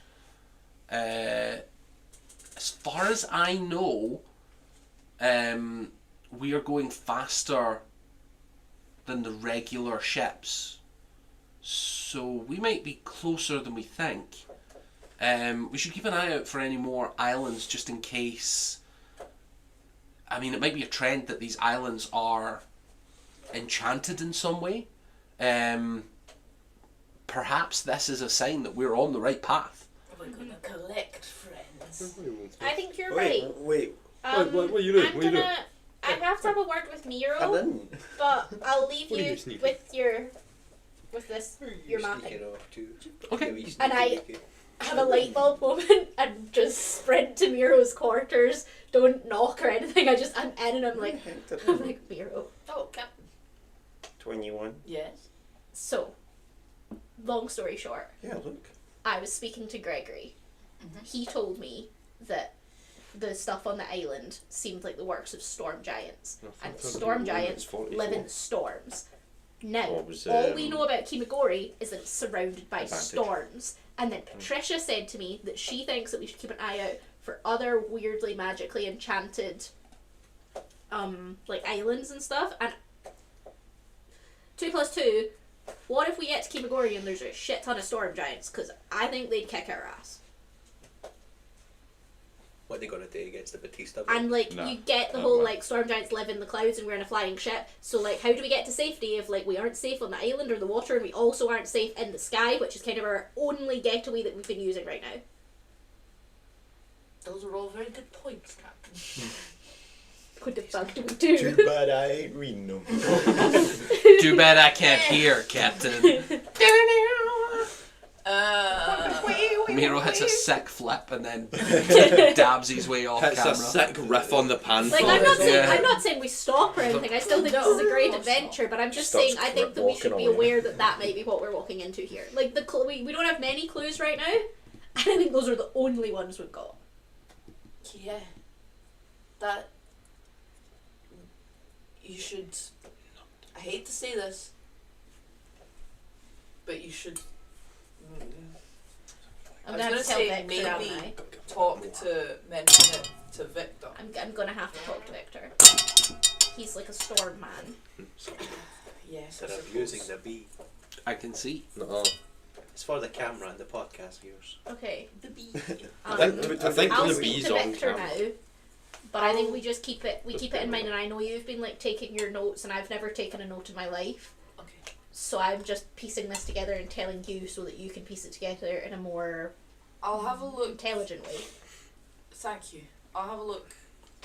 as far as I know, we are going faster than the regular ships. So we might be closer than we think. We should keep an eye out for any more islands just in case. I mean, it might be a trend that these islands are enchanted in some way. Perhaps this is a sign that we're on the right path. We're gonna collect friends. I think you're right. Wait. What are you doing? I'm What are you doing? gonna. I have to have a word with I Miro, didn't. but I'll leave What are you you sneaking? with this your mapping. Sneaking off too. Okay. Yeah, we And I- sneaky. Have a light bulb moment and just sprint to Miro's quarters. Don't knock or anything. I'm in and I'm like Miro. Oh, Captain. 21. Yes. So, long story short, Yeah, look. I was speaking to Gregory. He told me that the stuff on the island seemed like the works of storm giants, and storm giants 44. live in storms. Now, What was, all we know about Kimagori is that it's surrounded by Advantage. storms. And then Patricia said to me that she thinks that we should keep an eye out for other weirdly magically enchanted islands and stuff. And 2 + 2 What if we get to Kimagori and there's a shit ton of storm giants? Because I think they'd kick our ass. What are they gonna do against the Batista boat? And like No, you get the not whole worth like storm giants live in the clouds and we're in a flying ship. So like how do we get to safety if like we aren't safe on the island or the water and we also aren't safe in the sky, which is kind of our only getaway that we've been using right now. Those are all very good points, Captain. Could have bugged me too. Too bad I ain't reading them. Too bad I can't hear, Captain. Miro hits a sick flip and then dabs his way off It's camera. a sick riff on the pan. Like Yeah. I'm not saying we stop or anything. I still think this is a great adventure, but I'm just Starts saying I think that we should be walking away. aware that that might be what we're walking into here. Like we don't have many clues right now, and I think those are the only ones we've got. Yeah. That. You should. I hate to say this, but you should. I'm I gonna was have to tell gonna say Victor, aren't maybe I? talk to mention it to Victor. I'm gonna have to talk to Victor. He's like a storm man. Yes. Instead of using the B. I can see. No. It's for the camera and the podcast viewers. Okay. The B. I think I'll the speak bee's to on Victor camera. now. But I think we just keep it in mind, and I know you've been like taking your notes and I've never taken a note in my life. Okay. So I'm just piecing this together and telling you so that you can piece it together in a more I'll have a look. intelligent way. Thank you. I'll have a look.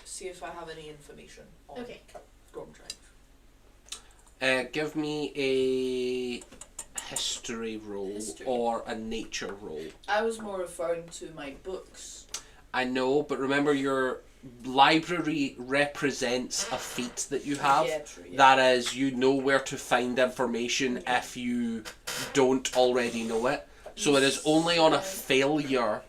See if I have any information on Okay. storm giants. Give me a history roll History. or a nature roll. I was more referring to my books. I know, but remember your library represents a feat that you have. Yeah, true, yeah. That is, you know where to find information if you don't already know it. So it is only on a failure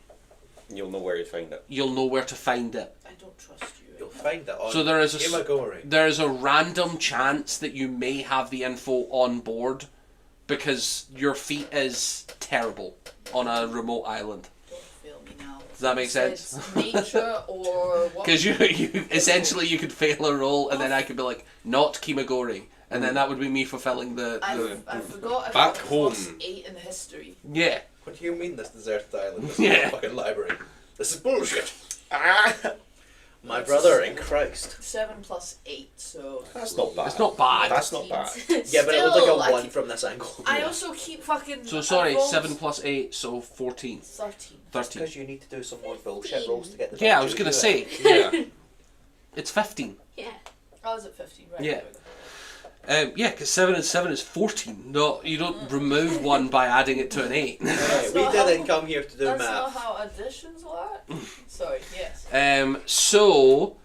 You'll know where to find it. you'll know where to find it. I don't trust you. You'll find it on So there is a Kimagori. there is a random chance that you may have the info on board because your feat is terrible on a remote island. Don't fail me now. Does that make sense? It's nature or what? Because you essentially you could fail a roll and then I could be like not Kimagori and then that would be me fulfilling the I forgot I Back got home. +8 in history. yeah. What do you mean this deserted island? This Yeah. is a fucking library. This is bullshit. My brother in Christ. 7 plus 8, so. That's not bad. It's not bad. That's not bad. Yeah, but it looked Still, like I a 1 keep- from this angle. I also keep fucking. So sorry, I rolled 7 plus 8, so 14. 13. 13. Because you need to do some more bullshit rolls to get the Yeah, I value was gonna to say, it. yeah. It's 15. Yeah. I was at 15, right? Yeah. Yeah, because 7 and 7 is 14. No, you don't remove 1 by adding it to an 8. Right, we not didn't how- come here to do That's not math. how additions work. Sorry, yes. So,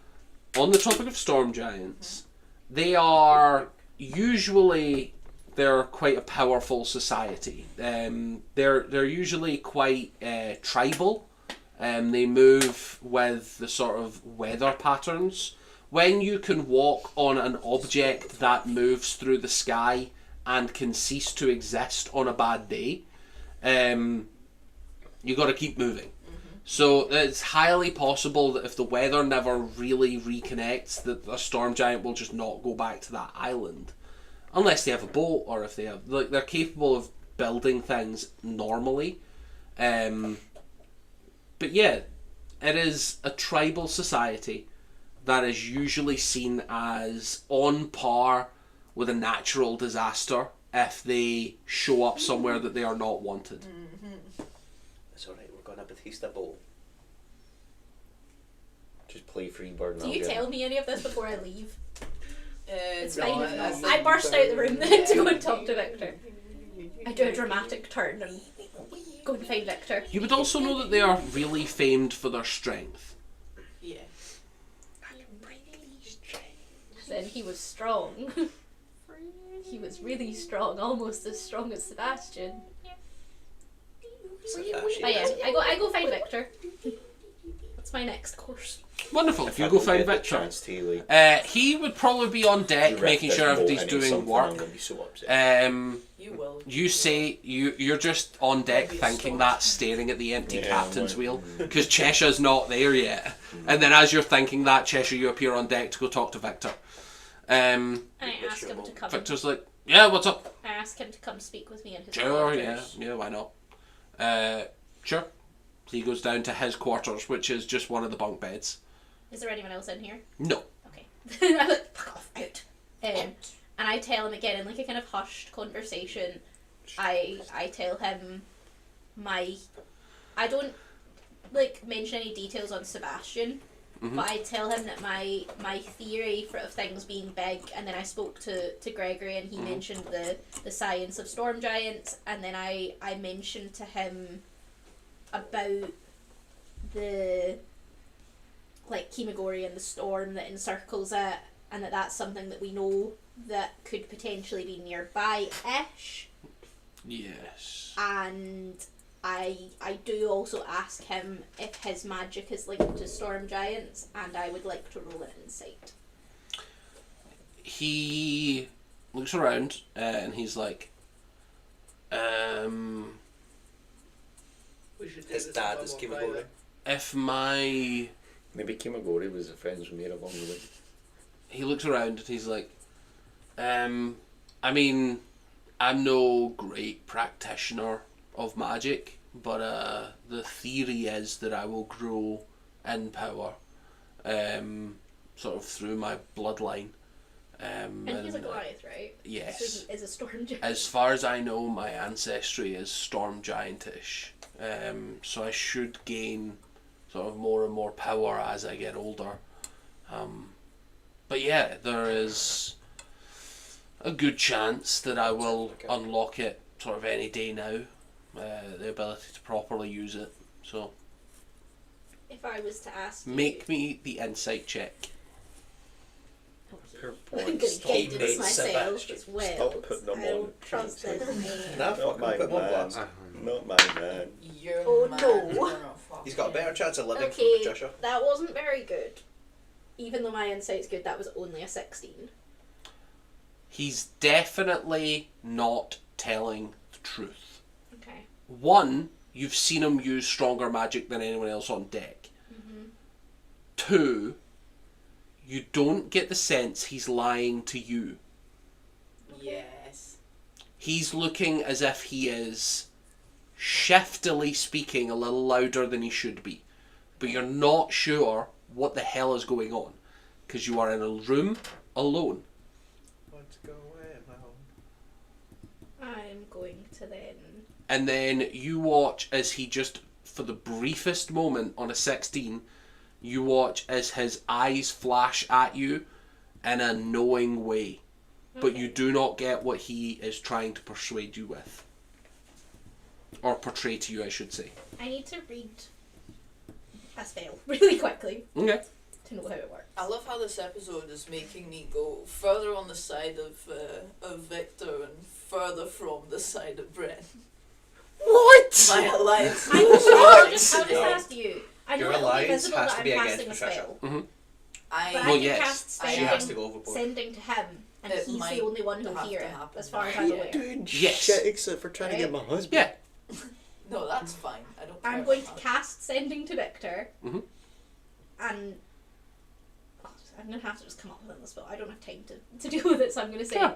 on the topic of storm giants, they are usually they're quite a powerful society. They're usually quite tribal. They move with the sort of weather patterns. When you can walk on an object that moves through the sky and can cease to exist on a bad day, you got to keep moving. So it's highly possible that if the weather never really reconnects, that a storm giant will just not go back to that island, unless they have a boat or if they have like they're capable of building things normally. But yeah, it is a tribal society that is usually seen as on par with a natural disaster if they show up somewhere that they are not wanted. It's alright, we're going to Batista boat. Just play Freebird. Do you tell me any of this before I leave? It's No, fine if not. think I burst out the room then to go and talk to Victor. I do a dramatic turn and go and find Victor. You would also know that they are really famed for their strength. Yeah. Then he was strong. He was really strong, almost as strong as Sebastian. Sebastian. Oh yeah, I go find Victor. That's my next course. Wonderful. If You I go don't find get the Victor. chance to, like, He would probably be on deck wreck making this sure boat everybody's into doing something, I'm work. gonna be so upset. You will. You say you're just on deck Maybe thinking so. that, staring at the empty Yeah, captain's I'm wheel, like, because Cheshire's not there yet. And then as you're thinking that, Cheshire, you appear on deck to go talk to Victor. And I ask him to come. Victor's like, Yeah, what's up? I ask him to come speak with me in his Sure, quarters. yeah, why not? Sure. He goes down to his quarters, which is just one of the bunk beds. Is there anyone else in here? No. Okay. I'm like, fuck off, out. And I tell him again in like a kind of hushed conversation. I tell him I don't like mention any details on Sebastian, but I tell him that my theory of things being big, and then I spoke to Gregory and he mentioned the science of storm giants, and then I mentioned to him about the like Kimagori and the storm that encircles it, and that's something that we know that could potentially be nearby-ish. Yes. And I do also ask him if his magic is linked to storm giants, and I would like to roll an insight. He looks around and he's like, We should take His this dad one is more Kimagori. private. if my... Maybe Kimagori was a friends we made along the way. He looks around and he's like, I mean, I'm no great practitioner of magic, but the theory is that I will grow in power, sort of through my bloodline. And he's a Goliath, right? Yes. So he is a storm giant. As far as I know, my ancestry is storm giantish, so I should gain sort of more and more power as I get older. But yeah, there is a good chance that I will unlock it sort of any day now, the ability to properly use it. So If I was to ask you... make me the insight check. Your I'm points. gonna get this Teammate myself Sebastian. as well. Stop putting them I don't on. trust this man. Nah, Not fucking my put him on man. blast. Not my man. You're Oh, mad. no. You're a He's got a fucking- better chance of living Okay, from Patricia. that wasn't very good. Even though my insight's good, that was only a 16. He's definitely not telling the truth. Okay. One, you've seen him use stronger magic than anyone else on deck. Two, you don't get the sense he's lying to you. Yes. He's looking as if he is shiftily speaking a little louder than he should be. But you're not sure what the hell is going on, because you are in a room alone. Want to go away alone? I'm going to then... And then you watch as he just, for the briefest moment on a 16, you watch as his eyes flash at you in a knowing way. But you do not get what he is trying to persuade you with. Or portray to you, I should say. I need to read a spell really quickly Okay. to know how it works. I love how this episode is making me go further on the side of Victor and further from the side of Bren. What? My alliance. I'll just ask you. I know Your it'll be alliance visible has that to I'm be casting against a Patricia. spell. Mm-hmm. I But Well, I can yes. cast She She sending, has to go overboard. sending to him, and It he's might the only one who'll have hear to it, happen. as far as Yeah. I'm aware. Doing Yes. shit except for trying to get my husband. Yeah. No, that's fine. I don't care. I'm going to about that. cast sending to Victor, Mhm. and I'm going to have to just come up with it in the spell. I don't have time to deal with it, so I'm going to say, Yeah.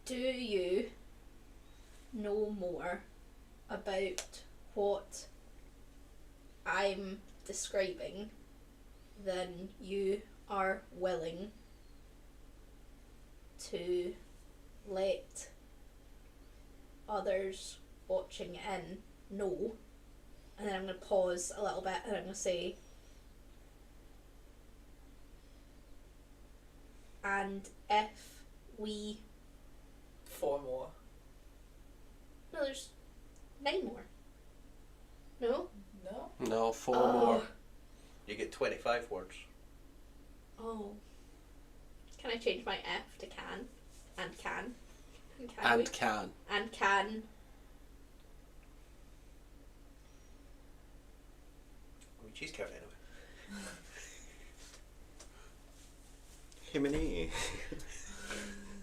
do you know more about what I'm describing than you are willing to let others watching in know? And then I'm going to pause a little bit and I'm going to say, and if we... 4 more. No, there's 9 more. No? No. No, 4 Oh. more. You get 25 words. Oh. Can I change my F to can? And can? And can And we? can. And can. I mean, she's careful anyway. Himini.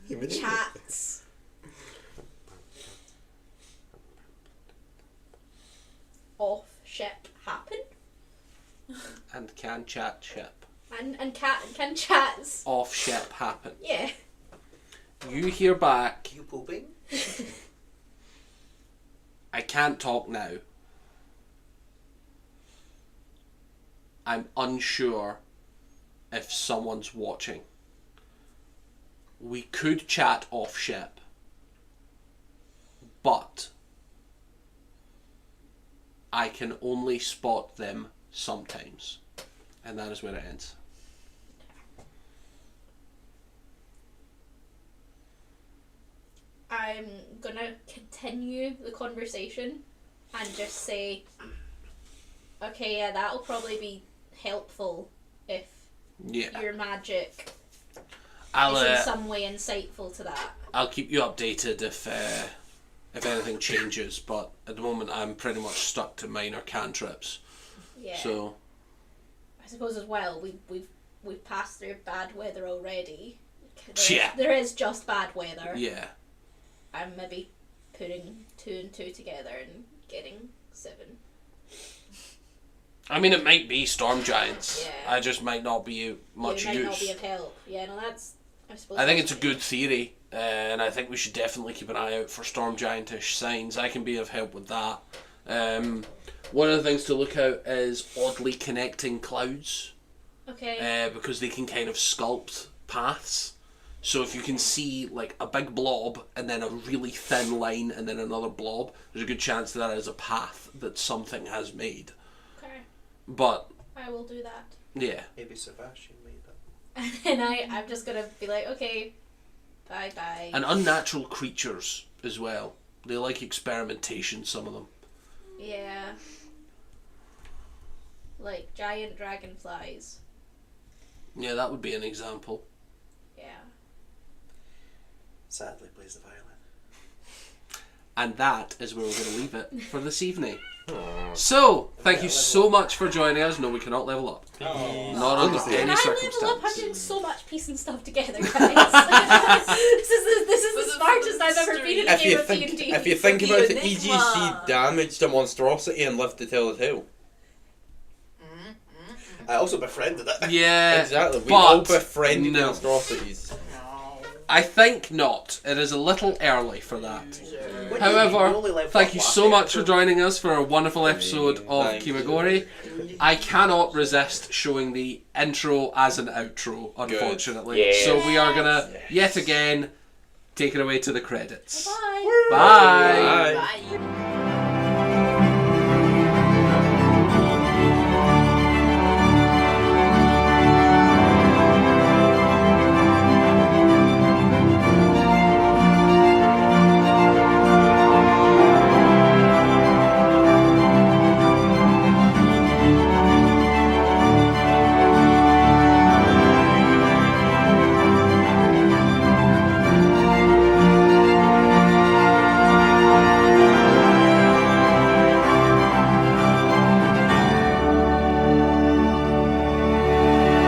Himini. Chats. Off ship happen? can chat ship. And can chats. Off ship happen. Yeah. You hear back, You pooping? I can't talk now. I'm unsure if someone's watching. We could chat off ship, but I can only spot them sometimes. And that is where it ends. I'm gonna continue the conversation and just say, okay, yeah, that'll probably be helpful if Yeah. your magic I'll is in some way insightful to that. I'll keep you updated if anything changes, but at the moment I'm pretty much stuck to minor cantrips. Yeah. So I suppose as well, we've passed through bad weather already. Yeah. There is just bad weather. yeah. I'm maybe putting 2 and 2 together and getting 7. I mean, it might be storm giants. Yeah. I just might not be much It might use. not be of help. Yeah, no, that's. I suppose. I think that's it's a good theory, and I think we should definitely keep an eye out for storm giantish signs. I can be of help with that. One of the things to look out is oddly connecting clouds, Okay. because they can kind of sculpt paths. So if you can see like a big blob and then a really thin line and then another blob, there's a good chance that is a path that something has made. Okay. But I will do that. yeah, Maybe Sebastian made that. And then I'm just gonna be like, okay, bye bye. and unnatural creatures as well. They like experimentation. Some of them. Yeah. Like giant dragonflies. Yeah, that would be an example. Yeah. Sadly plays the violin. And that is where we're going to leave it for this evening. So, thank you so much for joining us. No, we cannot level up. Not under Can any I level up? I'm circumstance. doing so much piecing stuff together, guys. this is the smartest I've ever been in a game of D&D. If you think about it, Enigma. EGC damaged a monstrosity and lived to tell the tale. I also befriended it. Yeah, Exactly. We but all befriended no. monstrosities. I think not. It is a little early for that. When However, you only leveled thank up you last so much for episode. joining us for a wonderful episode of Thank you. Kimagori. I cannot resist showing the intro as an outro, unfortunately. Yes. So we are gonna, yet again, take it away to the credits. Bye. Bye. Bye. Bye.